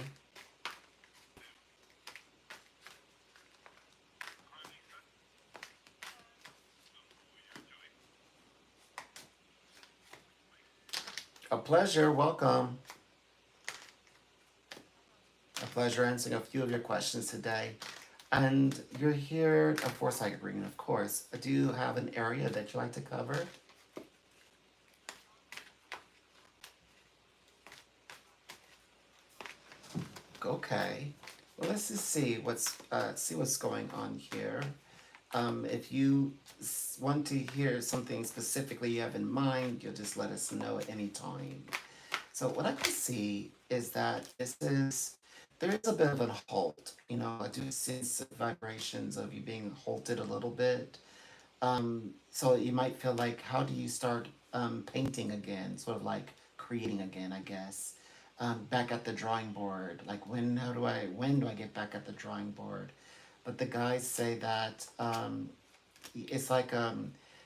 A pleasure. Welcome. A pleasure answering a few of your questions today. And you're here at Foresight Green, of course. Do you have an area that you like to cover? Okay. Well, let's just see what's going on here. If you want to hear something specifically you have in mind, you'll just let us know at any time. So what I can see is that there is a bit of a halt. I do sense vibrations of you being halted a little bit. So you might feel like, how do you start painting again? Sort of like creating again, I guess. Back at the drawing board. Like when do I get back at the drawing board? But the guys say that it's like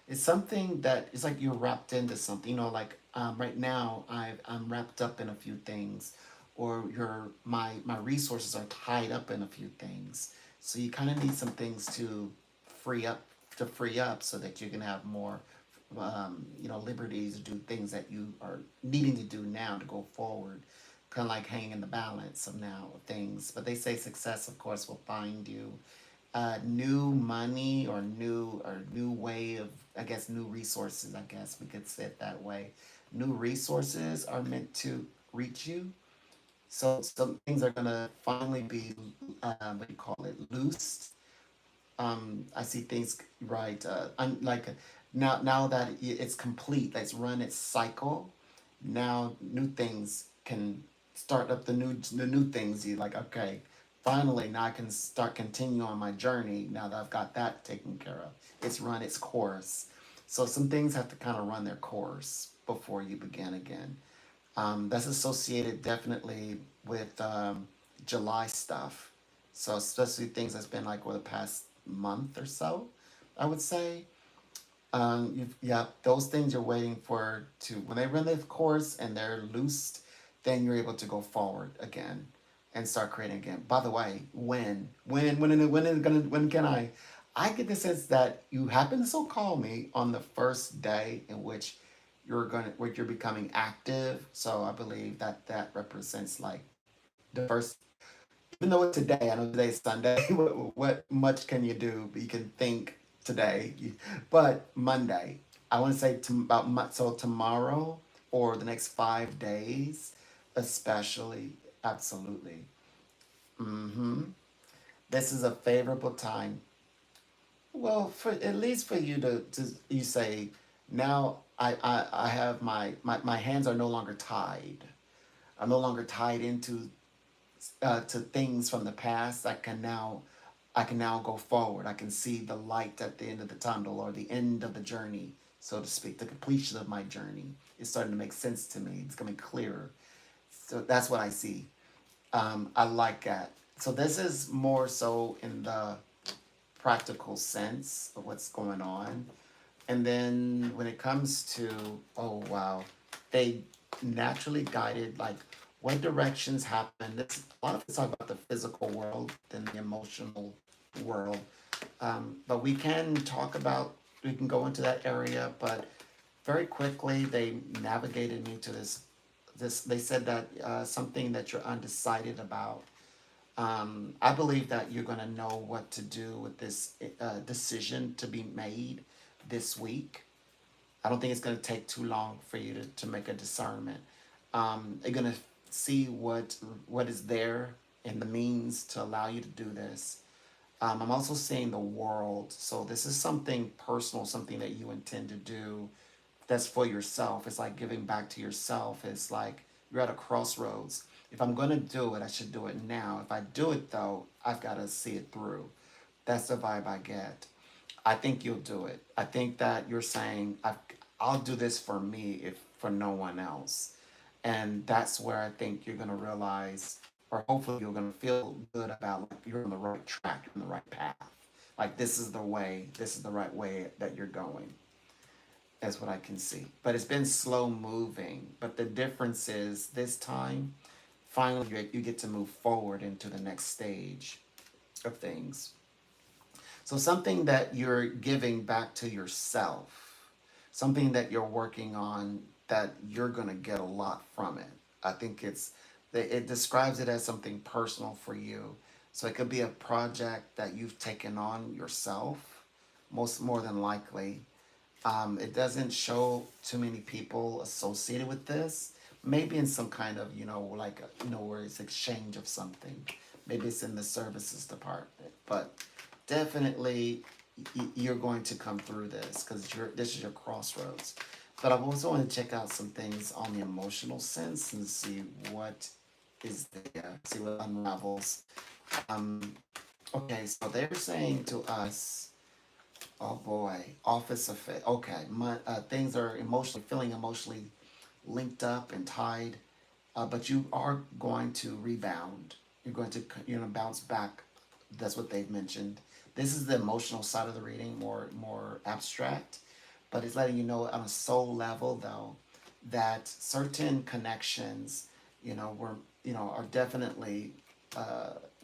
it's something that it's like you're wrapped into something. Like right now I'm wrapped up in a few things, or my resources are tied up in a few things. So you kind of need some things to free up to free up so that you can have more, liberties to do things that you are needing to do now to go forward. Kind of like hanging in the balance of now things. But they say success, of course, will find you. New money or new way of, I guess, new resources. I guess we could say it that way. New resources are meant to reach you, so some things are gonna finally be, what do you call it, loosed. I see things right. Like now that it's complete, it's run its cycle. Now new things can start up the new things. You like, okay, finally now I can start continue on my journey. Now that I've got that taken care of, it's run its course. So some things have to kind of run their course before you begin again. That's associated definitely with July stuff. So especially things that's been like over the past month or so, I would say. Yeah, those things you're waiting for to when they run their course and they're loosed, then you're able to go forward again and start creating again. By the way, when can I? I get the sense that you happen to so call me on the first day in which where you're becoming active. So I believe that that represents like the first, even though it's today, I know today's Sunday. What much can you do? You can think today, but Monday. I want to say so tomorrow or the next 5 days, especially. Absolutely. Mm-hmm. This is a favorable time. Well, for at least for you to you say now I have my hands are no longer tied. I'm no longer tied into to things from the past. I can now go forward. I can see the light at the end of the tunnel or the end of the journey, so to speak. The completion of my journey is starting to make sense to me. It's becoming clearer. So that's what I see. I like that. So this is more so in the practical sense of what's going on. And then when it comes to, oh wow, they naturally guided like what directions happen. This a lot of it's talk about the physical world than the emotional world. But we can talk about, we can go into that area, but very quickly they navigated me to this they said that something that you're undecided about. I believe that you're going to know what to do with this decision to be made this week. I don't think it's going to take too long for you to make a discernment. You're going to see what is there and the means to allow you to do this. I'm also seeing the world. So this is something personal, something that you intend to do that's for yourself. It's like giving back to yourself. It's like you're at a crossroads. If I'm going to do it, I should do it now. If I do it, though, I've got to see it through. That's the vibe I get. I think you'll do it. I think that you're saying, I'll do this for me, if for no one else. And that's where I think you're going to realize, or hopefully you're going to feel good about, like, you're on the right track, you're on the right path. Like, this is the right way that you're going. That's what I can see. But it's been slow moving. But the difference is this time, finally, you get to move forward into the next stage of things. So something that you're giving back to yourself, something that you're working on that you're going to get a lot from it. I think it describes it as something personal for you. So it could be a project that you've taken on yourself, most more than likely. It doesn't show too many people associated with this. Maybe in some kind of, like, where it's exchange of something. Maybe it's in the services department. But definitely you're going to come through this because this is your crossroads. But I also want to check out some things on the emotional sense and see what is there, see what unravels. Um, okay, so they're saying to us, oh boy, office affair. Okay, things are feeling emotionally linked up and tied, but you are going to rebound. You're going to bounce back. That's what they've mentioned. This is the emotional side of the reading, more abstract, but it's letting you know on a soul level though that certain connections, were are definitely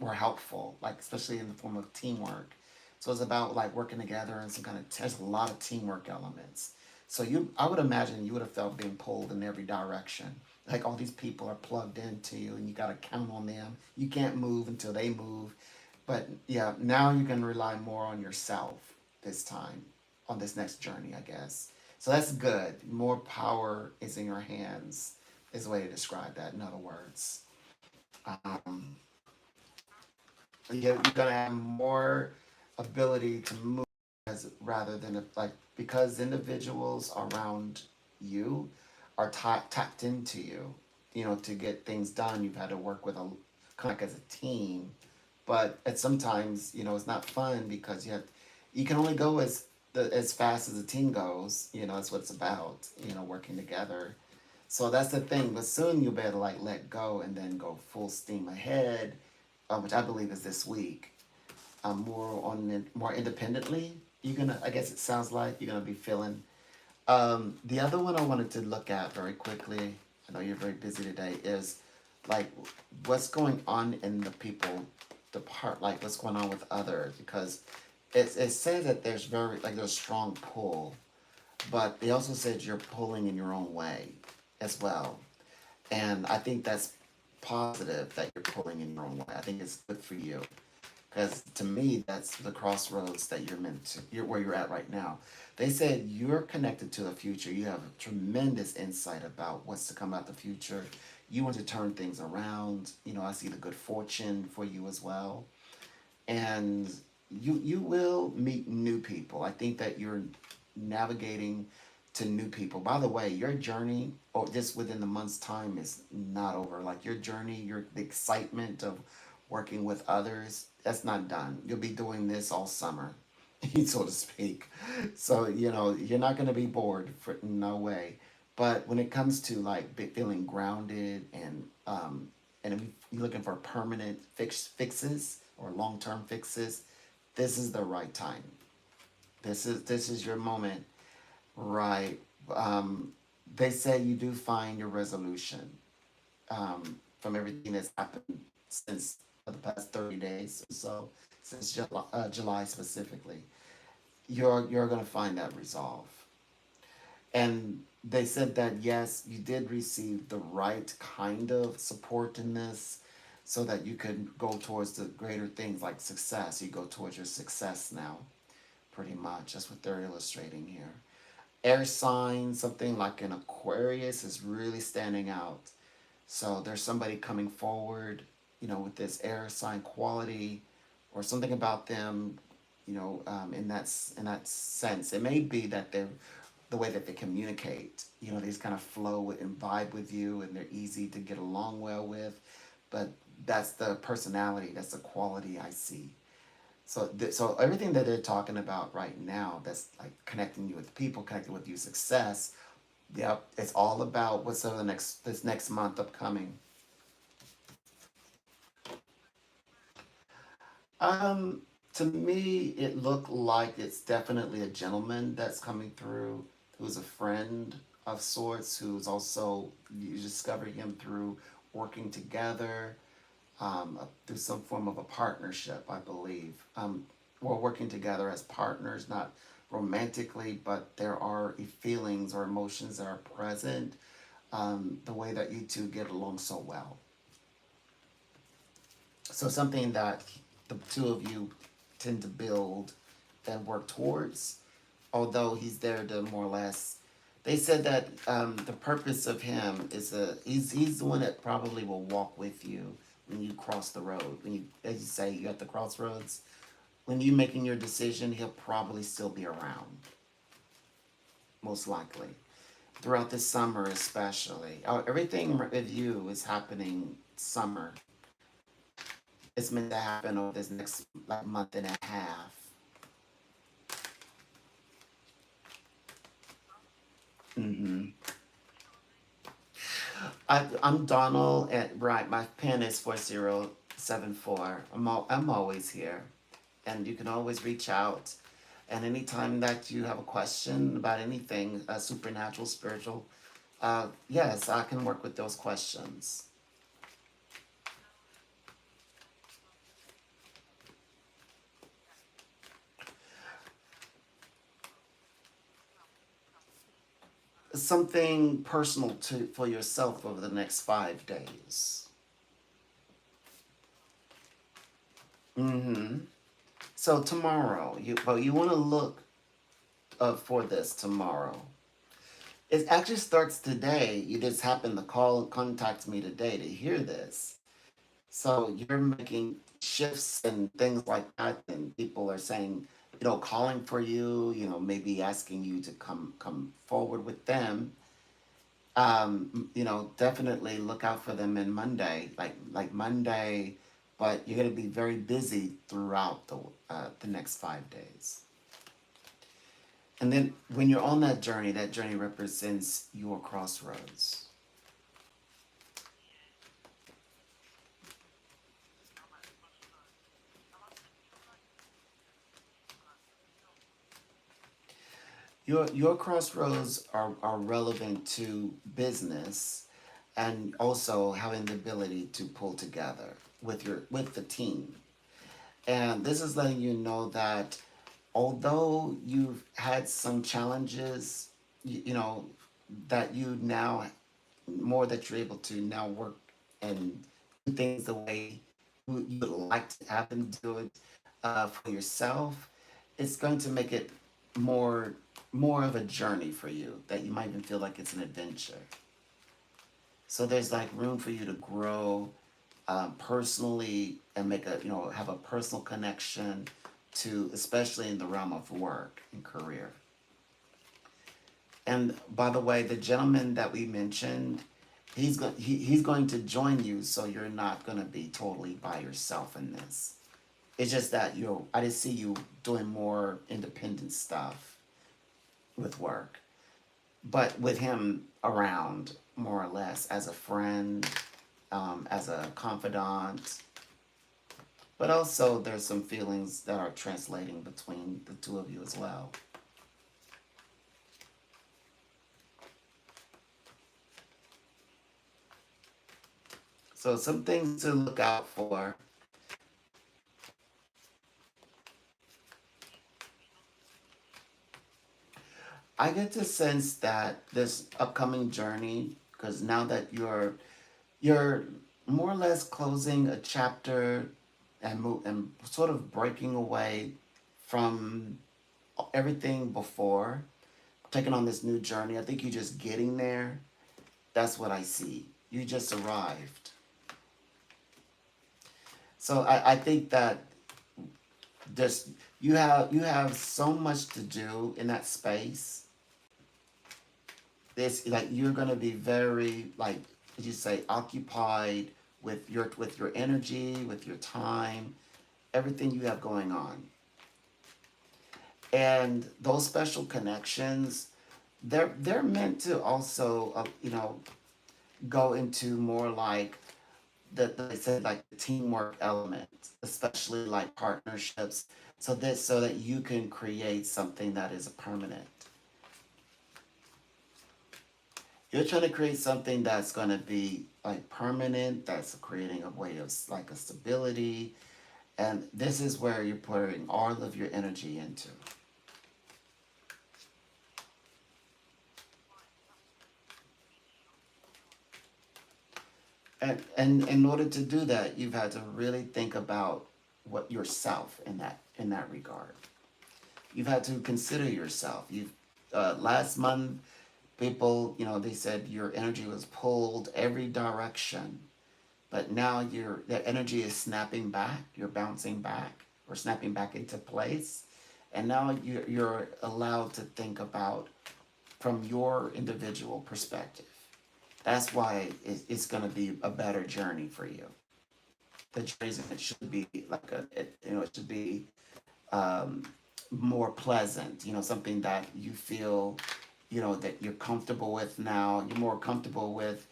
were helpful, like especially in the form of teamwork. So it's about like working together and some kind of there's a lot of teamwork elements. So I would imagine you would have felt being pulled in every direction. Like all these people are plugged into you, and you got to count on them. You can't move until they move. But yeah, now you can rely more on yourself this time, on this next journey, I guess. So that's good. More power is in your hands, is a way to describe that, in other words. Um, you're gonna have more ability to move as rather than like because individuals around you are tapped into you. You know, to get things done, you've had to work with a kind of like as a team, but at sometimes it's not fun because you can only go as fast as the team goes. That's what it's about. Working together. So that's the thing. But soon you'll be able to like let go and then go full steam ahead, which I believe is this week. More independently. You're gonna. I guess it sounds like you're gonna be feeling. The other one I wanted to look at very quickly. I know you're very busy today. Is like what's going on in the people, like what's going on with others because it says that there's a strong pull, but they also said you're pulling in your own way as well. And I think that's positive that you're pulling in your own way. I think it's good for you. Because to me, that's the crossroads that you're meant to, where you're at right now. They said you're connected to the future. You have a tremendous insight about what's to come out the future. You want to turn things around. I see the good fortune for you as well. And you will meet new people. I think that you're navigating to new people. By the way, your journey, or just within the month's time, is not over. Like your journey, the excitement of working with others, that's not done. You'll be doing this all summer, so to speak. So you're not going to be bored for no way. But when it comes to like feeling grounded and if you're looking for permanent fixes or long term fixes, this is the right time. This is your moment, right? They say you do find your resolution from everything that's happened since the past 30 days or so, since July specifically. You're gonna find that resolve. And they said that yes, you did receive the right kind of support in this so that you could go towards the greater things like success. You go towards your success now, pretty much. That's what they're illustrating here. Air sign, something like an Aquarius, is really standing out. So there's somebody coming forward, with this air sign quality or something about them, in that sense. It may be that they're the way that they communicate. They just kind of flow and vibe with you, and they're easy to get along well with. But that's the personality. That's the quality I see. So everything that they're talking about right now, that's like connecting you with people, connecting with you success. Yep, it's all about what's over this next month upcoming. Um, to me, it looked like it's definitely a gentleman that's coming through, who's a friend of sorts, who's also you discover him through working together, through some form of a partnership, I believe. We're working together as partners, not romantically, but there are feelings or emotions that are present. The way that you two get along so well. So something that the two of you tend to build and work towards, although he's there to more or less. They said that the purpose of him is he's the one that probably will walk with you when you cross the road. When you, as you say, you're at the crossroads. When you're making your decision, he'll probably still be around, most likely. Throughout the summer, especially. Everything with you is happening summer. It's meant to happen over this next like month and a half. Mm-hmm. I'm Donald, and right, my PIN is 4074. I'm always here, and you can always reach out. And anytime that you have a question about anything supernatural, spiritual, yes, I can work with those questions. something personal to for yourself over the next 5 days. Mm-hmm. So tomorrow, you want to look for this tomorrow. It actually starts today. You just happen to call contact me today to hear this. So you're making shifts and things like that, and people are saying, calling for you, maybe asking you to come forward with them. Definitely look out for them in Monday, like Monday, but you're gonna be very busy throughout the next 5 days. And then when you're on that journey represents your crossroads. Your crossroads are relevant to business and also having the ability to pull together with the team. And this is letting you know that although you've had some challenges, that you now more that you're able to now work and do things the way you would like to have them do it for yourself, it's going to make it more more of a journey for you that you might even feel like it's an adventure. So there's like room for you to grow personally and make a have a personal connection to, especially in the realm of work and career. And by the way, the gentleman that we mentioned, he's going to join you, so you're not going to be totally by yourself in this. It's just that I just see you doing more independent stuff with work, but with him around more or less as a friend, as a confidant. But also, there's some feelings that are translating between the two of you as well. So some things to look out for. I get the sense that this upcoming journey, because now that you're more or less closing a chapter and sort of breaking away from everything before, taking on this new journey. I think you're just getting there. That's what I see. You just arrived. So I think that just you have so much to do in that space. This like you're gonna be very like as you say occupied with your energy, with your time, everything you have going on. And those special connections, they're meant to also go into more like they said like the teamwork element, especially like partnerships, so that you can create something that is permanent. You're trying to create something that's going to be like permanent, that's creating a way of like a stability, and this is where you're putting all of your energy into. And in order to do that, you've had to really think about what yourself in that regard. You've had to consider yourself. You've last month, people, they said your energy was pulled every direction, but now the energy is snapping back. You're bouncing back or snapping back into place, and now you're allowed to think about from your individual perspective. That's why it's going to be a better journey for you. The journey it should be like it should be um, more pleasant. Something that you feel, that you're comfortable with now. You're more comfortable with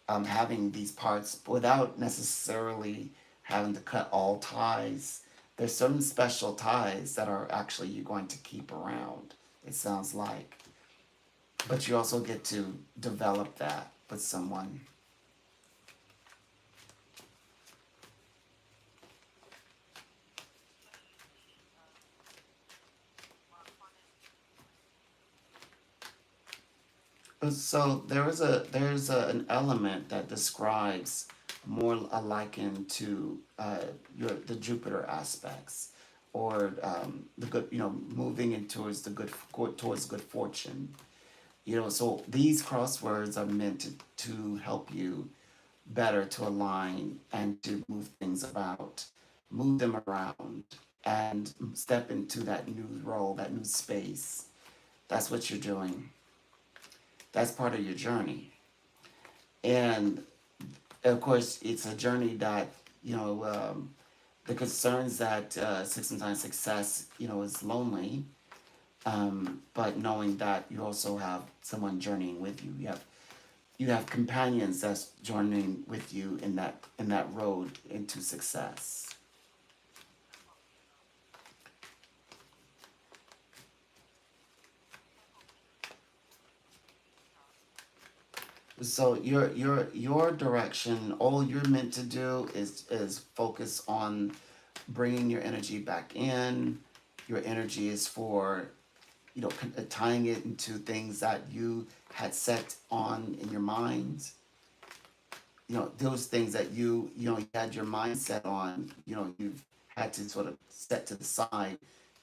having these parts without necessarily having to cut all ties. There's some special ties that are actually you're going to keep around. It sounds like, but you also get to develop that with someone. So an element that describes more a liken to your the Jupiter aspects, or the good, moving in towards the towards good fortune. So these crosswords are meant to help you better to align and to move things about, move them around, and step into that new role, that new space. That's what you're doing. That's part of your journey. And of course, it's a journey that, you know, the concerns that sometimes success, is lonely, but knowing that you also have someone journeying with you. You have companions that's journeying with you in that road into success. So your direction, all you're meant to do is focus on bringing your energy back in. Your energy is for tying it into things that you had set on in your mind. Those things that you had your mindset on. You've had to sort of set to the side.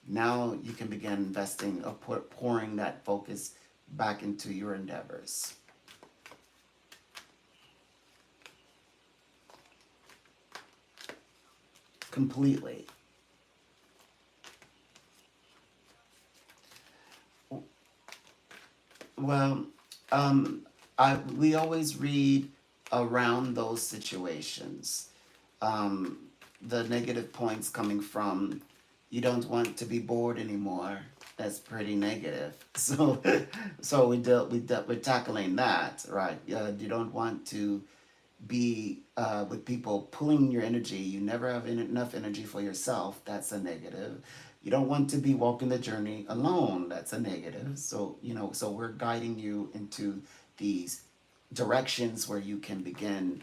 Now you can begin investing or pouring that focus back into your endeavors completely. Well, um, we always read around those situations. Um, the negative points coming from you don't want to be bored anymore. That's pretty negative. So we're tackling that, right? You don't want to be with people pulling your energy. You never have enough energy for yourself. That's a negative. You don't want to be walking the journey alone. That's a negative. So we're guiding you into these directions where you can begin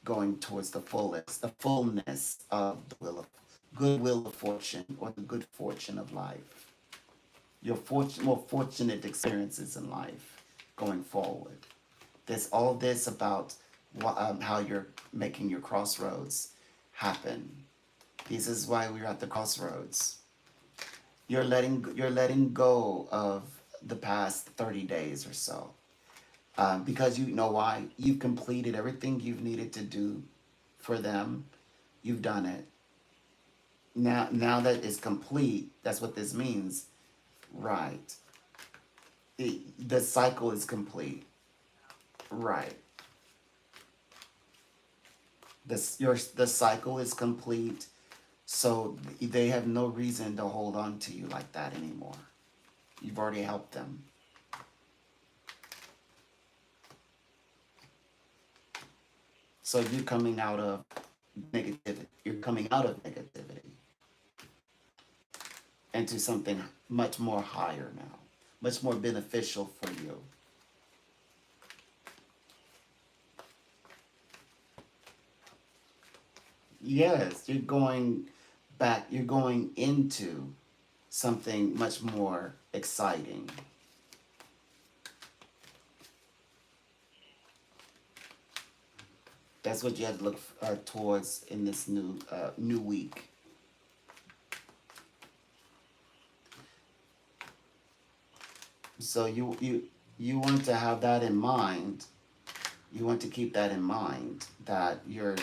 going towards the fullness of the good will of fortune, or the good fortune of life. Your more fortunate experiences in life going forward. There's all this about how you're making your crossroads happen. This is why we're at the crossroads. You're letting go of the past 30 days or so, because you know why. You've completed everything you've needed to do for them. You've done it. Now that it's complete, that's what this means, right? The cycle is complete, right? The cycle is complete, so they have no reason to hold on to you like that anymore. You've already helped them. So you're coming out of negativity into something much more higher now, much more beneficial for you. Yes, you're going into something much more exciting. That's what you have to look towards in this new week. So you want to have that in mind. You want to keep that in mind, that you're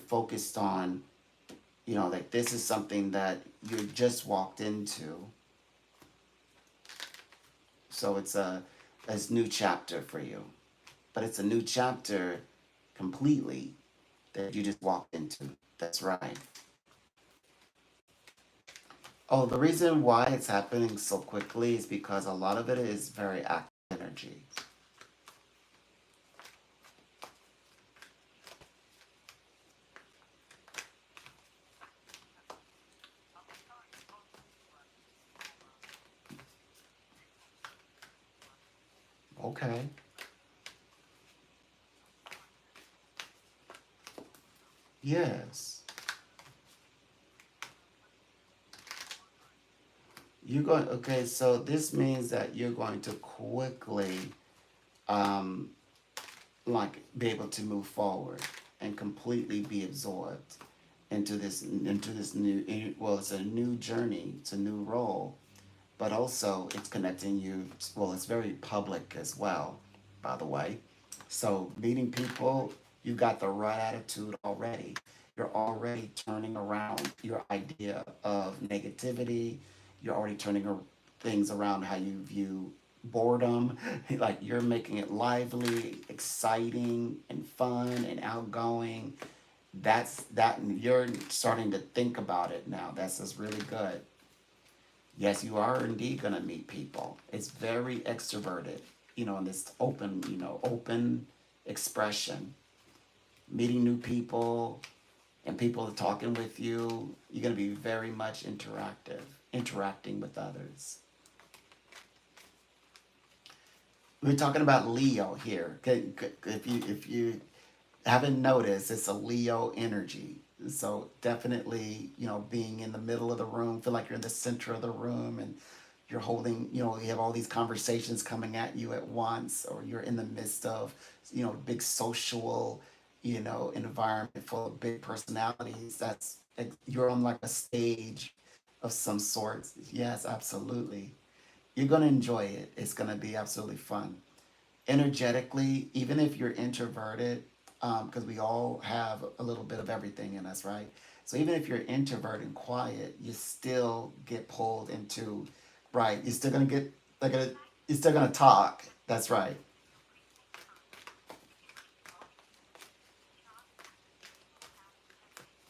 focused on, like this is something that you just walked into. So it's a new chapter for you, but it's a new chapter completely that you just walked into. That's right. Oh, the reason why it's happening so quickly is because a lot of it is very active energy. Okay. Yes. Okay, so this means that you're going to quickly um, like be able to move forward and completely be absorbed into this new, well, it's a new journey, it's a new role, but also it's connecting you, well, it's very public as well, by the way. So meeting people, you've got the right attitude already. You're already turning around your idea of negativity. You're already turning things around how you view boredom. Like you're making it lively, exciting, and fun and outgoing. That's that you're starting to think about it now. That's just really good. Yes, you are indeed going to meet people. It's very extroverted, in this open, open expression, meeting new people and people talking with you. You're going to be very much interacting with others. We're talking about Leo here. If you haven't noticed, it's a Leo energy. So definitely, being in the middle of the room, feel like you're in the center of the room and you're holding, you have all these conversations coming at you at once, or you're in the midst of, big social, environment full of big personalities. You're on like a stage of some sort. Yes, absolutely. You're going to enjoy it. It's going to be absolutely fun energetically, even if you're introverted, because we all have a little bit of everything in us, right? So even if you're introvert and quiet, you still get pulled into, right? You're still gonna get like a, you're still gonna talk. That's right.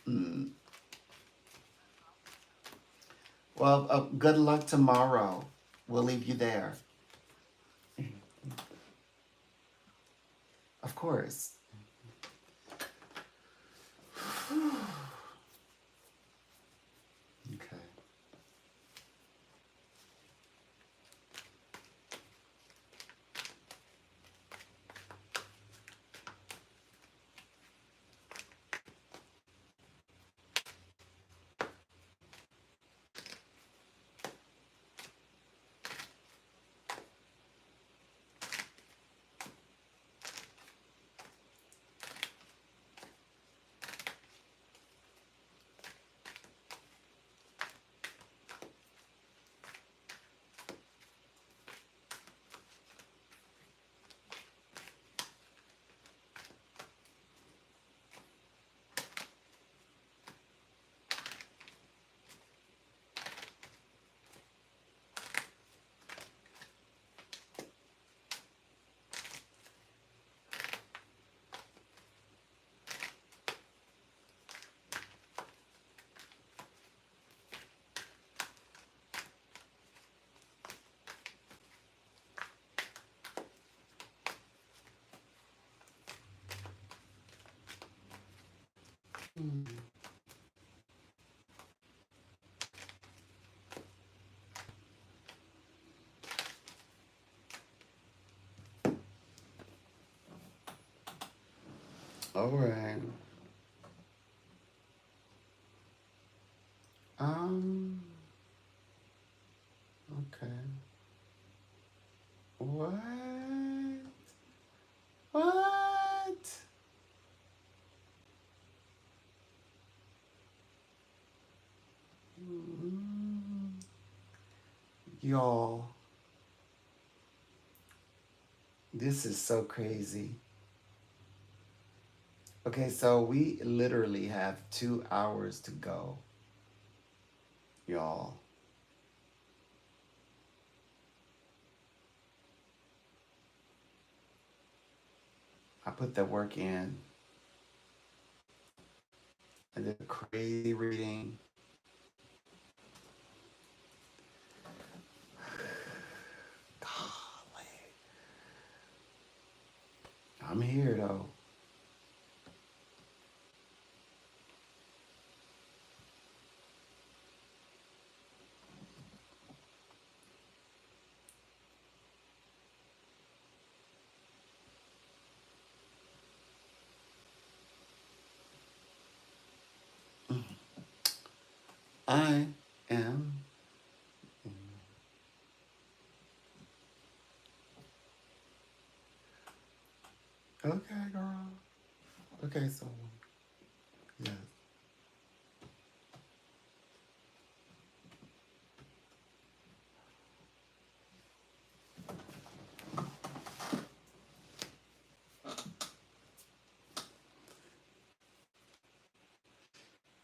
Mm. Well, good luck tomorrow. We'll leave you there, of course. Okay. All right. Um. Okay. What? What? Mm, y'all, this is so crazy. Okay, so we literally have 2 hours to go, y'all. I put the work in. I did a crazy reading. Golly. I'm here though. I am. Okay, girl. Okay, so yes.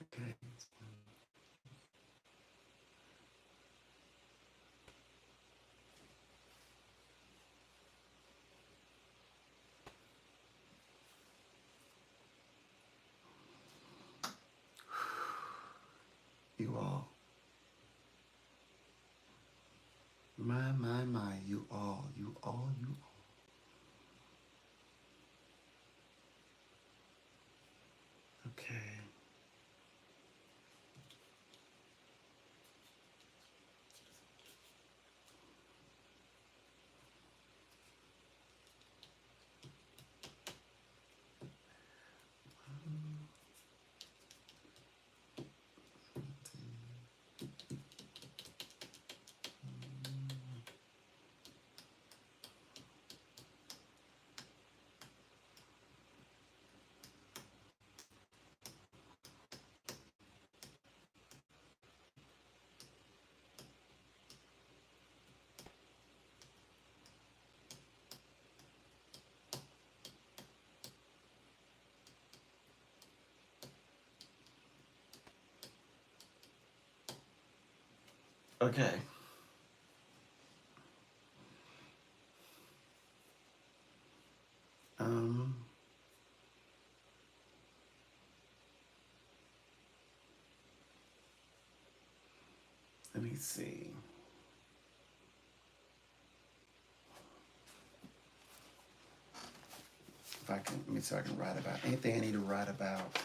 Okay. You all. My. You all. You all. You all. Okay. Okay. Um. Let me see. If I can. Let me see if I can write about anything I need to write about.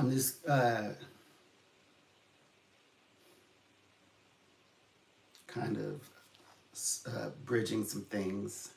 I'm just kind of bridging some things.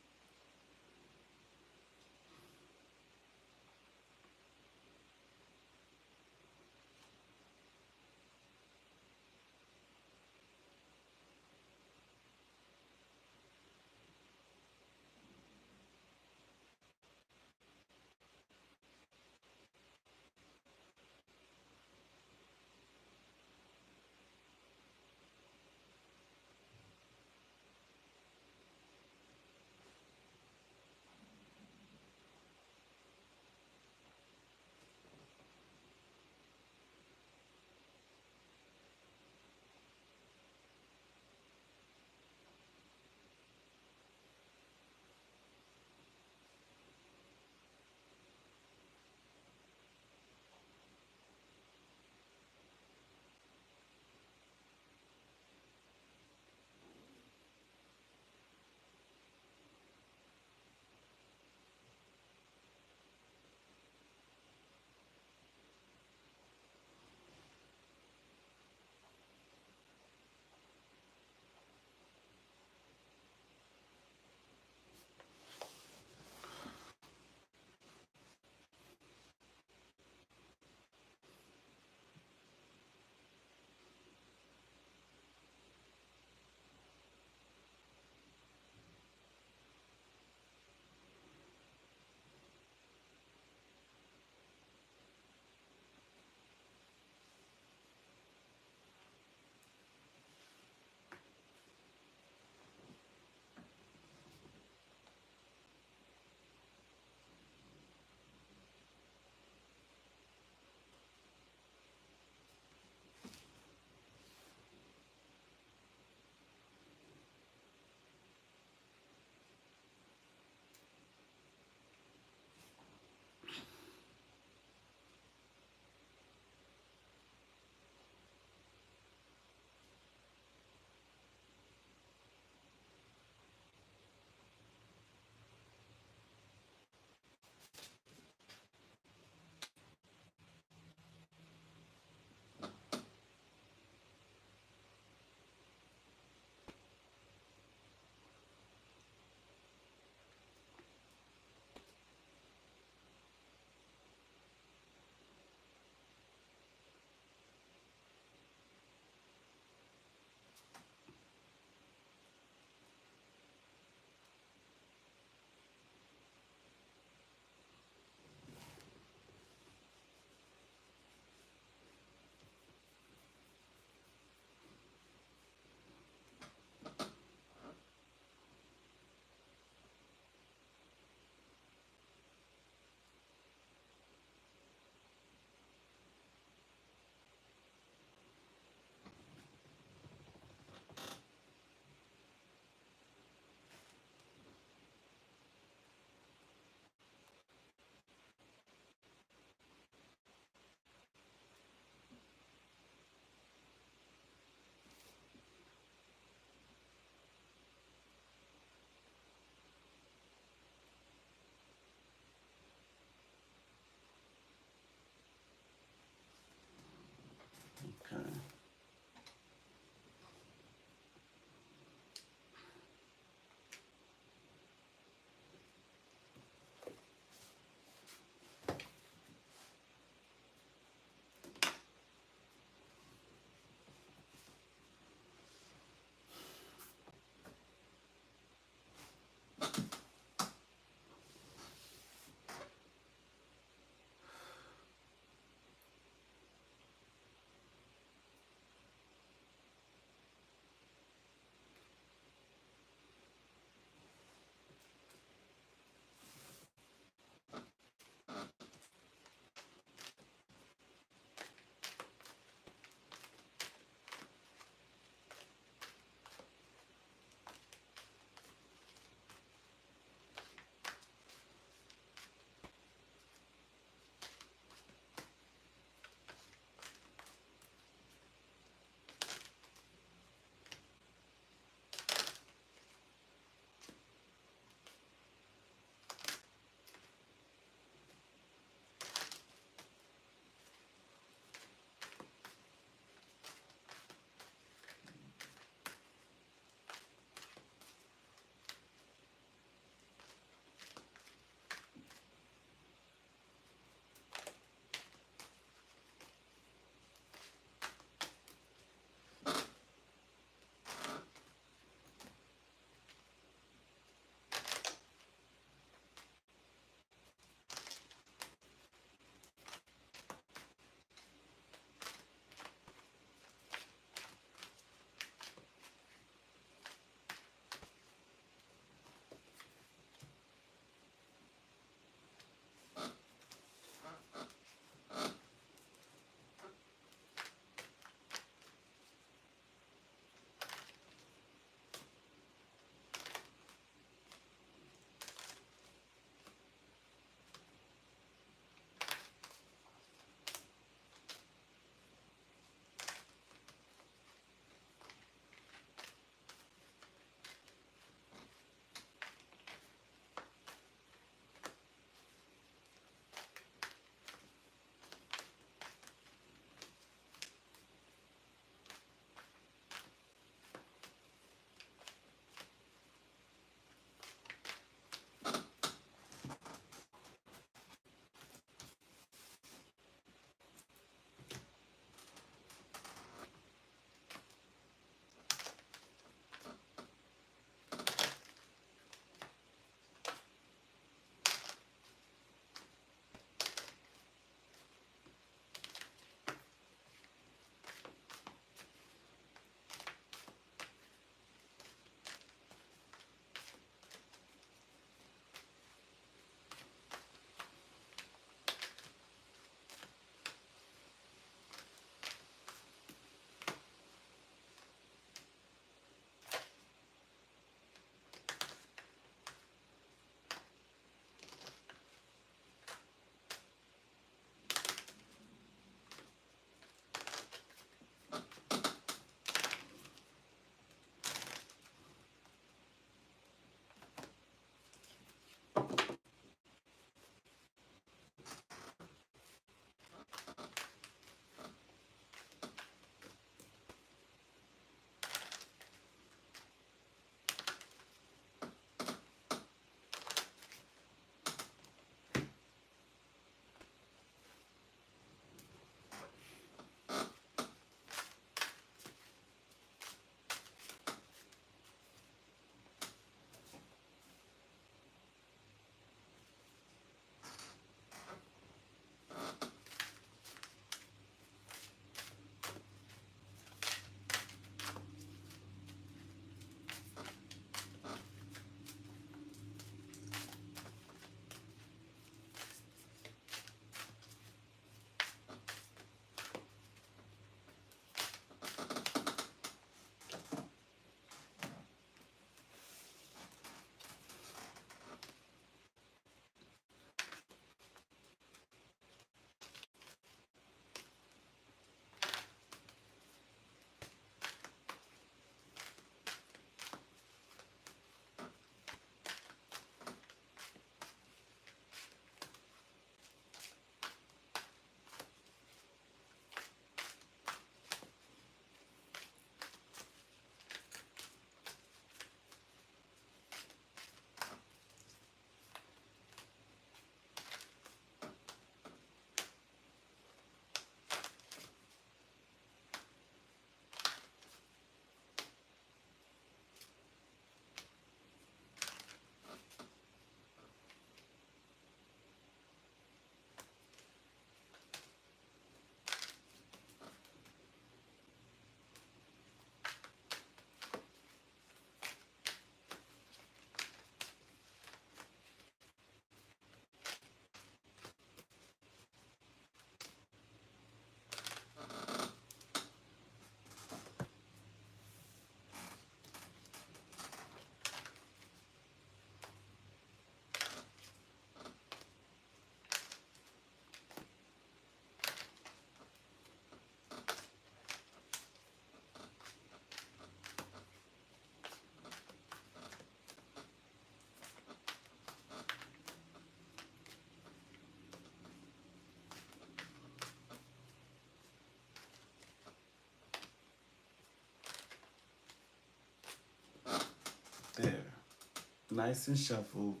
Nice and shuffled.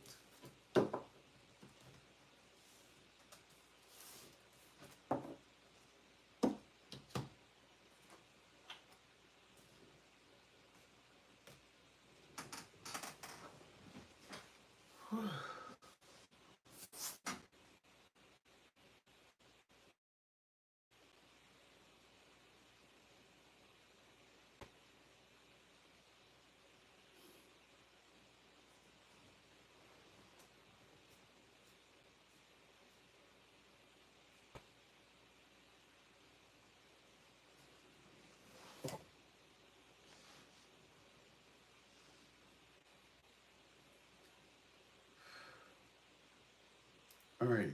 All right.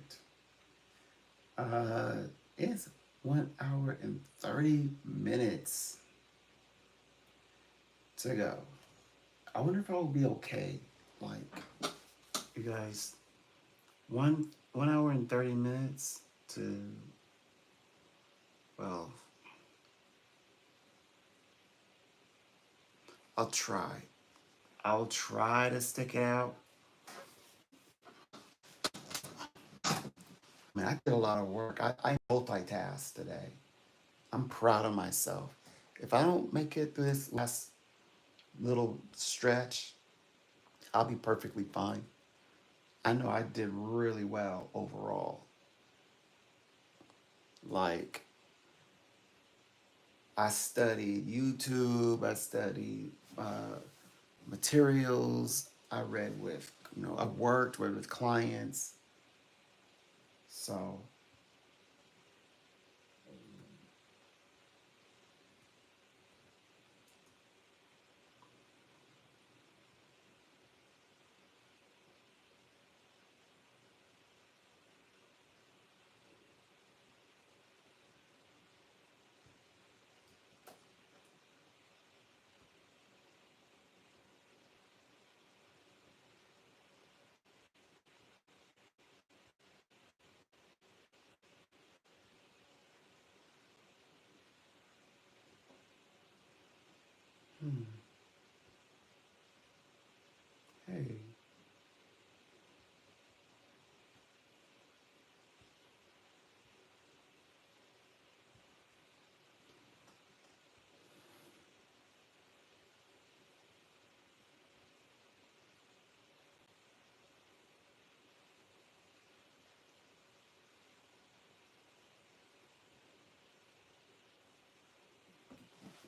Uh, it's 1 hour and 30 minutes to go. I wonder if I will be okay. Like, you guys, one hour and 30 minutes to, well, I'll try. I'll try to stick it out. I mean, I did a lot of work. I multitasked today. I'm proud of myself. If I don't make it through this last little stretch, I'll be perfectly fine. I know I did really well overall. Like, I studied YouTube, I studied materials, I read with, I worked with clients. So, hmm, hey,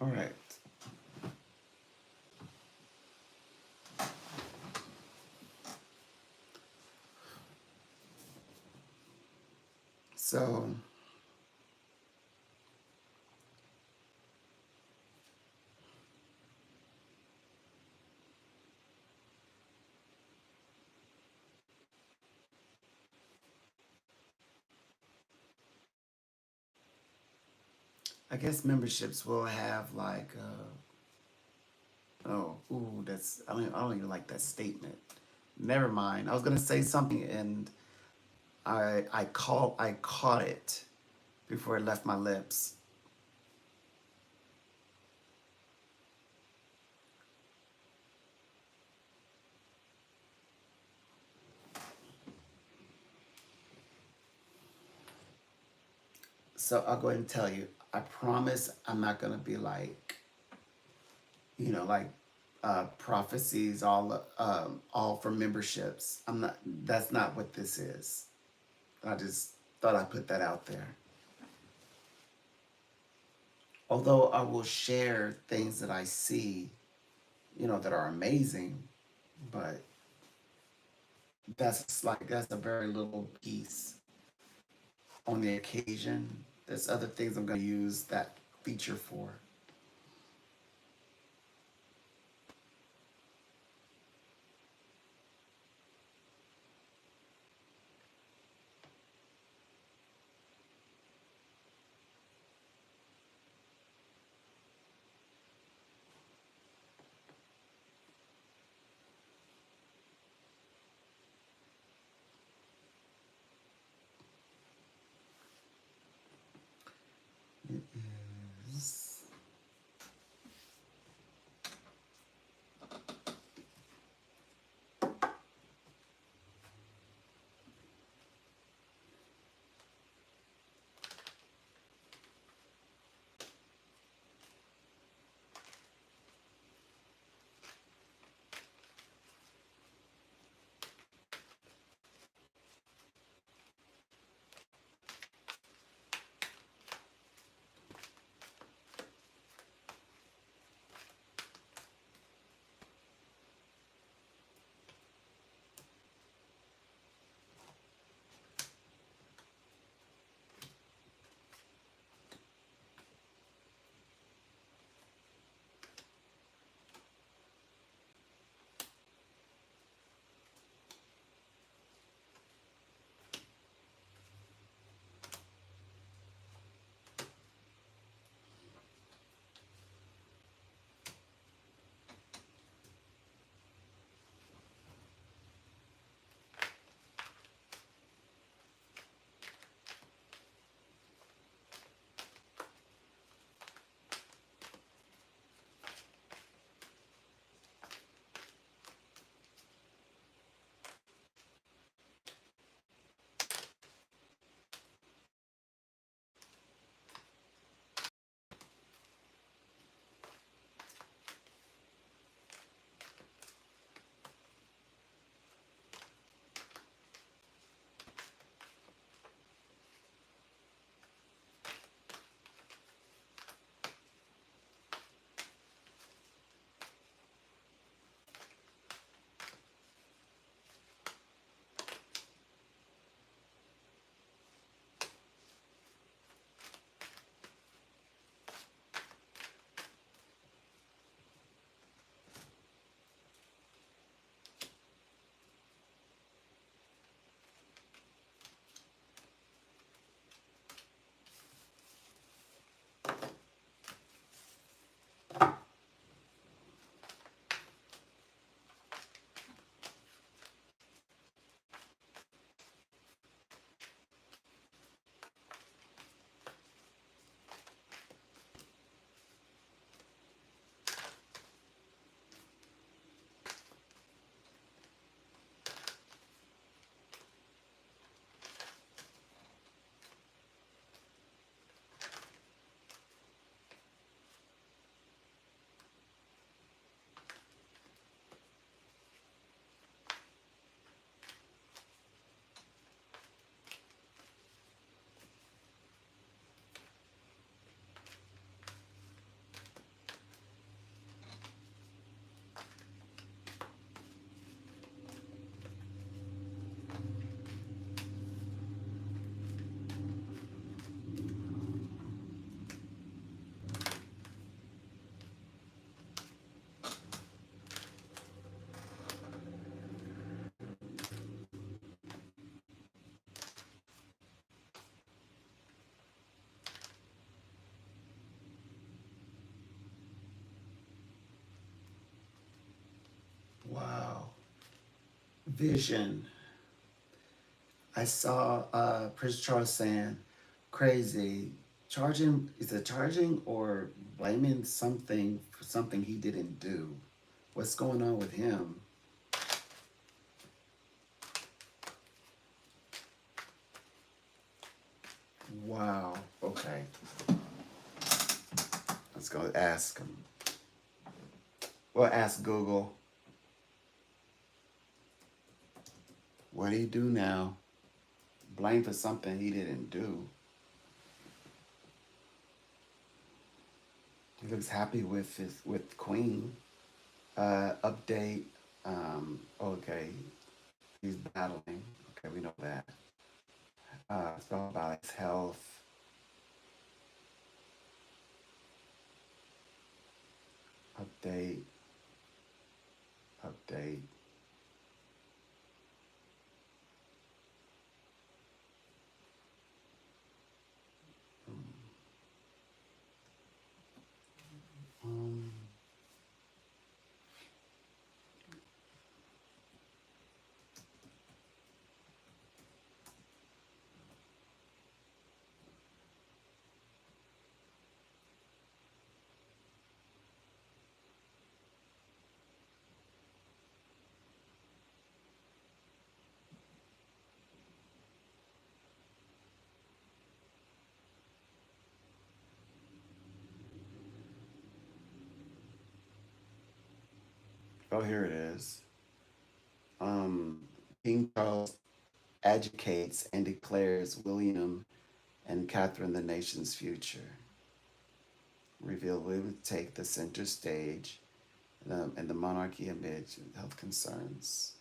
all right. So, I guess memberships will have like, oh, ooh, I don't even like that statement. Never mind. I was gonna say something and I caught it before it left my lips. So I'll go ahead and tell you. I promise I'm not gonna be like, like prophecies all for memberships. I'm not. That's not what this is. I just thought I'd put that out there. Although I will share things that I see, that are amazing, but that's a very little piece on the occasion. There's other things I'm gonna use that feature for. It is. Vision. I saw Prince Charles saying, crazy. Charging, is it charging or blaming something for something he didn't do? What's going on with him? Wow. Okay. Let's go ask him. Well, ask Google. What do you do now? Blame for something he didn't do. He looks happy with Queen. Update. Okay, he's battling. Okay, we know that. It's all about his health. Update. Update. Um, oh, here it is. Um, King Charles educates and declares William and Catherine the nation's future. Reveal William take the center stage and the monarchy amid health concerns.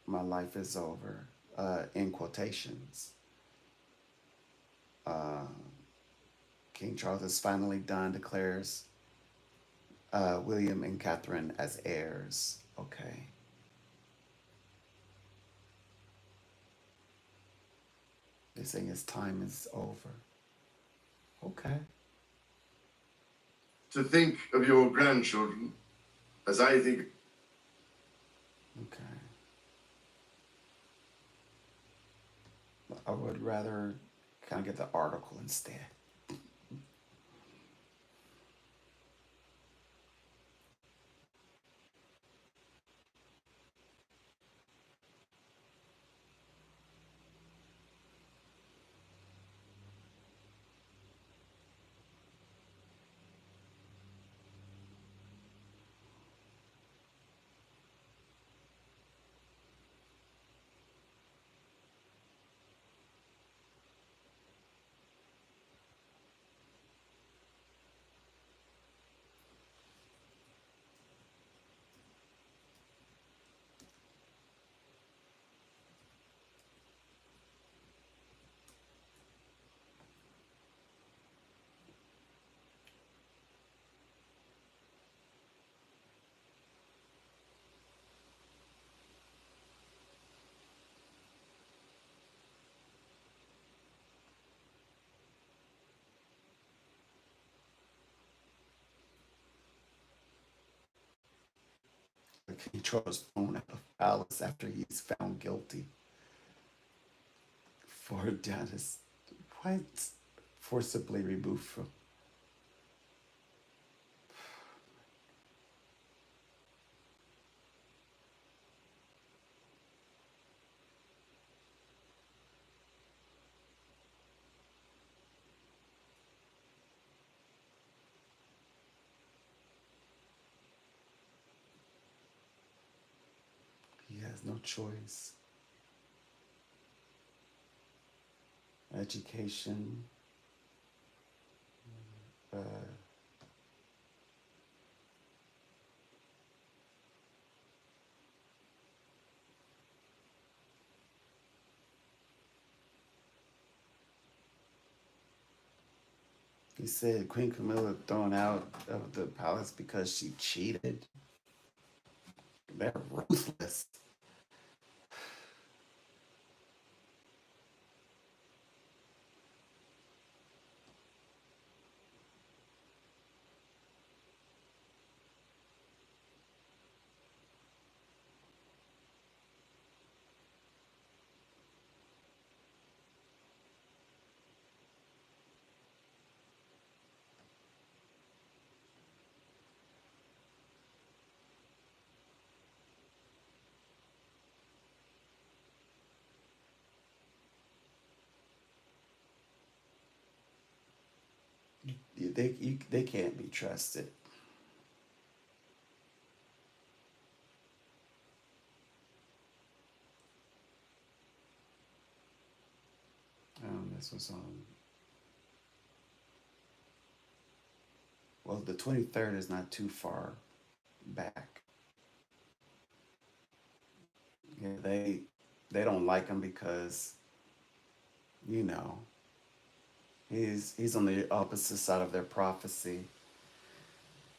My life is over. In quotations. Uh, King Charles is finally done, declares William and Catherine as heirs. Okay. They're saying his time is over. Okay. To think of your grandchildren as I think. Okay. I would rather kind of get the article instead. King Charles thrown out of palace after he's found guilty for Janice. What? Forcibly removed from. He has no choice. Education. Uh, he said Queen Camilla thrown out of the palace because she cheated. They're ruthless. they can't be trusted. This was on. Well, the 23rd is not too far back. Yeah, they don't like him because you know he's on the opposite side of their prophecy.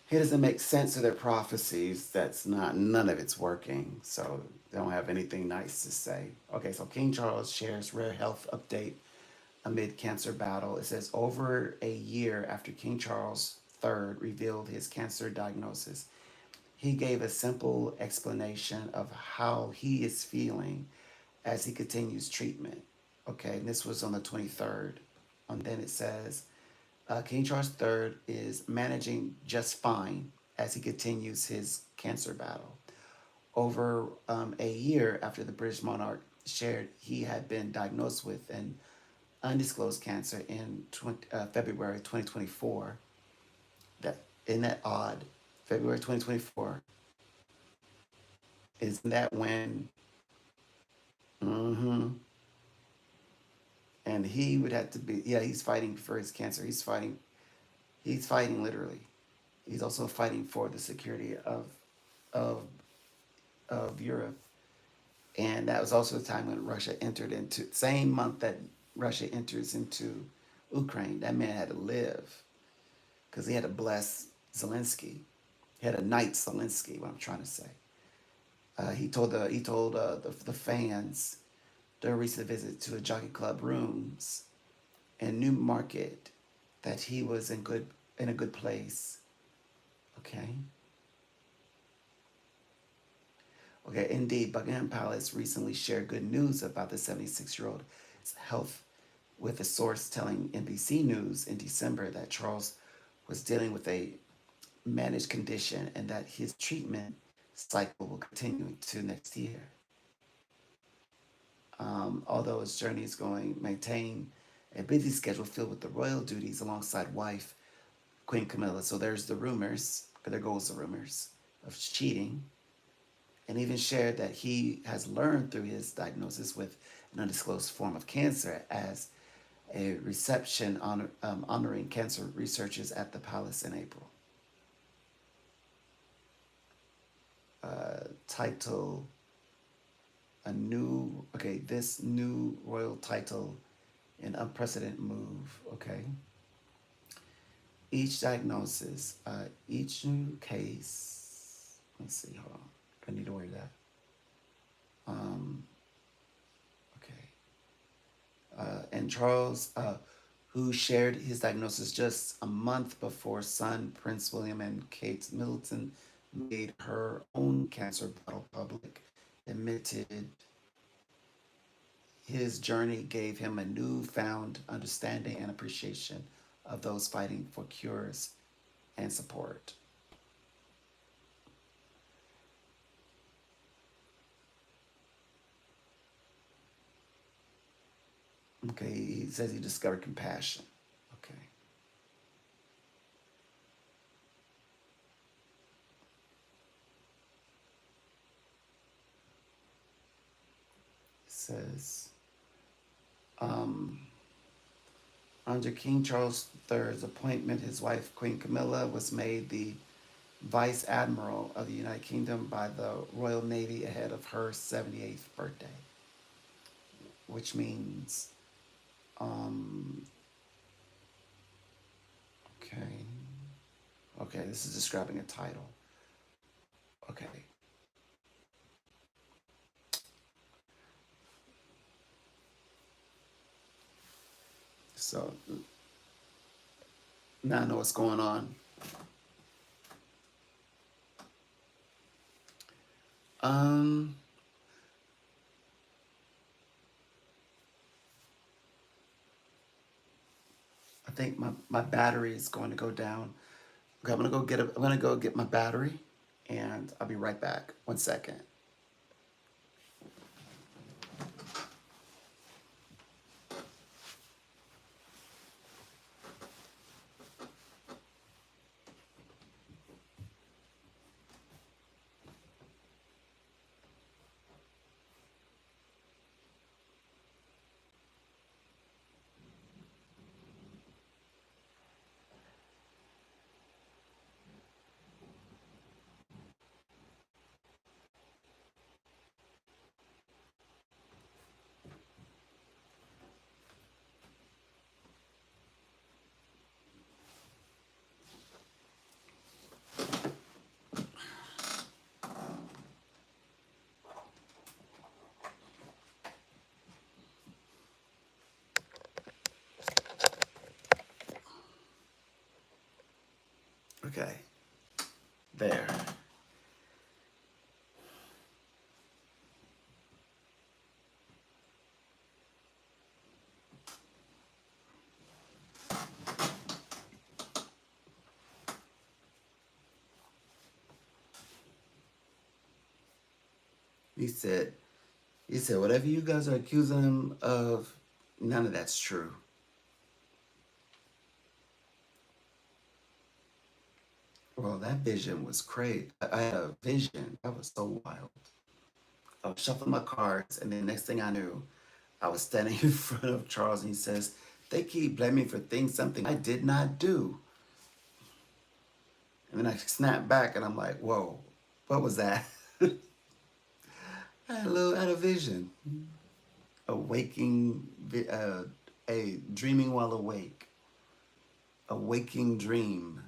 He doesn't make sense of their prophecies. That's not none of it's working. So they don't have anything nice to say. Okay, so King Charles shares rare health update amid cancer battle. It says over a year after King Charles III revealed his cancer diagnosis, he gave a simple explanation of how he is feeling as he continues treatment. Okay, and this was on the 23rd. And then it says King Charles III is managing just fine as he continues his cancer battle. Over a year after the British monarch shared he had been diagnosed with an undisclosed cancer in February 2024. That isn't that odd? February 2024. Isn't that when? Mm-hmm. And he would have to be. Yeah, he's fighting for his cancer. He's fighting. He's fighting literally. He's also fighting for the security of of Europe. And that was also the time when Russia entered into same month that Russia enters into Ukraine. That man had to live because he had to bless Zelensky. He had to knight Zelensky. What I'm trying to say. He told the fans during a recent visit to a jockey club rooms in Newmarket that he was in a good place. Okay. Okay, indeed, Buckingham Palace recently shared good news about the 76-year-old's health, with a source telling NBC News in December that Charles was dealing with a managed condition and that his treatment cycle will continue to next year. Although his journey is going to maintain a busy schedule filled with the royal duties alongside wife Queen Camilla. So there's the rumors, there goes the rumors of cheating, and even shared that he has learned through his diagnosis with an undisclosed form of cancer as a reception honoring cancer researchers at the palace in April. Title this new royal title, an unprecedented move. Okay. Each diagnosis, each new case. Let's see, hold on. I need to word that. Um, okay. And Charles, who shared his diagnosis just a month before son Prince William and Kate Middleton made her own cancer battle public, admitted his journey gave him a newfound understanding and appreciation of those fighting for cures and support. Okay, he says he discovered compassion. Okay. It says, um, under King Charles III's appointment, his wife, Queen Camilla, was made the Vice Admiral of the United Kingdom by the Royal Navy ahead of her 78th birthday, which means, um, okay, okay, this is describing a title. Okay, so now I know what's going on. Um, I think my battery is going to go down. Okay, I'm gonna go get my battery, and I'll be right back. 1 second. Okay. There. He said, whatever you guys are accusing him of, none of that's true. Well, that vision was crazy. I had a vision. That was so wild. I was shuffling my cards, and then next thing I knew, I was standing in front of Charles, and he says, they keep blaming me for things, something I did not do. And then I snapped back, and I'm like, whoa, what was that? I had a vision. A waking, a dreaming while awake. A waking dream.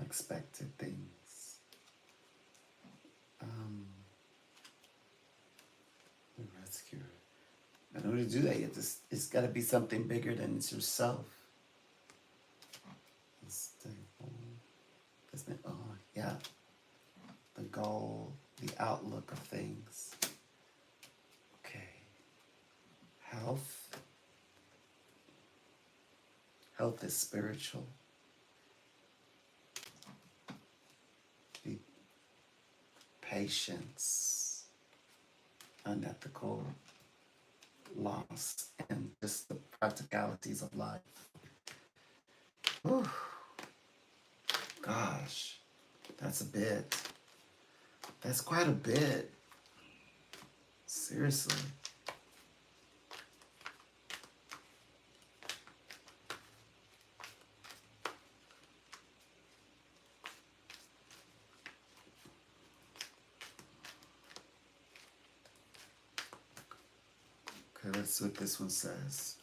unexpected things. Rescue. In order to do that, it's got to be something bigger than it's yourself. Stable. Oh, yeah. The goal, the outlook of things. Okay. Health. Health is spiritual. The patience, unethical loss, and just the practicalities of life. Whew. Gosh, that's a bit. That's quite a bit. Seriously. Okay, let's see what this one says.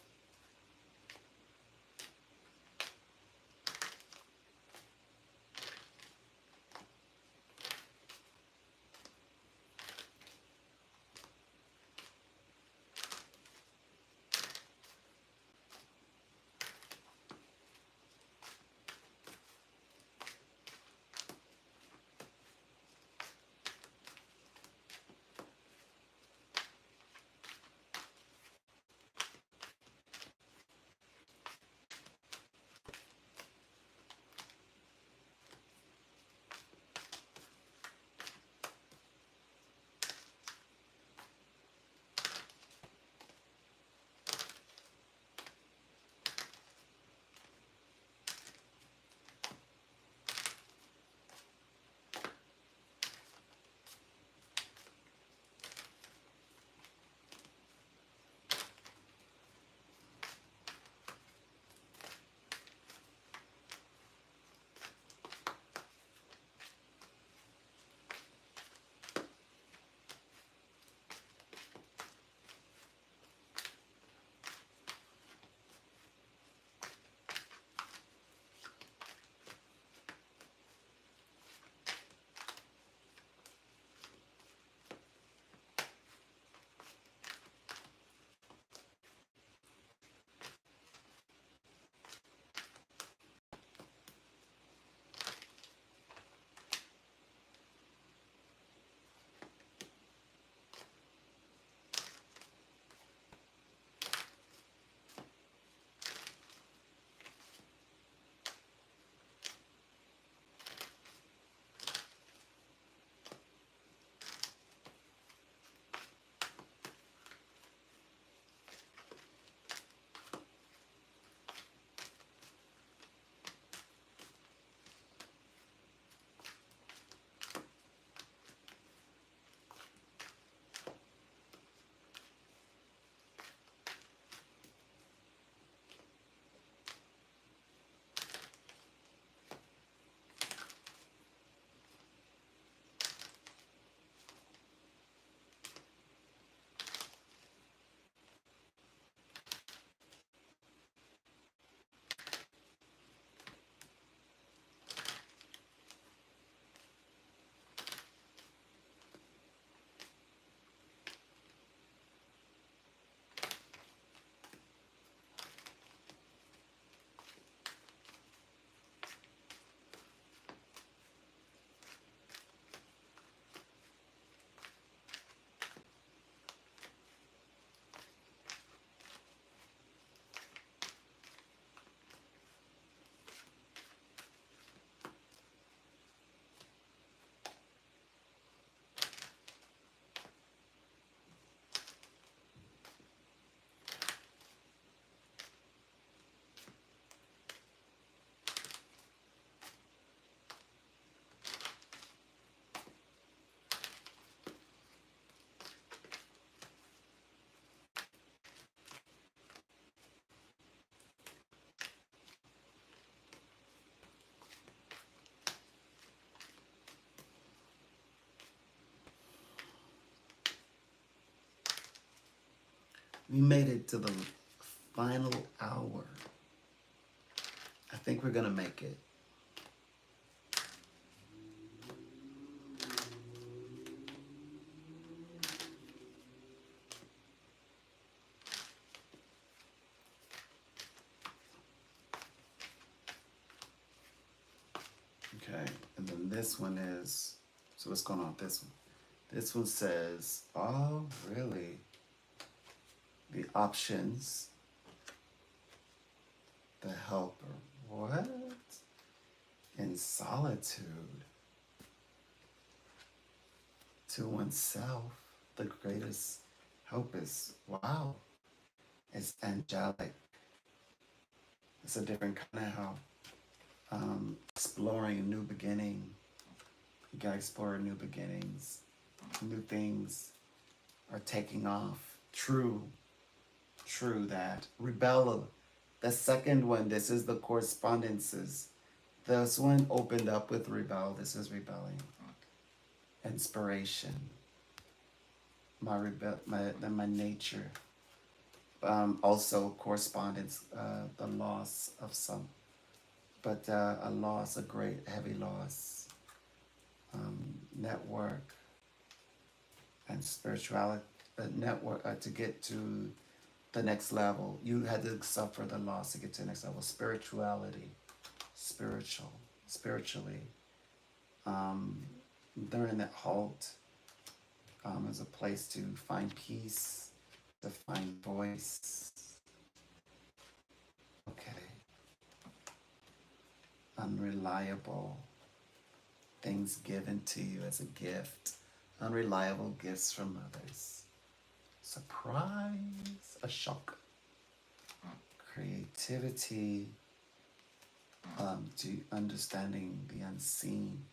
We made it to the final hour. I think we're going to make it. Okay, and then this one is, so what's going on with this one? This one says, oh, really? The options, the helper. What? In solitude. To oneself, the greatest help is, wow, it's angelic. It's a different kind of help. Exploring a new beginning. You gotta explore new beginnings. New things are taking off. True that. Rebel. The second one, this is the correspondences. This one opened up with rebel. This is rebelling. Inspiration. My nature. Also correspondence. The loss of some, but a loss, a great heavy loss. Network and spirituality. Network to get to the next level. You had to suffer the loss to get to the next level. Spirituality, spiritually. During that halt, is a place to find peace, to find voice. Okay. Unreliable. Things given to you as a gift. Unreliable gifts from others. Surprise. A shock. Creativity. To understanding the unseen.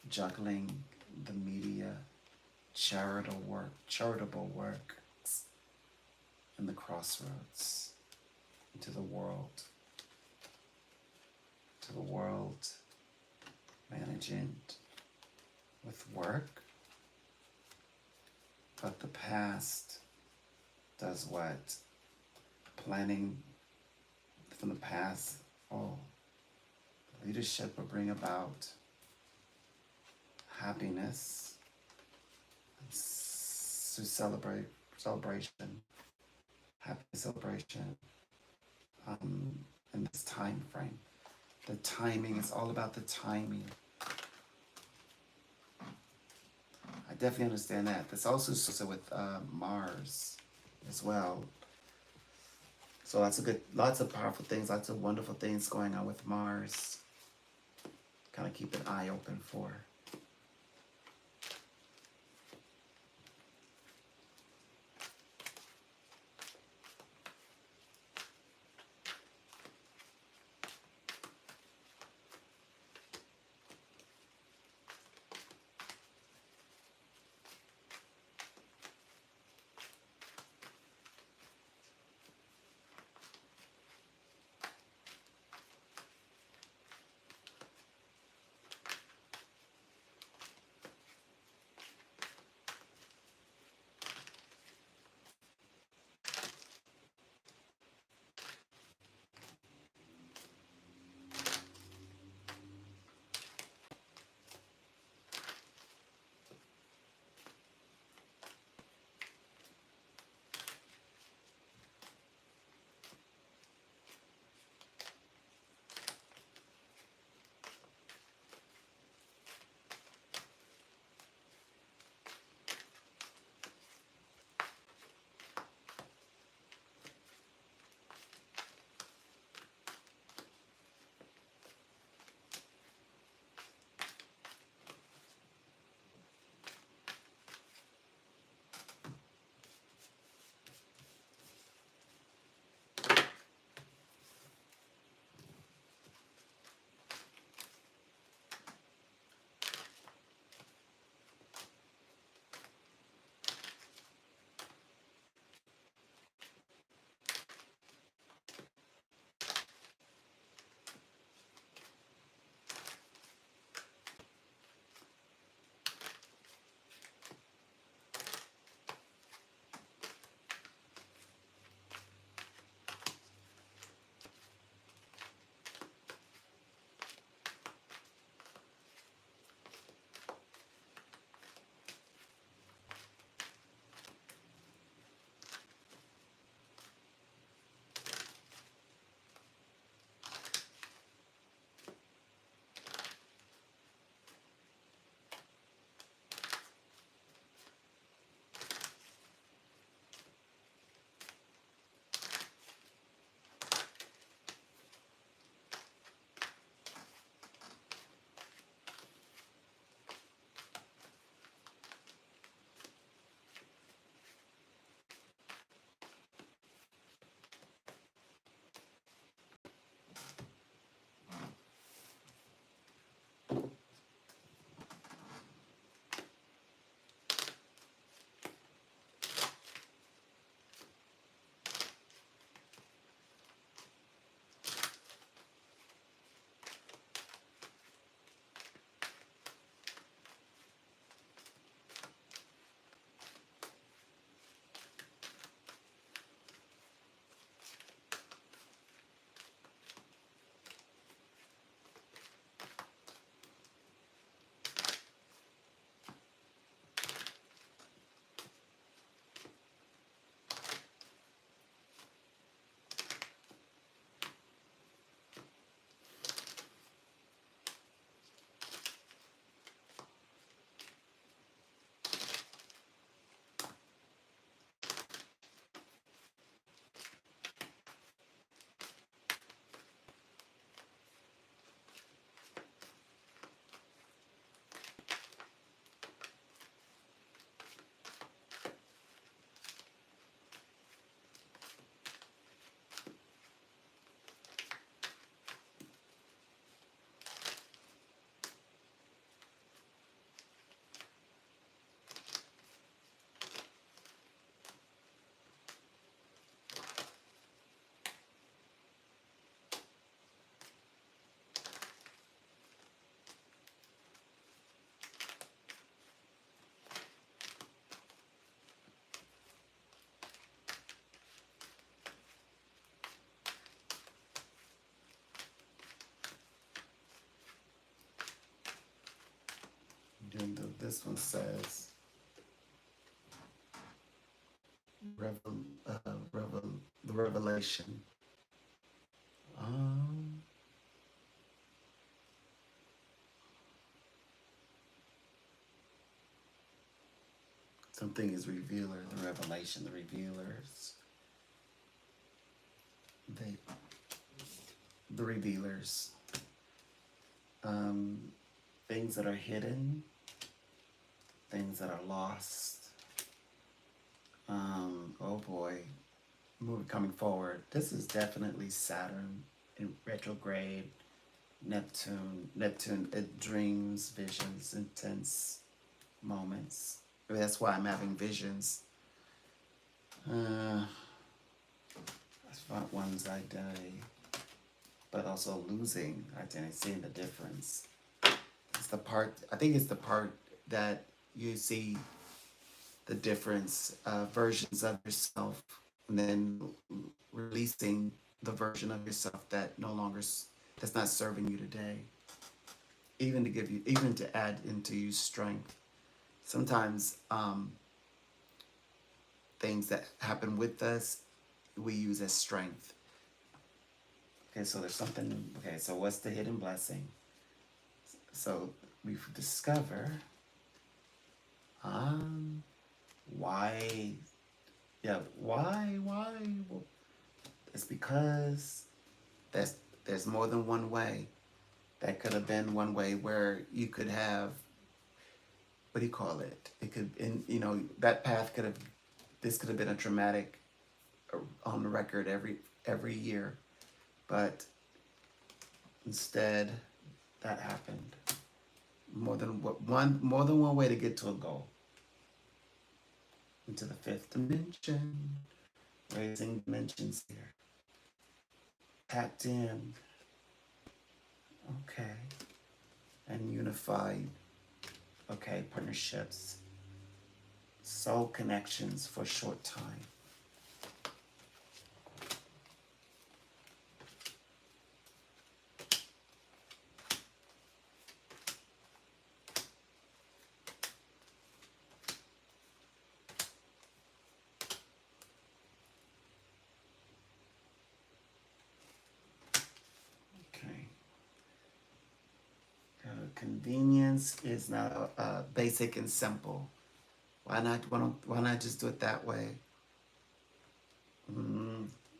Juggling the media. Charitable work. In the crossroads. Into the world. To the world. Managing with work. But the past does what? Planning from the past. Oh, leadership will bring about happiness to celebration, happy celebration in this time frame. The timing is all about the timing. I definitely understand that. That's also associated with Mars as well. So lots of powerful things, lots of wonderful things going on with Mars. Kind of keep an eye open for. This one says the revelation. Um, Something is revealer, the revelation, the revealers. They, the revealers. Um, Things that are hidden, things that are lost. Oh boy, movie coming forward. This is definitely Saturn in retrograde. Neptune, it dreams, visions, intense moments. That's why I'm having visions. That's one's identity, but also losing identity, seeing the difference. It's the part, I think it's the part that you see the difference, versions of yourself, and then releasing the version of yourself that no longer, that's not serving you today. Even to give you, even to add into you strength. Sometimes things that happen with us, we use as strength. Okay, so there's something, okay, so what's the hidden blessing? So we discover why, yeah, why? Well, it's because there's more than one way. That could have been one way where you could have, what do you call it? It could, in that path could have, this could have been a traumatic on the record every year, but instead that happened. More than one way to get to a goal. Into the fifth dimension, raising dimensions here. Tapped in. Okay. And unified. Okay, partnerships. Soul connections for a short time. Okay. Convenience is now basic and simple. Why not just do it that way?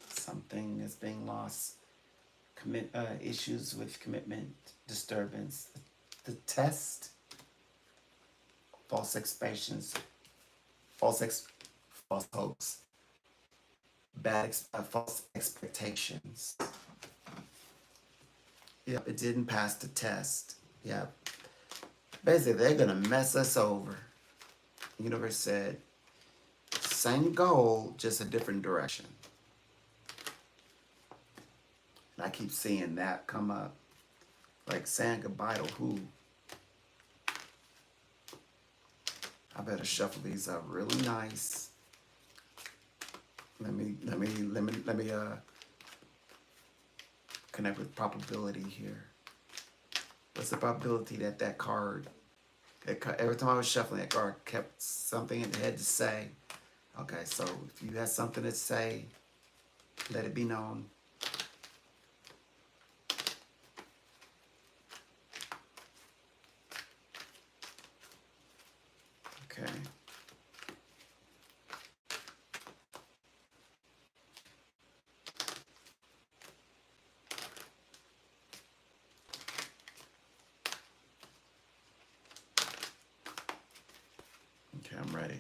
Something is being lost. Issues with commitment, disturbance. The test, false expectations, false hopes, false expectations. Yep, it didn't pass the test. Yep. Basically, they're gonna mess us over. The universe said, same goal, just a different direction. And I keep seeing that come up. Like saying goodbye to who? I better shuffle these up really nice. Let me connect with probability here. What's the probability that card, every time I was shuffling, that card kept something it had to say? Okay, so if you have something to say, let it be known. Okay. Okay, I'm ready.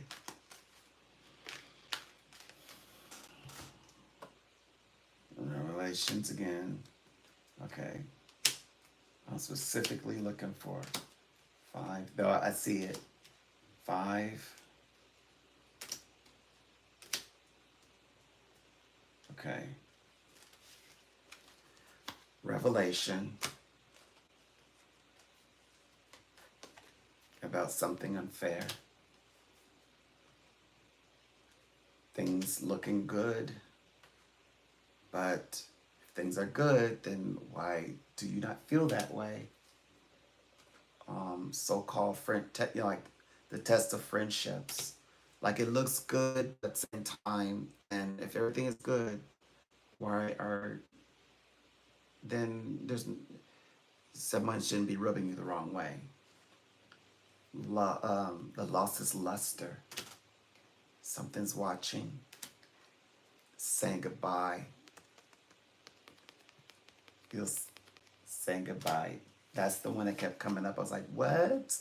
Relations again. Okay. I'm specifically looking for 5. No, I see it. 5. Okay. Revelation about something unfair. Things looking good, but if things are good, then why do you not feel that way? so-called friend, like the test of friendships. Like it looks good at the same time, and if everything is good, why are then there's someone shouldn't be rubbing you the wrong way. The loss is luster. Something's watching, saying goodbye. Feels saying goodbye. That's the one that kept coming up. I was like, what?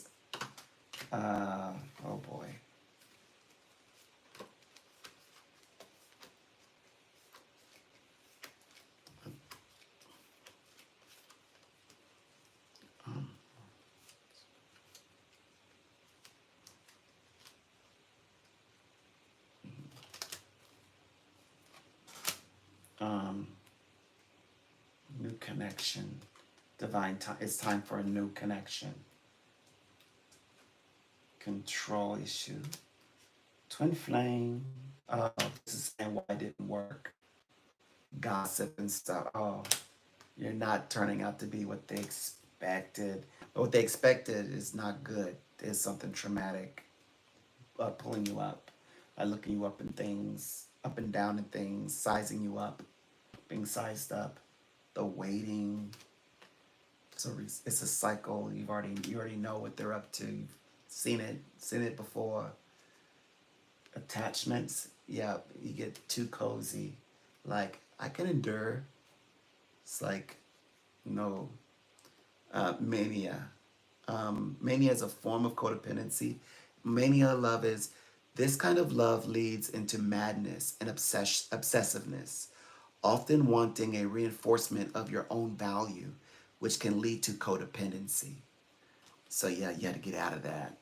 Oh boy. Um, New connection. Divine time. It's time for a new connection. Control issue. Twin flame. Oh, this is saying why it didn't work. Gossip and stuff. Oh, you're not turning out to be what they expected. But what they expected is not good. There's something traumatic pulling you up, looking you up in things, up and down in things, sizing you up, being sized up, the waiting. So it's a cycle. You already know what they're up to. You've seen it before. Attachments, yeah, you get too cozy. Like I can endure. It's like no mania. Mania is a form of codependency. Mania love is this kind of love leads into madness and obsessiveness, often wanting a reinforcement of your own value, which can lead to codependency. So yeah, you got to get out of that.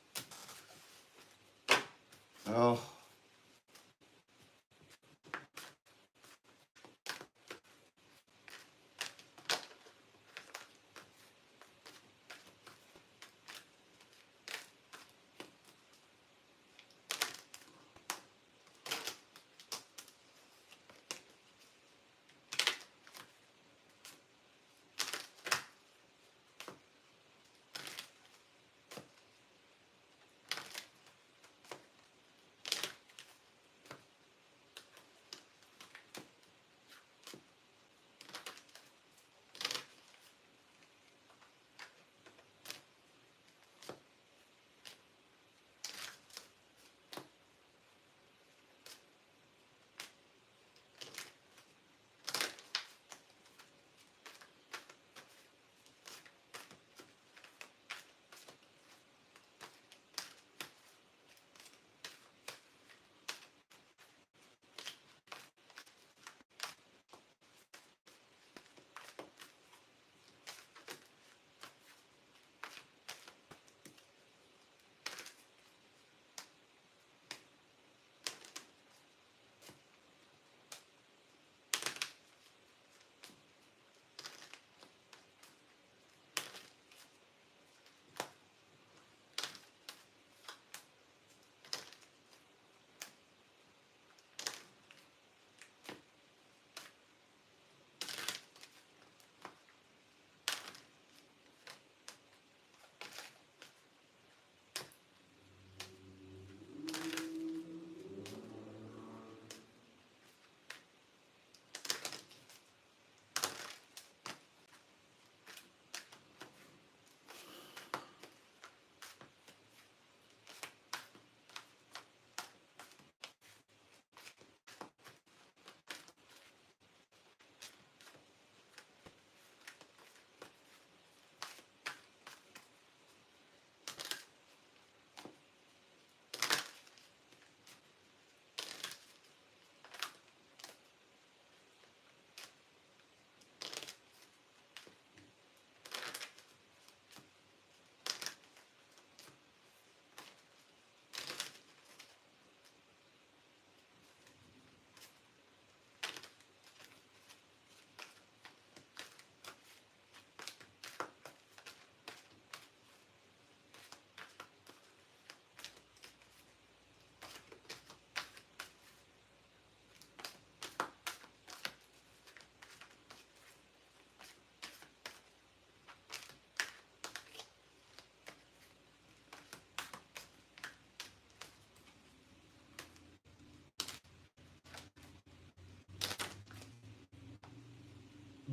Oh,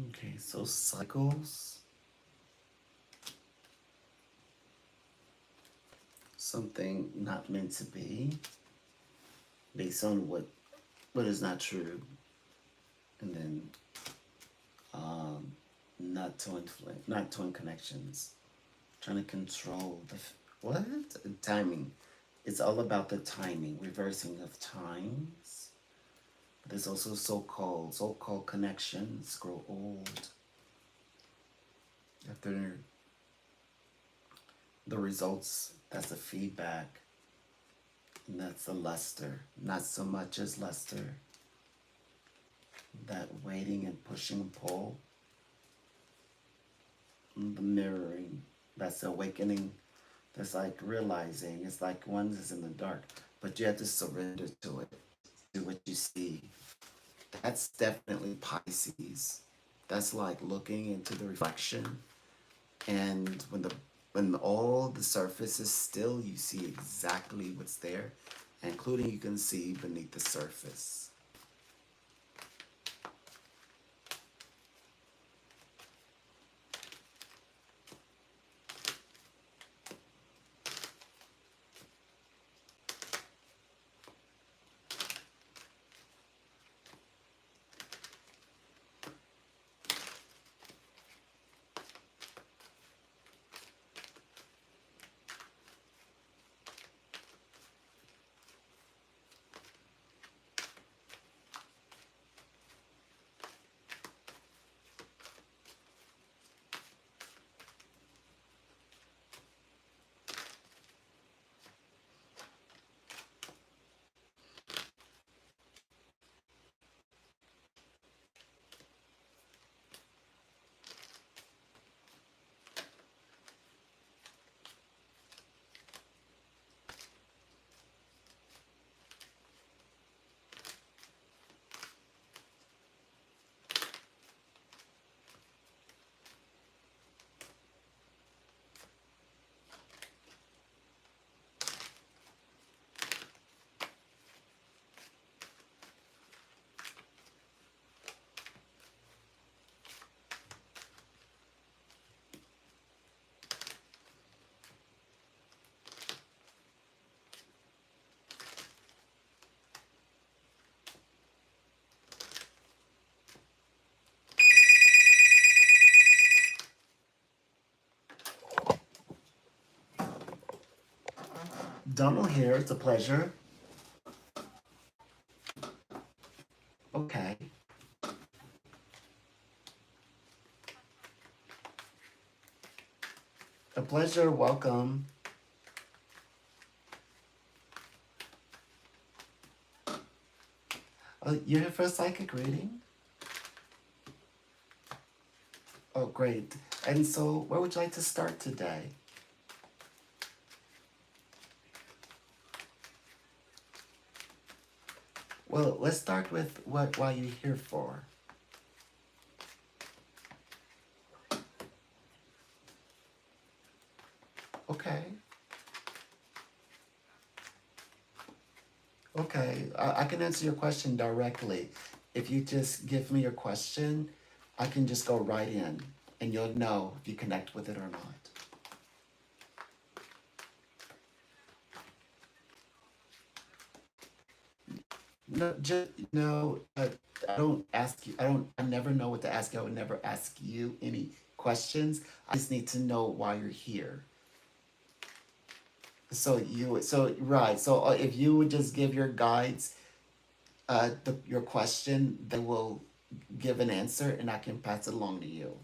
Okay, so cycles, something not meant to be, based on what is not true, and then um, not to inflate, not to connections, trying to control what timing. It's all about the timing, reversing of times. But there's also so-called connections grow old after the results. That's the feedback, and that's the luster. Not so much as luster. That waiting and pushing and pull, and the mirroring. That's the awakening. That's like realizing. It's like one is in the dark, but you have to surrender to it. Do what you see. That's definitely Pisces. That's like looking into the reflection, and when all the surface is still, you see exactly what's there, including you can see beneath the surface. Donald here. It's a pleasure. Okay. A pleasure. Welcome. You're here for a psychic reading? Oh, great. And so, where would you like to start today? Well, let's start with why you're here for. Okay. Okay. I can answer your question directly. If you just give me your question, I can just go right in and you'll know if you connect with it or not. No, just no. I don't ask you. I don't. I never know what to ask you. I would never ask you any questions. I just need to know why you're here. So right. So if you would just give your guides, your question, they will give an answer, and I can pass it along to you.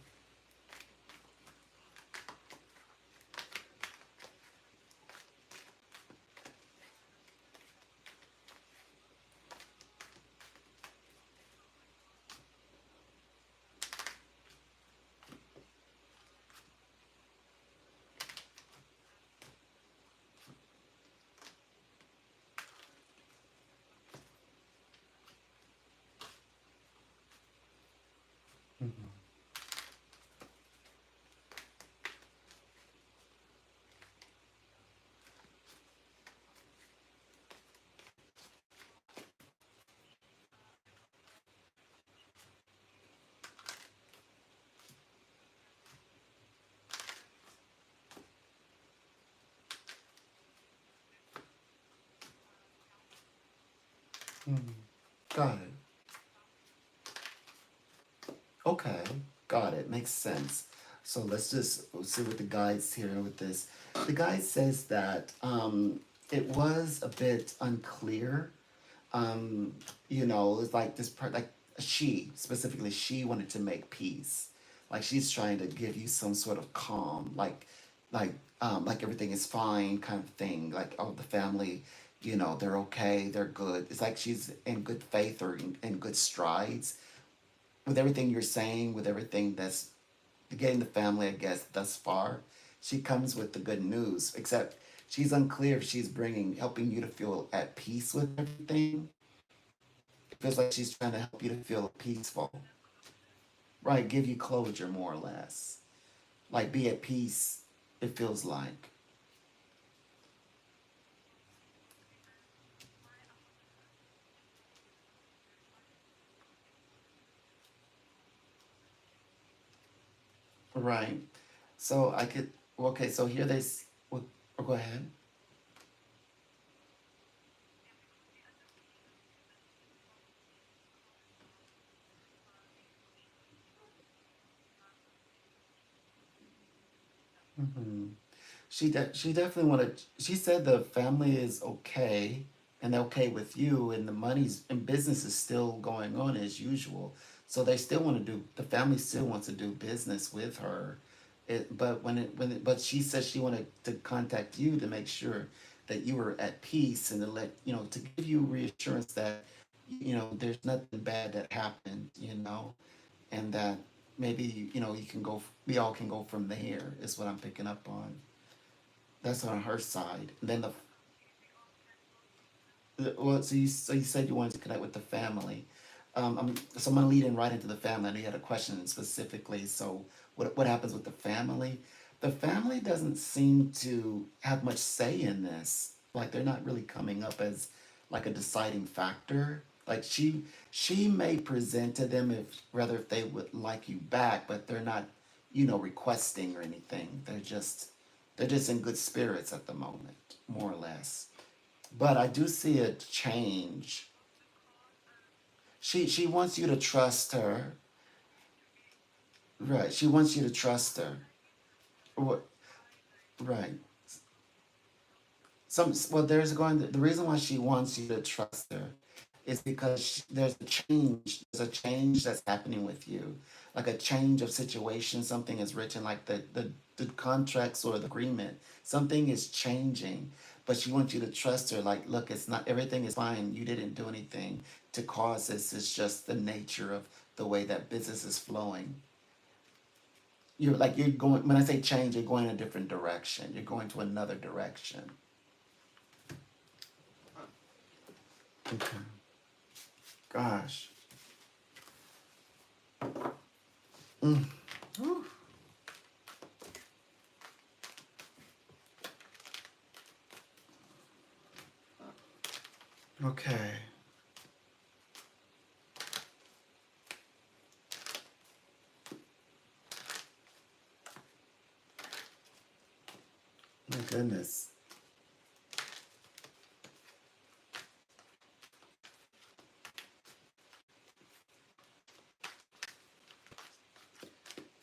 Mhm. Mhm. Got it. Okay, got it. Makes sense. So let's just see what the guide's here with this. The guide says that it was a bit unclear. Um, it's like this part, like she specifically, she wanted to make peace. Like she's trying to give you some sort of calm, like like everything is fine kind of thing. Like oh, the family, they're okay, they're good. It's like she's in good faith or in good strides with everything you're saying, with everything that's getting the family, I guess, thus far. She comes with the good news, except she's unclear if she's helping you to feel at peace with everything. It feels like she's trying to help you to feel peaceful, right? Give you closure, more or less. Like be at peace, it feels like. Right. So I could, okay, so here well, go ahead. Hmm. She definitely wanted. She said the family is okay and they're okay with you, and the money's and business is still going on as usual. So they still want to do. The family still wants to do business with her. But but she said she wanted to contact you to make sure that you were at peace and to let to give you reassurance that there's nothing bad that happened, and that maybe you can go. We all can go from there. Is what I'm picking up on. That's on her side. And then well, so you said you wanted to connect with the family. So I'm gonna lead in right into the family. I know you had a question specifically. So what happens with the family? The family doesn't seem to have much say in this. Like they're not really coming up as like a deciding factor. Like she may present to them if rather if they would like you back, but they're not, requesting or anything. They're just in good spirits at the moment, more or less. But I do see a change. She wants you to trust her. Right. She wants you to trust her. What? Right. There's the reason why she wants you to trust her is because there's a change that's happening with you, like a change of situation. Something is written, like the contracts or the agreement. Something is changing, but she wants you to trust her. Like, look, it's not everything is fine. You didn't do anything to cause this. It's just the nature of the way that business is flowing. You're going. When I say change, you're going in a different direction. You're going to another direction. Okay. Gosh. Mm. Whew. Okay. My goodness.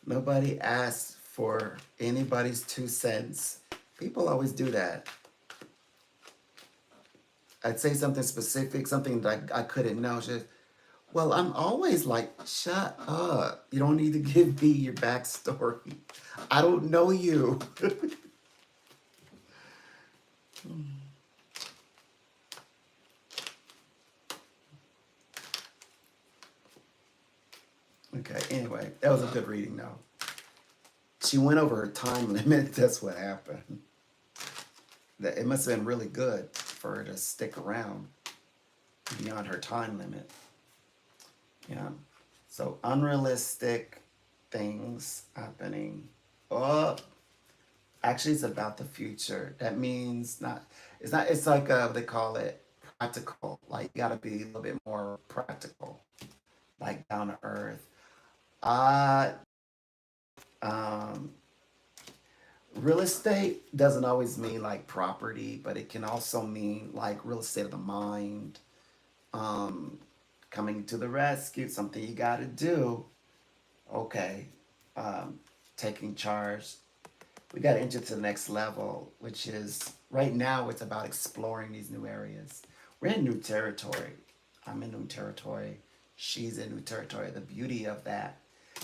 Nobody asked for anybody's 2 cents. People always do that. I'd say something specific, something that I couldn't know. Just, well, I'm always like, shut up. You don't need to give me your backstory. I don't know you. Okay, anyway, that was a good reading, though. She went over her time limit. That's what happened. That it must have been really good for her to stick around beyond her time limit. Yeah. So unrealistic things happening. Oh, actually, it's about the future. That means not. It's not. It's like they call it practical. Like you gotta be a little bit more practical, like down to earth. Uh um, real estate doesn't always mean like property, but it can also mean like real estate of the mind. Um, coming to the rescue, something you got to do. Okay. Um, taking charge. We got to enter to the next level, which is right now it's about exploring these new areas. We're in new territory. I'm in new territory. She's in new territory. The beauty of that,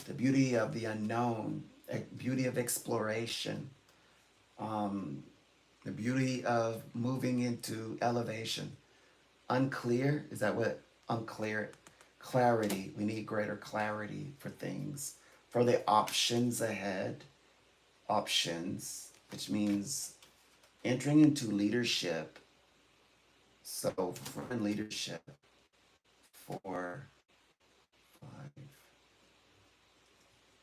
the beauty of the unknown, beauty of exploration, um, the beauty of moving into elevation. Unclear, is that what unclear? Clarity. We need greater clarity for things, for the options ahead. Options, which means entering into leadership. So, for leadership for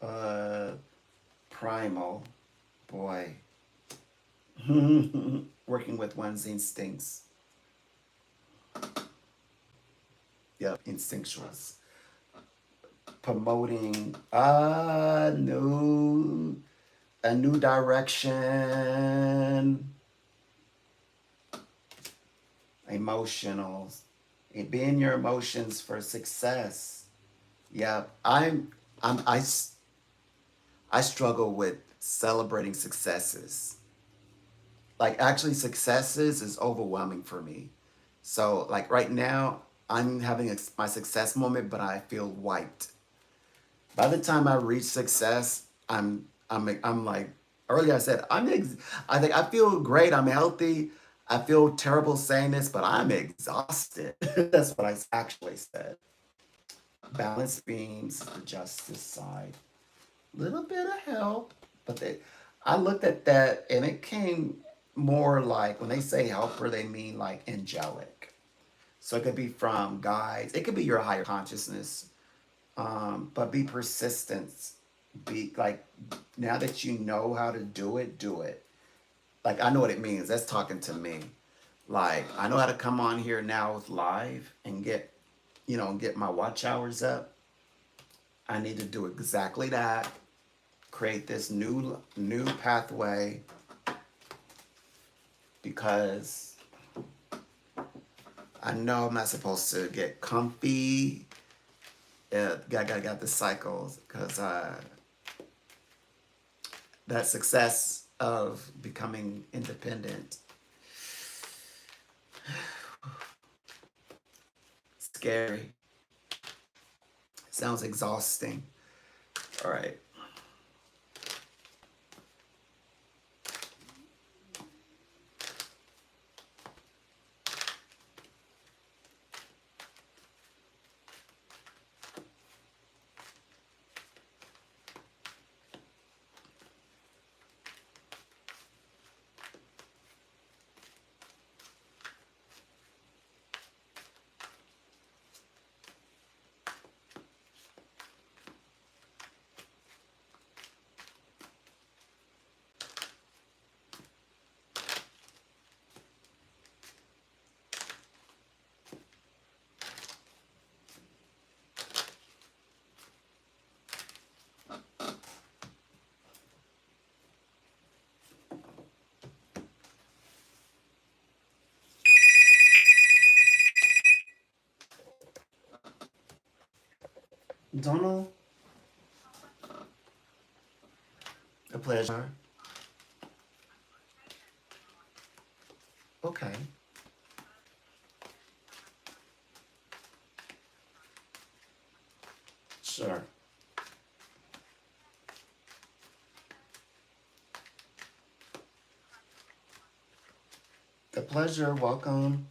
5, primal, boy, working with one's instincts. Yep, instinctuals. Promoting a new direction. Emotionals. Being your emotions for success. Yeah, I struggle with celebrating successes. Like actually successes is overwhelming for me. So like right now I'm having my success moment, but I feel wiped. By the time I reach success, I'm like earlier I said I think I feel great. I'm healthy. I feel terrible saying this, but I'm exhausted. That's what I actually said. Balance beams, the justice side. Little bit of help, but I looked at that and it came more like when they say helper, they mean like angelic. So it could be from guides, it could be your higher consciousness, but be persistent. Be like, now that you know how to do it, do it. Like, I know what it means. That's talking to me. Like, I know how to come on here now with live and get my watch hours up. I need to do exactly that. Create this new pathway because I know I'm not supposed to get comfy. Got the cycles because that success of becoming independent, scary, sounds exhausting. All right. Donald, a pleasure. Okay. Sure. A pleasure. Welcome.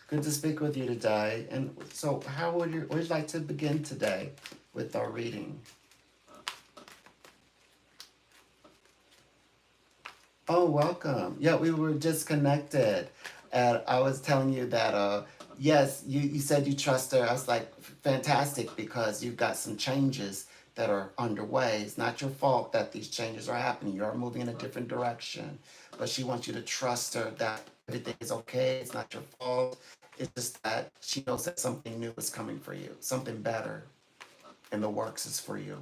Good to speak with you today. And so, how would you like to begin today with our reading? Oh, welcome. Yeah, we were just connected. And I was telling you that, yes, you said you trust her. I was like, fantastic, because you've got some changes that are underway. It's not your fault that these changes are happening. You are moving in a different direction. But she wants you to trust her that everything is okay. It's not your fault. It's just that she knows that something new is coming for you, something better in the works is for you.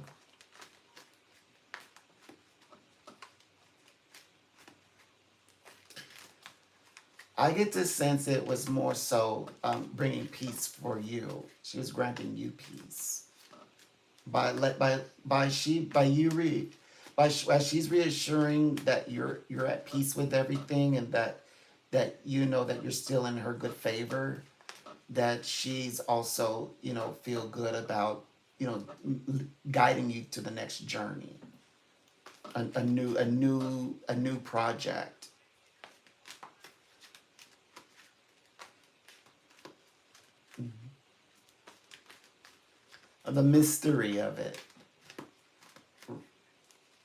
I get to sense it was more so bringing peace for you. She was granting you peace by let by she by you read as she's reassuring that you're at peace with everything and that you know that you're still in her good favor. That she's also feel good about guiding you to the next journey, a new project. The mystery of it.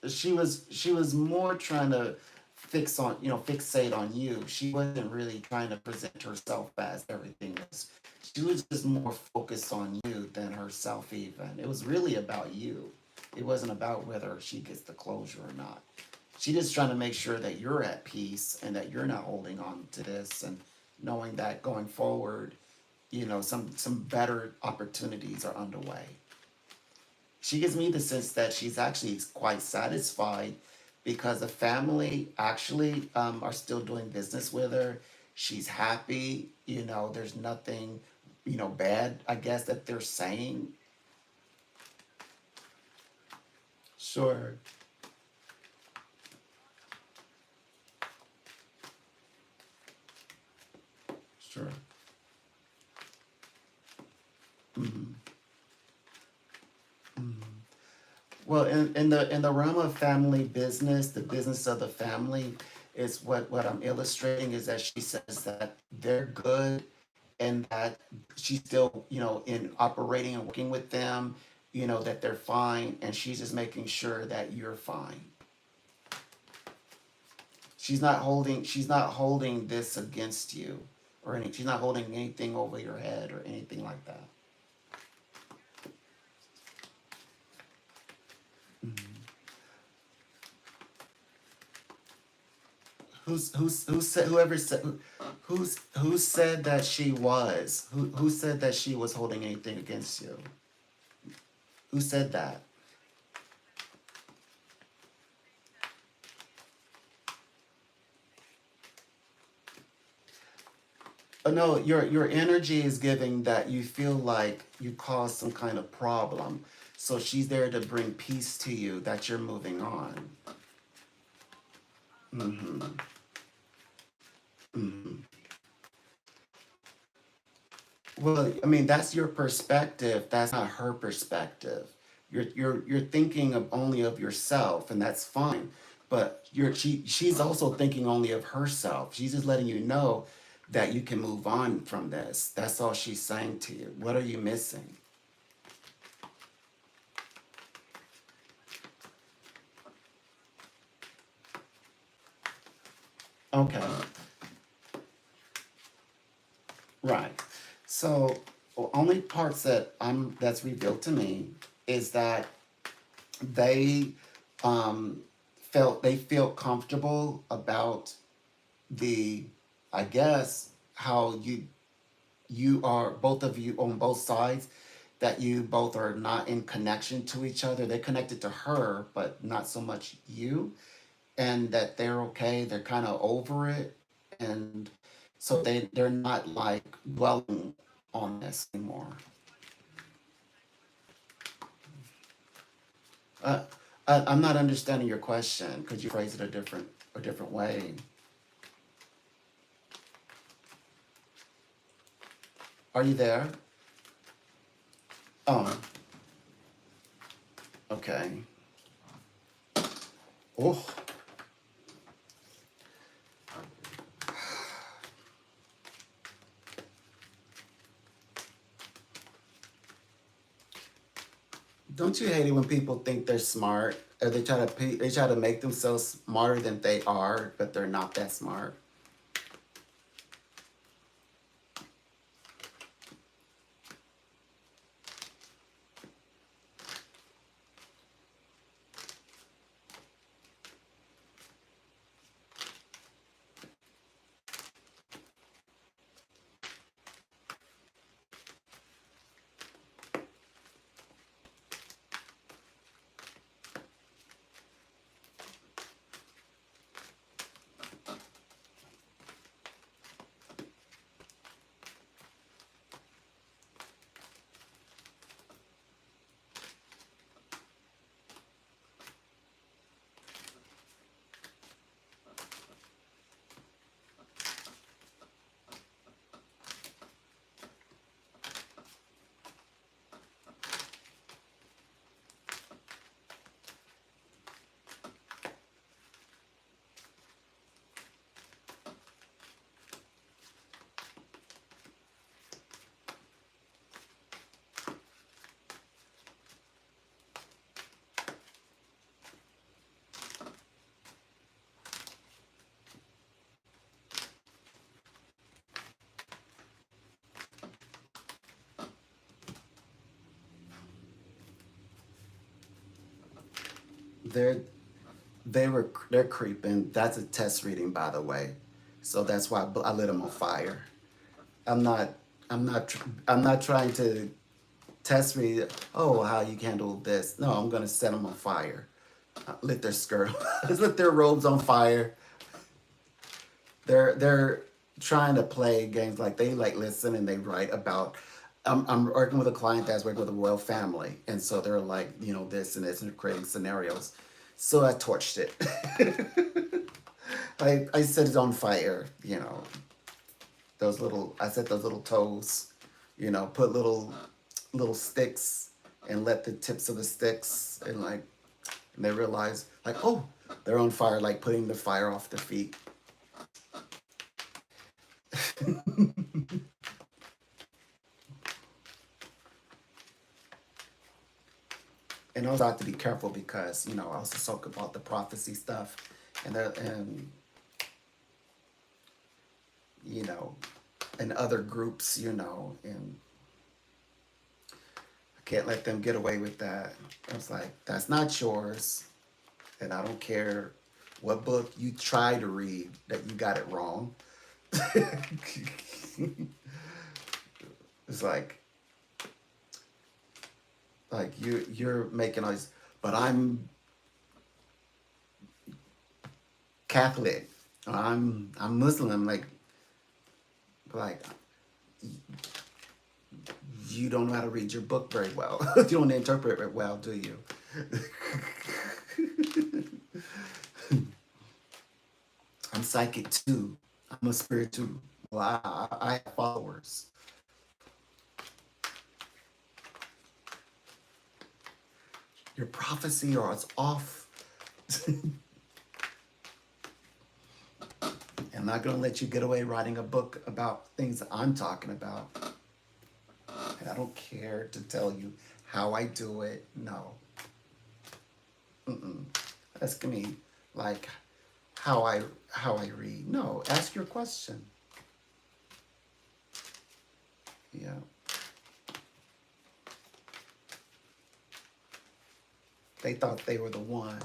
She was more trying to fixate on you. She wasn't really trying to present herself as everything else. She was just more focused on you than herself even. It was really about you. It wasn't about whether she gets the closure or not. She just trying to make sure that you're at peace and that you're not holding on to this and knowing that going forward, some better opportunities are underway. She gives me the sense that she's actually quite satisfied because the family actually are still doing business with her. She's happy. There's nothing, bad, I guess, that they're saying. Sure, sure. Mhm. Well, in the realm of family business, the business of the family is what I'm illustrating is that she says that they're good and that she's still, in operating and working with them, that they're fine, and she's just making sure that you're fine. She's not holding this against you or any she's not holding anything over your head or anything like that. Mhm. Who said whoever said who said that she was? Who said that she was holding anything against you? Who said that? No, your energy is giving that you feel like you caused some kind of problem. So she's there to bring peace to you that you're moving on. Hmm. Hmm. Well, I mean, that's your perspective. That's not her perspective. You're thinking of only of yourself, and that's fine. But she's also thinking only of herself. She's just letting you know that you can move on from this. That's all she's saying to you. What are you missing? Okay, right. So only parts that's revealed to me is that they um, they feel comfortable about the I guess how you are both of you on both sides that you both are not in connection to each other. They're connected to her, but not so much you, and that they're okay. They're kind of over it, and so they're not like dwelling on this anymore. Uh, I'm not understanding your question. Could you phrase it a different way? Are you there? Oh, okay. Oh, don't you hate it when people think they're smart or they try to make themselves smarter than they are, but they're not that smart? they're they're creeping. That's a test reading, by the way. So that's why I lit them on fire. I'm not. I'm not trying to test read. Oh, how you handle this? No, I'm gonna set them on fire. Lit their skirt. Lit their robes on fire. They're trying to play games like they like listen and they write about. I'm working with a client that's working with a royal family, and so they're like, you know, this and this, and creating scenarios. So I torched it. I set it on fire. You know, those little. I set those little toes. You know, put little sticks and let the tips of the sticks and like, and they realize like, oh, they're on fire. Like putting the fire off their feet. And also I have to be careful because you know I also talk about the prophecy stuff, and you know, and other groups, you know, and I can't let them get away with that. I was like, that's not yours, and I don't care what book you try to read that you got it wrong. It's like you're making all these, but I'm Catholic. I'm Muslim. Like you don't know how to read your book very well. You don't interpret it well, do you? I'm psychic too. I'm a spirit too. Well, I have followers. Your prophecy or it's off. I'm not going to let you get away writing a book about things that I'm talking about. And I don't care to tell you how I do it. No. Mm-mm. Ask me like how I read. No, ask your question. Yeah. They thought they were the one.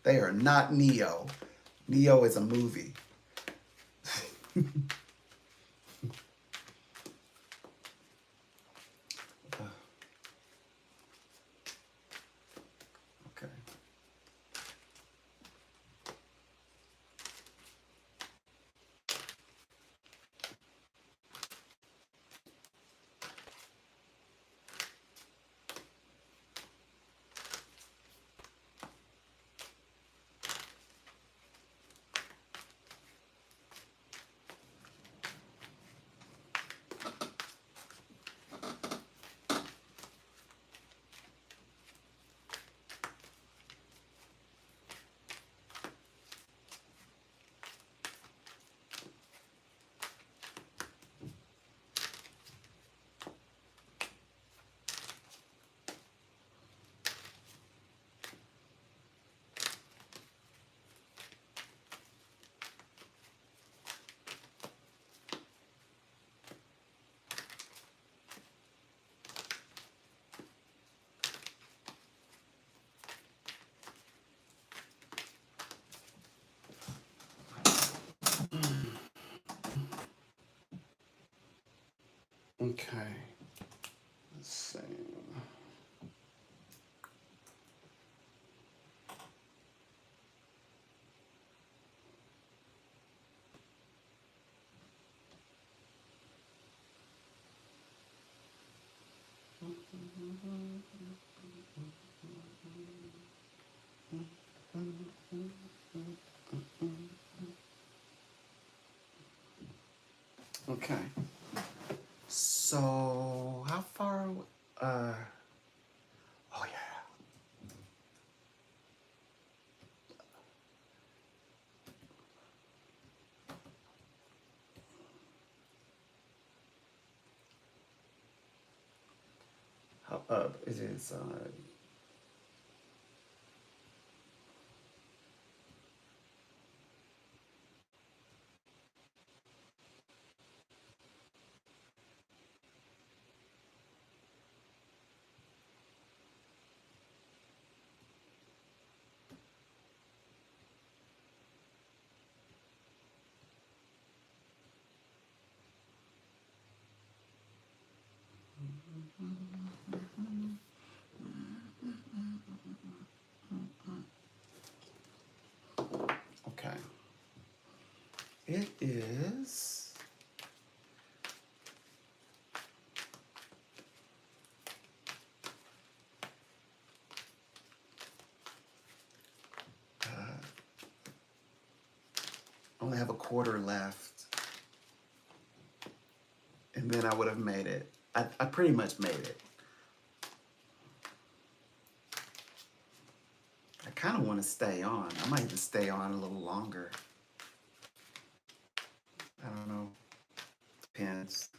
They are not Neo. Neo is a movie. Okay. Okay. Let's see. Okay. So how far? Uh. Oh yeah. How it is. Okay. It is. Only have a quarter left. And then I would have made it. I pretty much made it. I kind of want to stay on. I might even stay on a little longer. I don't know. Depends.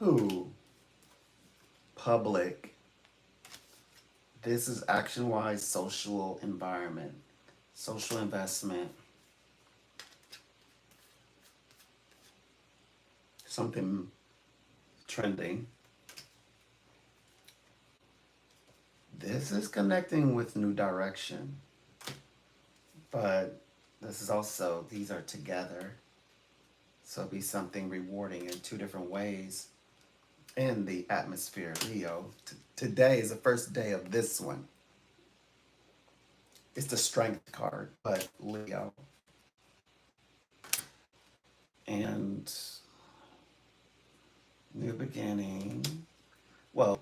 Who? Public. This is action-wise social environment, social investment, something trending. This is connecting with new direction, but this is also, these are together. So it'll be something rewarding in two different ways in the atmosphere, Leo. Today is the first day of this one. It's the strength card, but Leo. And new beginning. Well,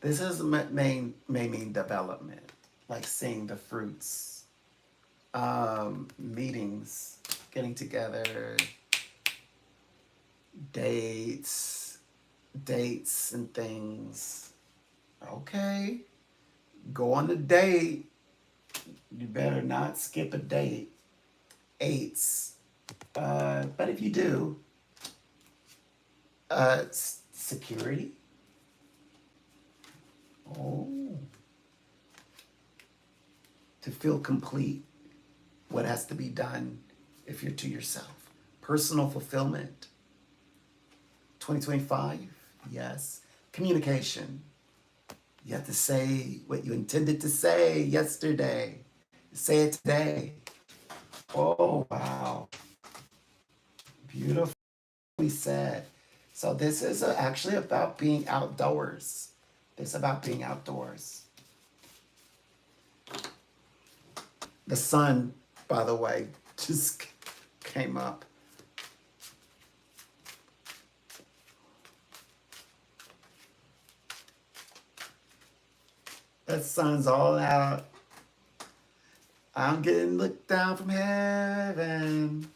this is may mean development, like seeing the fruits, meetings, getting together, dates and things. Okay, go on a date. You better not skip a date. Eights. But if you do, security. Oh. To feel complete, what has to be done if you're to yourself. Personal fulfillment. 2025, yes. Communication. You have to say what you intended to say yesterday. Say it today. Oh, wow. Beautifully said. So this is actually about being outdoors. It's about being outdoors. The sun, by the way, just came up. That sun's all out. I'm getting looked down from heaven.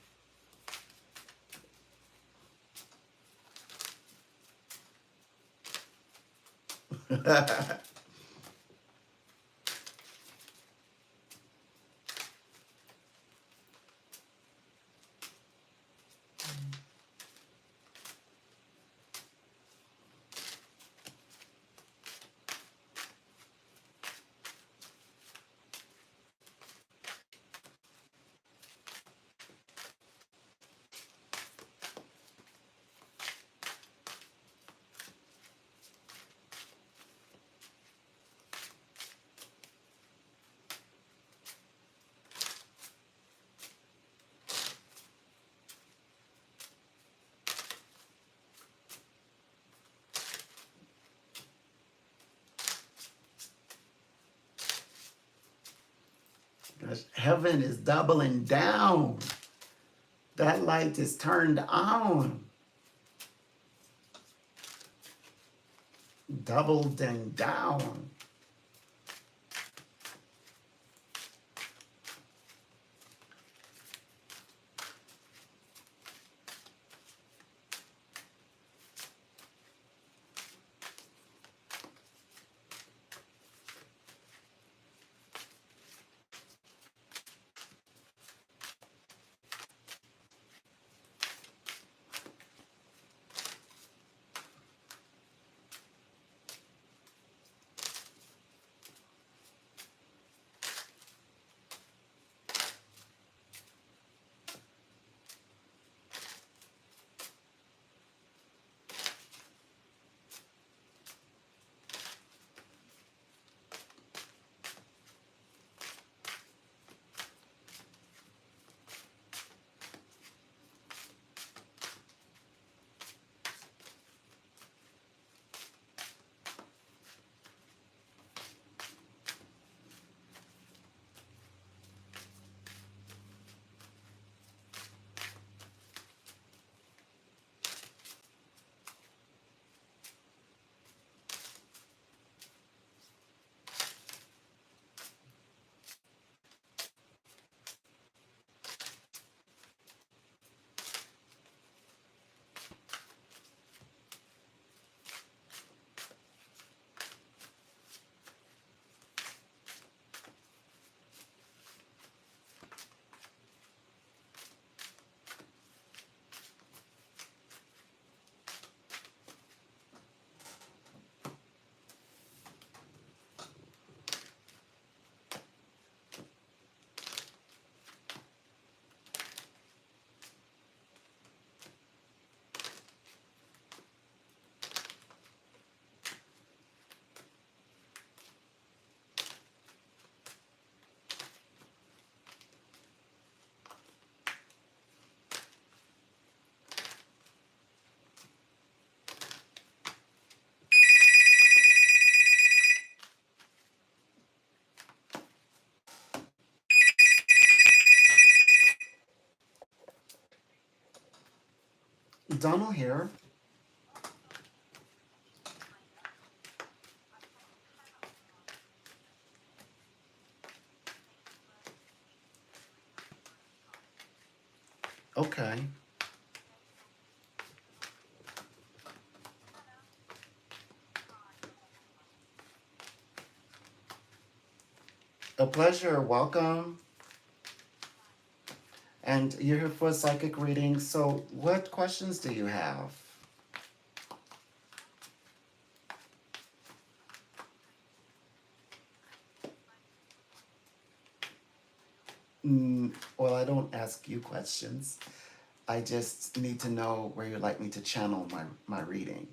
Heaven is doubling down. That light is turned on. Doubled and down. Donald here. Okay. A pleasure. Welcome. And you're here for a psychic reading. So, what questions do you have? Well, I don't ask you questions. I just need to know where you'd like me to channel my reading.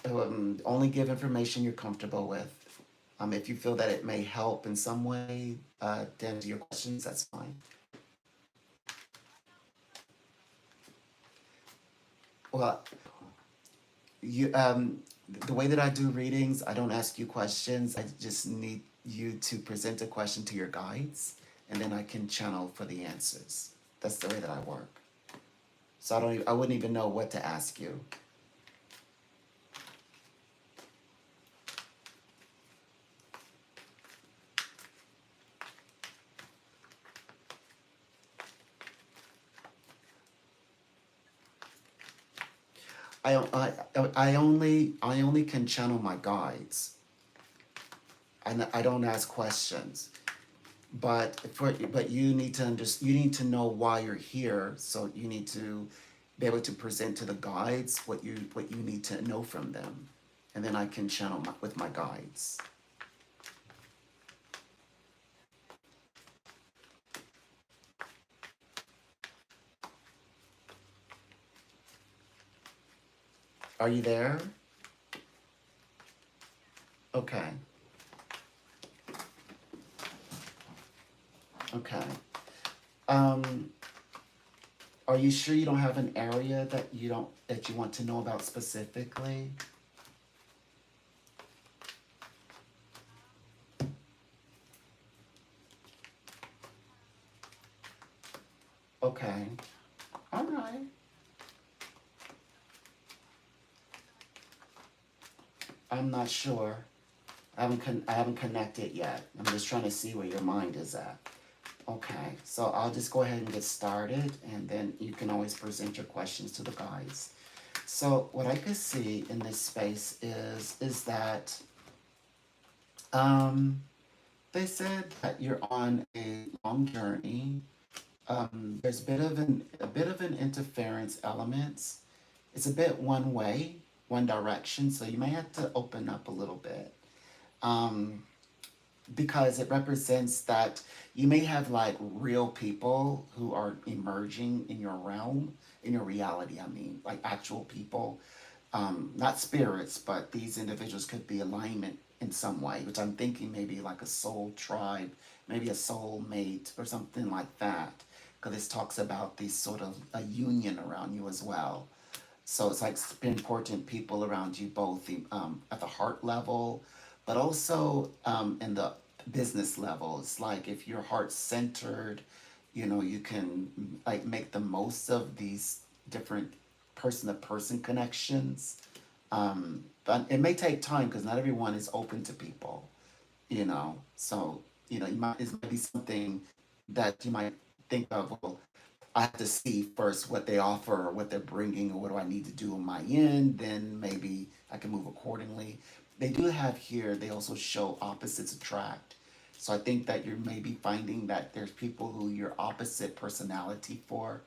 Only give information you're comfortable with. If you feel that it may help in some way to answer your questions, that's fine. Well, you the way that I do readings, I don't ask you questions. I just need you to present a question to your guides, and then I can channel for the answers. That's the way that I work. So I wouldn't even know what to ask you. I only can channel my guides. I don't ask questions. But you need to know why you're here. So you need to be able to present to the guides what you need to know from them, and then I can channel with my guides. Are you there? Okay. Okay. Um, are you sure you don't have an area that you want to know about specifically? Okay. All right. I'm not sure. I haven't connected yet. I'm just trying to see where your mind is at. Okay, so I'll just go ahead and get started, and then you can always present your questions to the guys. So what I could see in this space is that um, they said that you're on a long journey. There's a bit of an interference elements. It's a bit one way, one direction, so you may have to open up a little bit. Um, because it represents that you may have like real people who are emerging in your realm, in your reality. I mean, like actual people, not spirits, but these individuals could be alignment in some way, which I'm thinking maybe like a soul tribe, maybe a soul mate or something like that. Because this talks about these sort of a union around you as well. So it's like important people around you, both at the heart level, but also in the business level. It's like if your heart's centered, you can like make the most of these different person to person connections. But it may take time because not everyone is open to people, So, it might be something that you might think of, well, I have to see first what they offer or what they're bringing or what do I need to do on my end. Then maybe I can move accordingly. They do have here, they also show opposites attract. So I think that you're maybe finding that there's people who you're opposite personality for,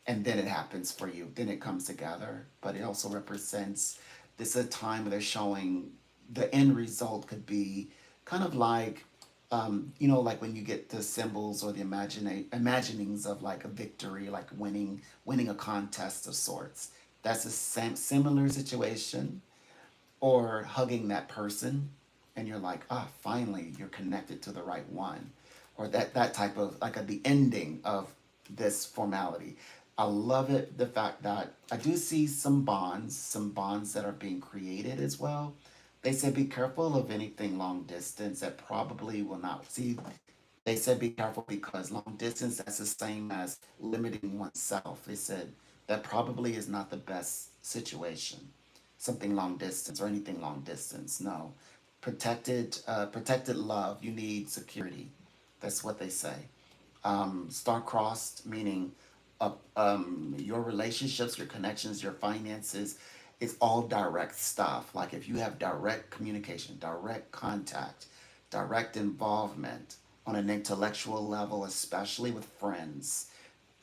and then it happens for you. Then it comes together. But it also represents this is a time where they're showing the end result could be kind of like like when you get the symbols or the imaginings of like a victory, like winning a contest of sorts. That's a similar situation, or hugging that person, and you're like, ah, finally, you're connected to the right one, or that type of like the ending of this formality. I love it, the fact that I do see some bonds that are being created as well. They said be careful of anything long distance that probably will not see. They said be careful because long distance, that's the same as limiting oneself. They said that probably is not the best situation. Something long distance or anything long distance. No, protected love. You need security. That's what they say. Star-crossed meaning your relationships, your connections, your finances. It's all direct stuff. Like if you have direct communication, direct contact, direct involvement on an intellectual level, especially with friends.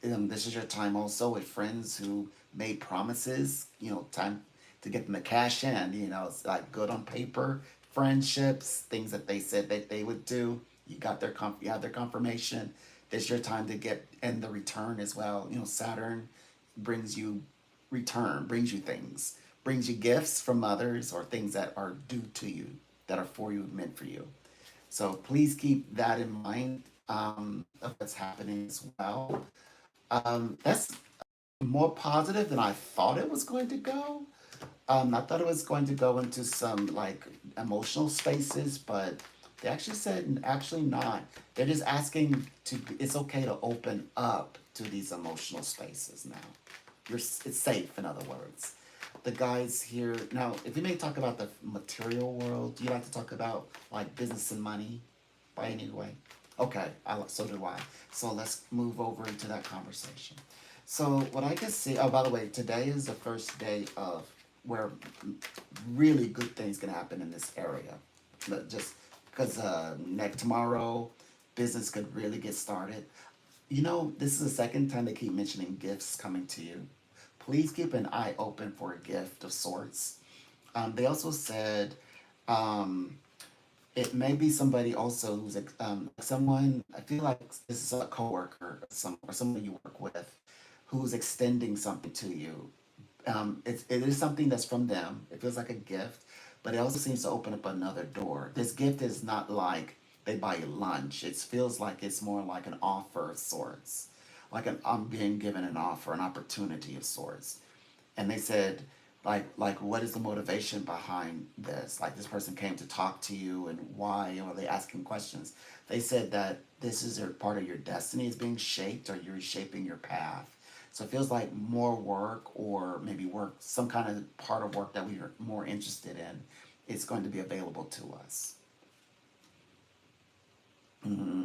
This is your time also with friends who made promises, time to get them to cash in, it's like good on paper, friendships, things that they said that they would do. You have their confirmation. It's your time to get and the return as well. Saturn brings you brings you things, brings you gifts from others or things that are due to you, that are for you, meant for you. So please keep that in mind of what's happening as well. That's more positive than I thought it was going to go. I thought it was going to go into some like emotional spaces, but they actually said actually not. They're just asking to. It's okay to open up to these emotional spaces now. It's safe, in other words. The guys here now. If you may talk about the material world, do you like to talk about like business and money, by any way? Okay, so do I. So let's move over into that conversation. So what I can see. Oh, by the way, today is the first day of where really good things can happen in this area. But just because next tomorrow, business could really get started. This is the second time they keep mentioning gifts coming to you. Please keep an eye open for a gift of sorts. They also said um, it may be somebody also who's like someone. I feel like this is a coworker, or someone you work with, who's extending something to you. It is something that's from them. It feels like a gift, but it also seems to open up another door. This gift is not like they buy you lunch. It feels like it's more like an offer of sorts, like I'm being given an offer, an opportunity of sorts. And they said, like what is the motivation behind this? Like this person came to talk to you, and why? Or are they asking questions? They said that this is a part of your destiny is being shaped, or you're shaping your path. So it feels like more work, or maybe work, some kind of part of work that we are more interested in, is going to be available to us. Hmm.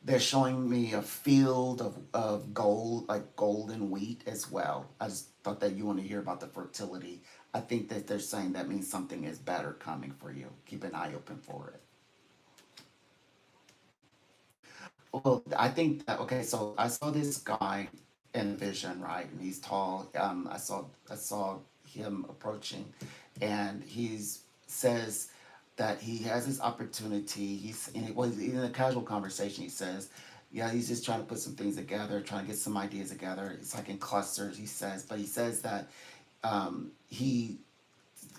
They're showing me a field of gold, like golden wheat as well. I just thought that you want to hear about the fertility. I think that they're saying that means something is better coming for you. Keep an eye open for it. Well, I think that okay. So I saw this guy in a vision, right? And he's tall. I saw him approaching, and he's says that he has this opportunity. In a casual conversation. He says, yeah, he's just trying to put some things together, trying to get some ideas together. It's like in clusters. He says, but he says that he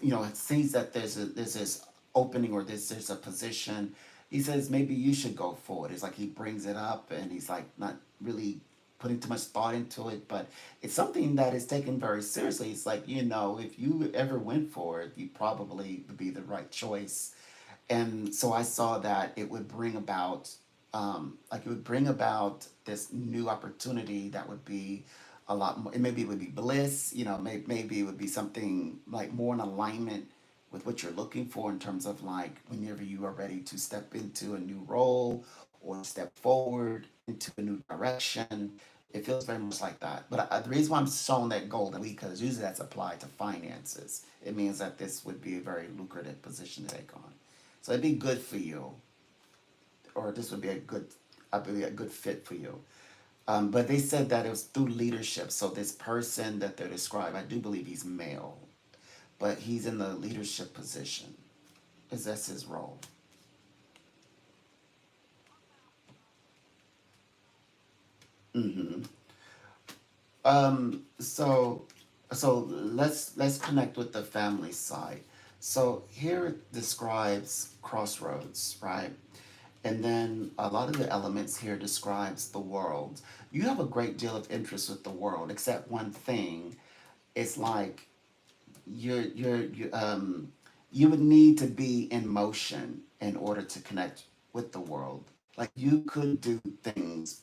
it seems that there's this opening, or there's a position. He says maybe you should go forward. It's like he brings it up, and he's like not really putting too much thought into it, but it's something that is taken very seriously. It's like, if you ever went for it, you probably would be the right choice. And so I saw that it would bring about, like it would bring about this new opportunity that would be a lot more. Maybe it would be bliss, maybe it would be something like more in alignment with what you're looking for in terms of like whenever you are ready to step into a new role or step forward into a new direction. It feels very much like that. But the reason why I'm showing that golden week, because usually that's applied to finances. It means that this would be a very lucrative position to take on. So it'd be good for you, or this would be I believe, a good fit for you. But they said that it was through leadership. So this person that they describe, I do believe he's male, but he's in the leadership position. Is that's his role? Mm-hmm. So let's connect with the family side. So here it describes crossroads, right? And then a lot of the elements here describes the world. You have a great deal of interest with the world, except one thing. It's like you would need to be in motion in order to connect with the world. Like you could do things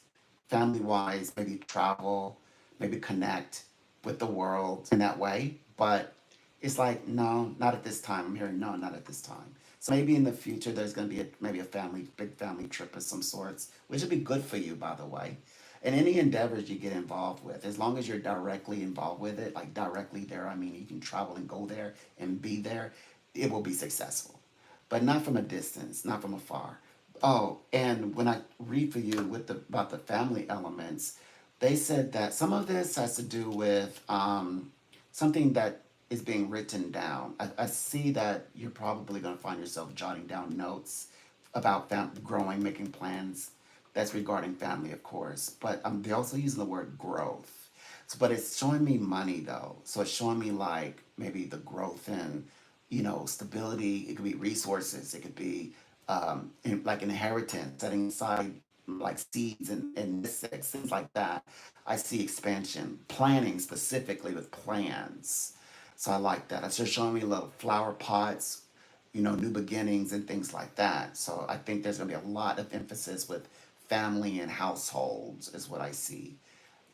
family wise, maybe travel, maybe connect. with the world in that way. But it's like, no, not at this time. I'm hearing, no, not at this time. So maybe in the future there's going to be maybe a big family trip of some sorts, which would be good for you, by the way. And any endeavors you get involved with, as long as you're directly involved with it, like directly there, I mean, you can travel and go there and be there, it will be successful. But not from a distance, not from afar. Oh, and when I read for you with about the family elements, they said that some of this has to do with something that is being written down. I see that you're probably going to find yourself jotting down notes about growing, making plans. That's regarding family, of course. But they're also using the word growth. So, but it's showing me money though. So it's showing me like maybe the growth in, stability. It could be resources. It could be like inheritance, setting aside like seeds and nest eggs, things like that. I see expansion, planning specifically with plans. So I like that. It's just showing me little flower pots, new beginnings and things like that. So I think there's going to be a lot of emphasis with family and households, is what I see.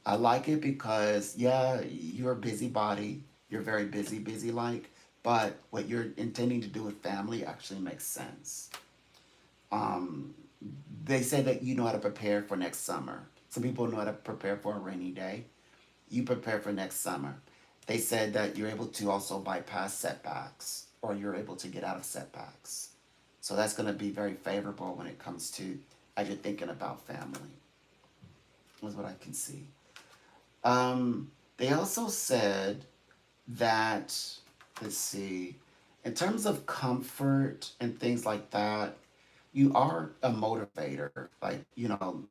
I like it because, yeah, you're a busybody. You're very busy like, but what you're intending to do with family actually makes sense. Um, they say that you know how to prepare for next summer. Some people know how to prepare for a rainy day. You prepare for next summer. They said that you're able to also bypass setbacks, or you're able to get out of setbacks. So that's going to be very favorable when it comes to as you're thinking about family, is what I can see. They also said that, let's see, in terms of comfort and things like that, you are a motivator. Like,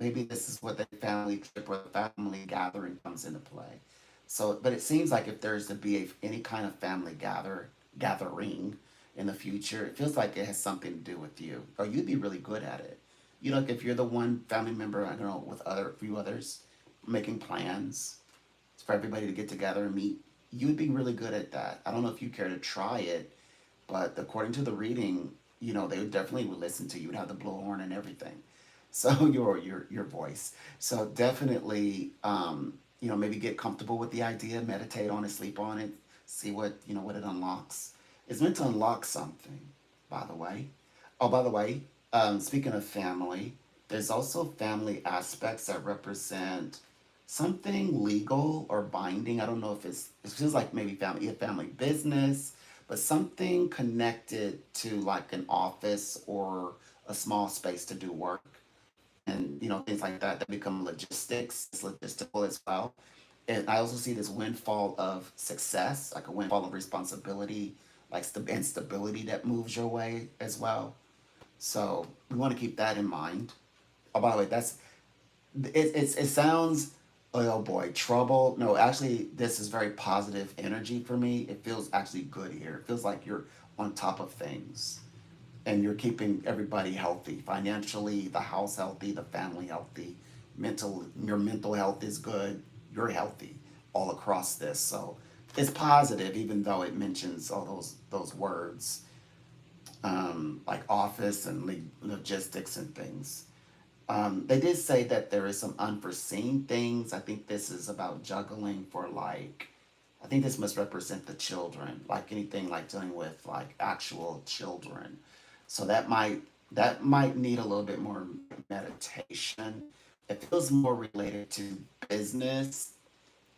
maybe this is what the family trip or the family gathering comes into play. So, but it seems like if there's to be any kind of family gathering in the future, it feels like it has something to do with you, or you'd be really good at it. Like if you're the one family member, I don't know, with a few others, making plans for everybody to get together and meet, you'd be really good at that. I don't know if you care to try it, but according to the reading, they would definitely would listen to you. You'd have the blowhorn and everything. So your voice. So definitely, maybe get comfortable with the idea, meditate on it, sleep on it, see what it unlocks. It's meant to unlock something, by the way. Oh, by the way, speaking of family, there's also family aspects that represent something legal or binding. I don't know if it feels like maybe a family business, but something connected to like an office or a small space to do work, and things like that become logistics. It's logistical as well. And I also see this windfall of success, like a windfall of responsibility, like and stability that moves your way as well. So we want to keep that in mind. Oh, by the way, it sounds, oh boy, trouble. No, actually, this is very positive energy for me. It feels actually good here. It feels like you're on top of things and you're keeping everybody healthy financially, the house healthy, the family healthy, your mental health is good. You're healthy all across this. So it's positive, even though it mentions all those words, like office and logistics and things. They did say that there is some unforeseen things. I think this is about juggling for like, I think this must represent the children, like anything like dealing with like actual children. So that might need a little bit more meditation. It feels more related to business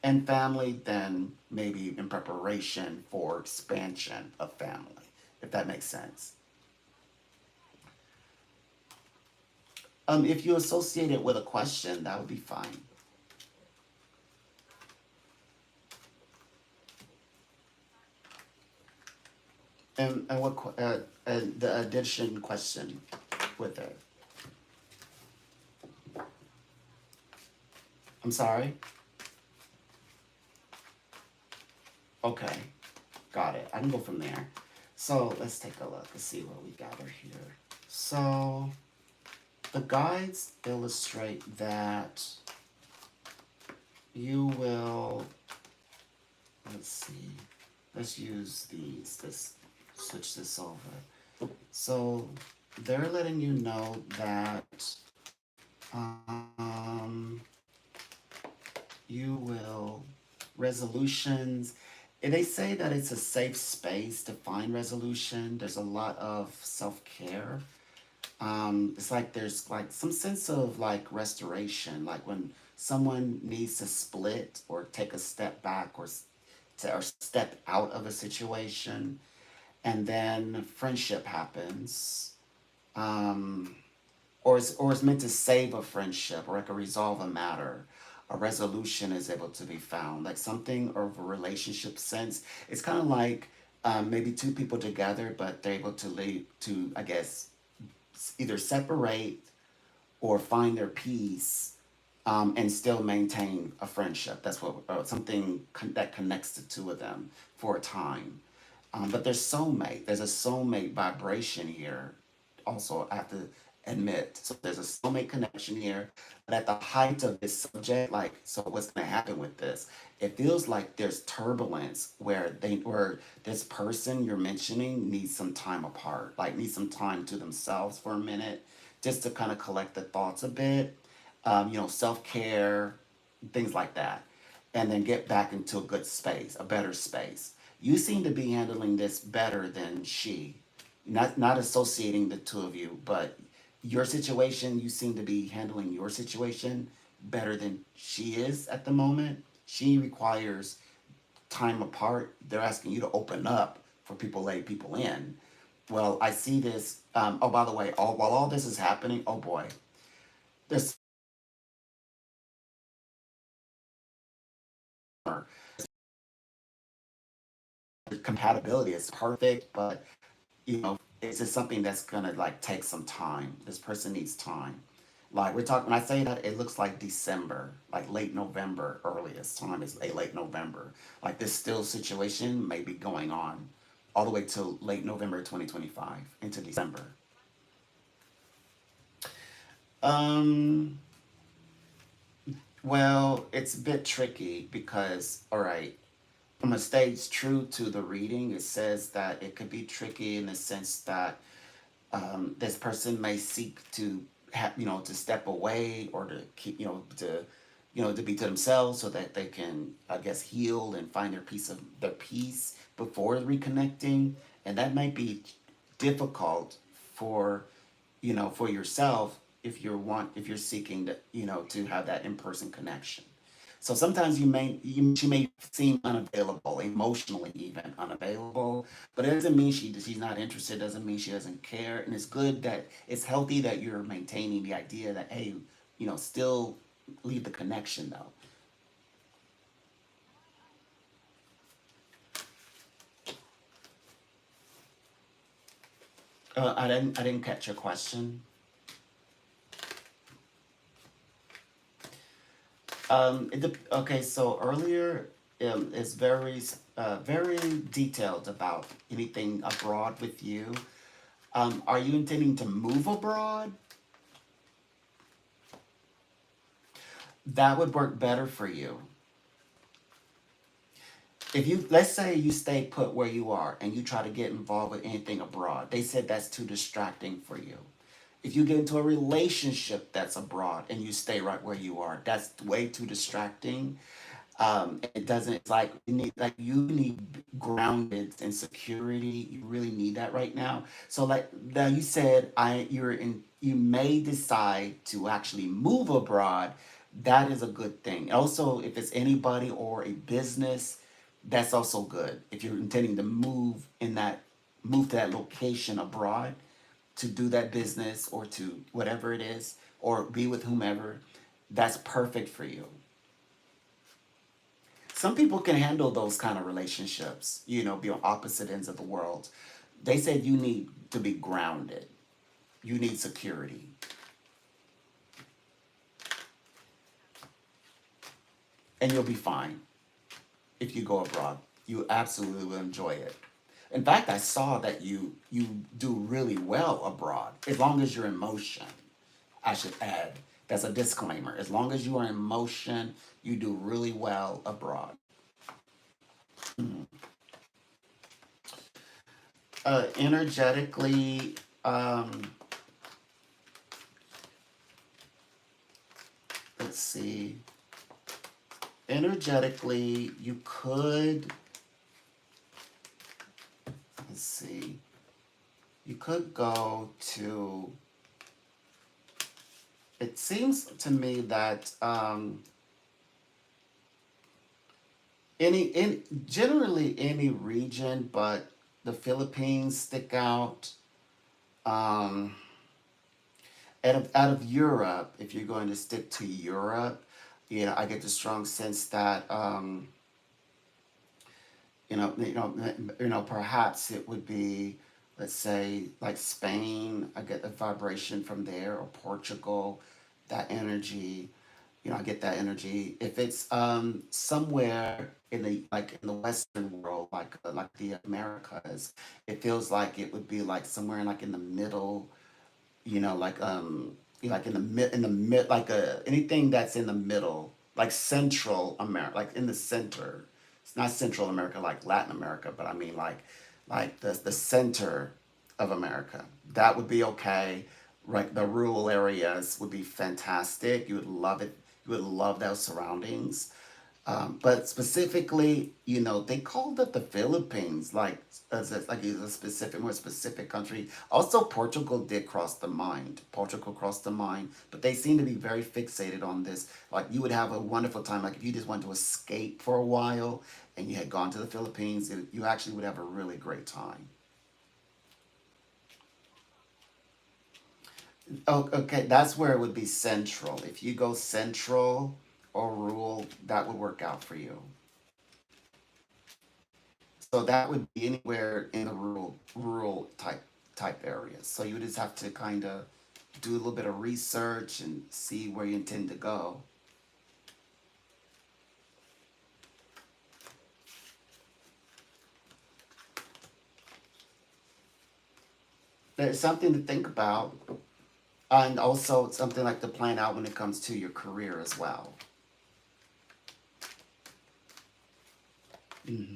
and family than maybe in preparation for expansion of family, if that makes sense. If you associate it with a question, that would be fine. And the addition question with it. I'm sorry. Okay, got it. I can go from there. So let's take a look and see what we gather here. So the guides illustrate that you will, let's see, let's use these, let's switch this over. So they're letting you know that um, you will, resolutions. And they say that it's a safe space to find resolution. There's a lot of self care. It's like there's like some sense of like restoration, like when someone needs to split or take a step back or step out of a situation, and then friendship happens. Um, or is meant to save a friendship or like a resolve a matter. A resolution is able to be found, like something of a relationship sense. It's kind of like maybe two people together, but they're able to lead to, I guess, either separate or find their peace and still maintain a friendship. That's what something that connects the two of them for a time. But there's soulmate. There's a soulmate vibration here. Also, I have to admit. So there's a soulmate connection here. But at the height of this subject, like, so what's going to happen with this? It feels like there's turbulence where this person you're mentioning needs some time apart, like needs some time to themselves for a minute, just to kind of collect the thoughts a bit. Self care, things like that, and then get back into a good space, a better space. You seem to be handling this better than she. Not associating the two of you, but your situation, you seem to be handling your situation better than she is at the moment. She requires time apart. They're asking you to open up for people, let people in. Well, I see this. Oh, by the way, while all this is happening, oh boy, there's compatibility is perfect, but it's just something that's gonna like take some time. This person needs time. Like we're talking, when I say that, it looks like December, like late November, earliest time is a late November. Like this still situation may be going on all the way till late November 2025 into December. Um, well, it's a bit tricky because, all right, I'm gonna stay true to the reading. It says that it could be tricky in the sense that this person may seek to have to step away or to keep to be to themselves so that they can, I guess, heal and find their peace before reconnecting, and that might be difficult for for yourself if you're seeking to have that in-person connection. So sometimes she may seem unavailable, emotionally even unavailable, but it doesn't mean she's not interested. Doesn't mean she doesn't care. And it's good that it's healthy that you're maintaining the idea that hey, still leave the connection though. I didn't catch your question. Okay, so earlier it's very detailed about anything abroad with you. Are you intending to move abroad? That would work better for you. If you let's say you stay put where you are and you try to get involved with anything abroad, they said that's too distracting for you. If you get into a relationship that's abroad and you stay right where you are, that's way too distracting. It doesn't. It's like you need grounded and security. You really need that right now. So like now you said, you may decide to actually move abroad. That is a good thing. Also, if it's anybody or a business, that's also good. If you're intending to move to that location abroad to do that business or to whatever it is or be with whomever, that's perfect for you. Some people can handle those kind of relationships, be on opposite ends of the world. They said you need to be grounded. You need security. And you'll be fine if you go abroad. You absolutely will enjoy it. In fact, I saw that you do really well abroad, as long as you're in motion. I should add. That's a disclaimer. As long as you are in motion, you do really well abroad. Energetically, let's see. energetically, you could, let's see, you could go to, it seems to me that in generally any region, but the Philippines stick out. Um, out of Europe, if you're going to stick to Europe, I get the strong sense that perhaps it would be, let's say, like Spain. I get the vibration from there, or Portugal, that energy. I get that energy. If it's somewhere in the like in the Western world, like the Americas, it feels like it would be like somewhere like in the middle, like like in the mid, like anything that's in the middle, like Central America, like in the center. It's not Central America like Latin America, but I mean like the center of America. That would be okay. Right, the rural areas would be fantastic. You would love it. You would love those surroundings. But specifically, they called it the Philippines, like a specific, more specific country. Also, Portugal did cross the mind. Portugal crossed the mind, but they seem to be very fixated on this. Like you would have a wonderful time. Like if you just wanted to escape for a while and you had gone to the Philippines, you actually would have a really great time. Oh, okay, that's where it would be central. If you go central or rural, that would work out for you. So that would be anywhere in the rural type areas. So you would just have to kind of do a little bit of research and see where you intend to go. There's something to think about, and also something like to plan out when it comes to your career as well. Hmm.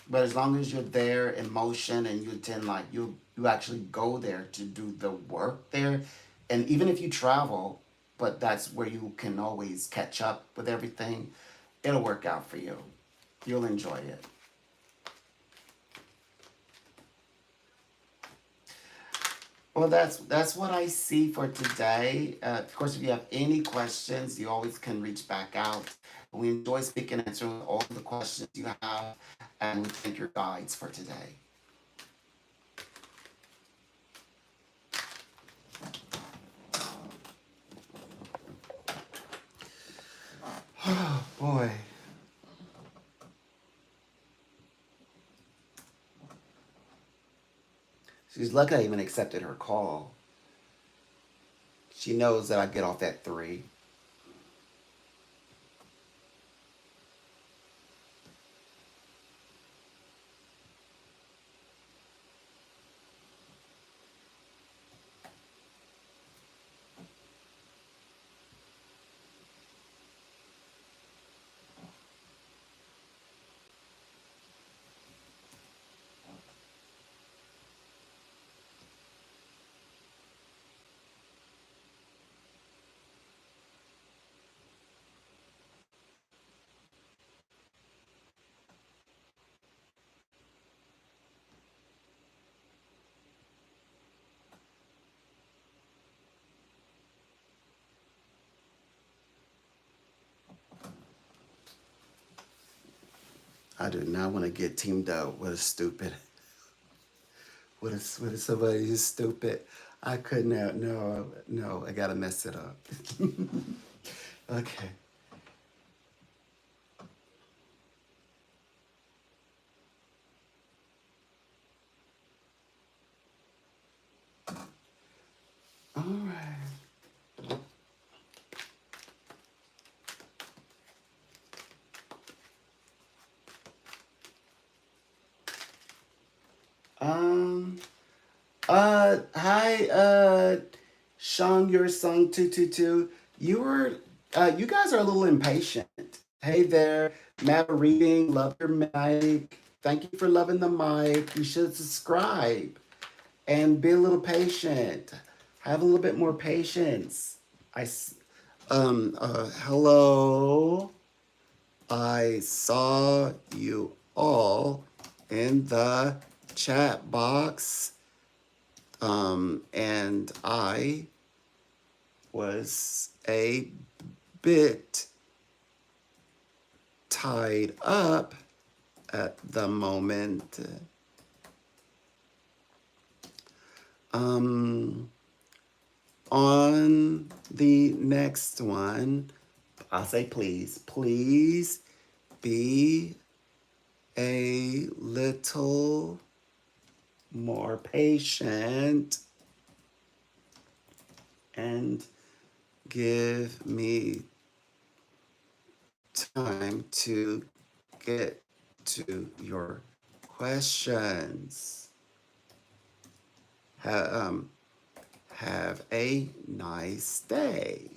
But as long as you're there in motion and you intend, like you actually go there to do the work there, and even if you travel, but that's where you can always catch up with everything, it'll work out for you. You'll enjoy it. Well, that's what I see for today. Of course, if you have any questions, you always can reach back out. We enjoy speaking and answering all the questions you have, and we thank your guides for today. Oh boy, she's lucky I even accepted her call. She knows that I get off at 3. I do not want to get teamed up with a stupid, with somebody who's stupid. I couldn't. No, no. I gotta mess it up. Okay. All right. Um. Hi. Shang, your song 222. You were. You guys are a little impatient. Hey there, Matt reading. Love your mic. Thank you for loving the mic. You should subscribe and be a little patient. Have a little bit more patience. I. Hello. I saw you all in the chat box. And I was a bit tied up at the moment. Um, on the next one, I'll say please be a little more patient and give me time to get to your questions. Ha- um, have a nice day.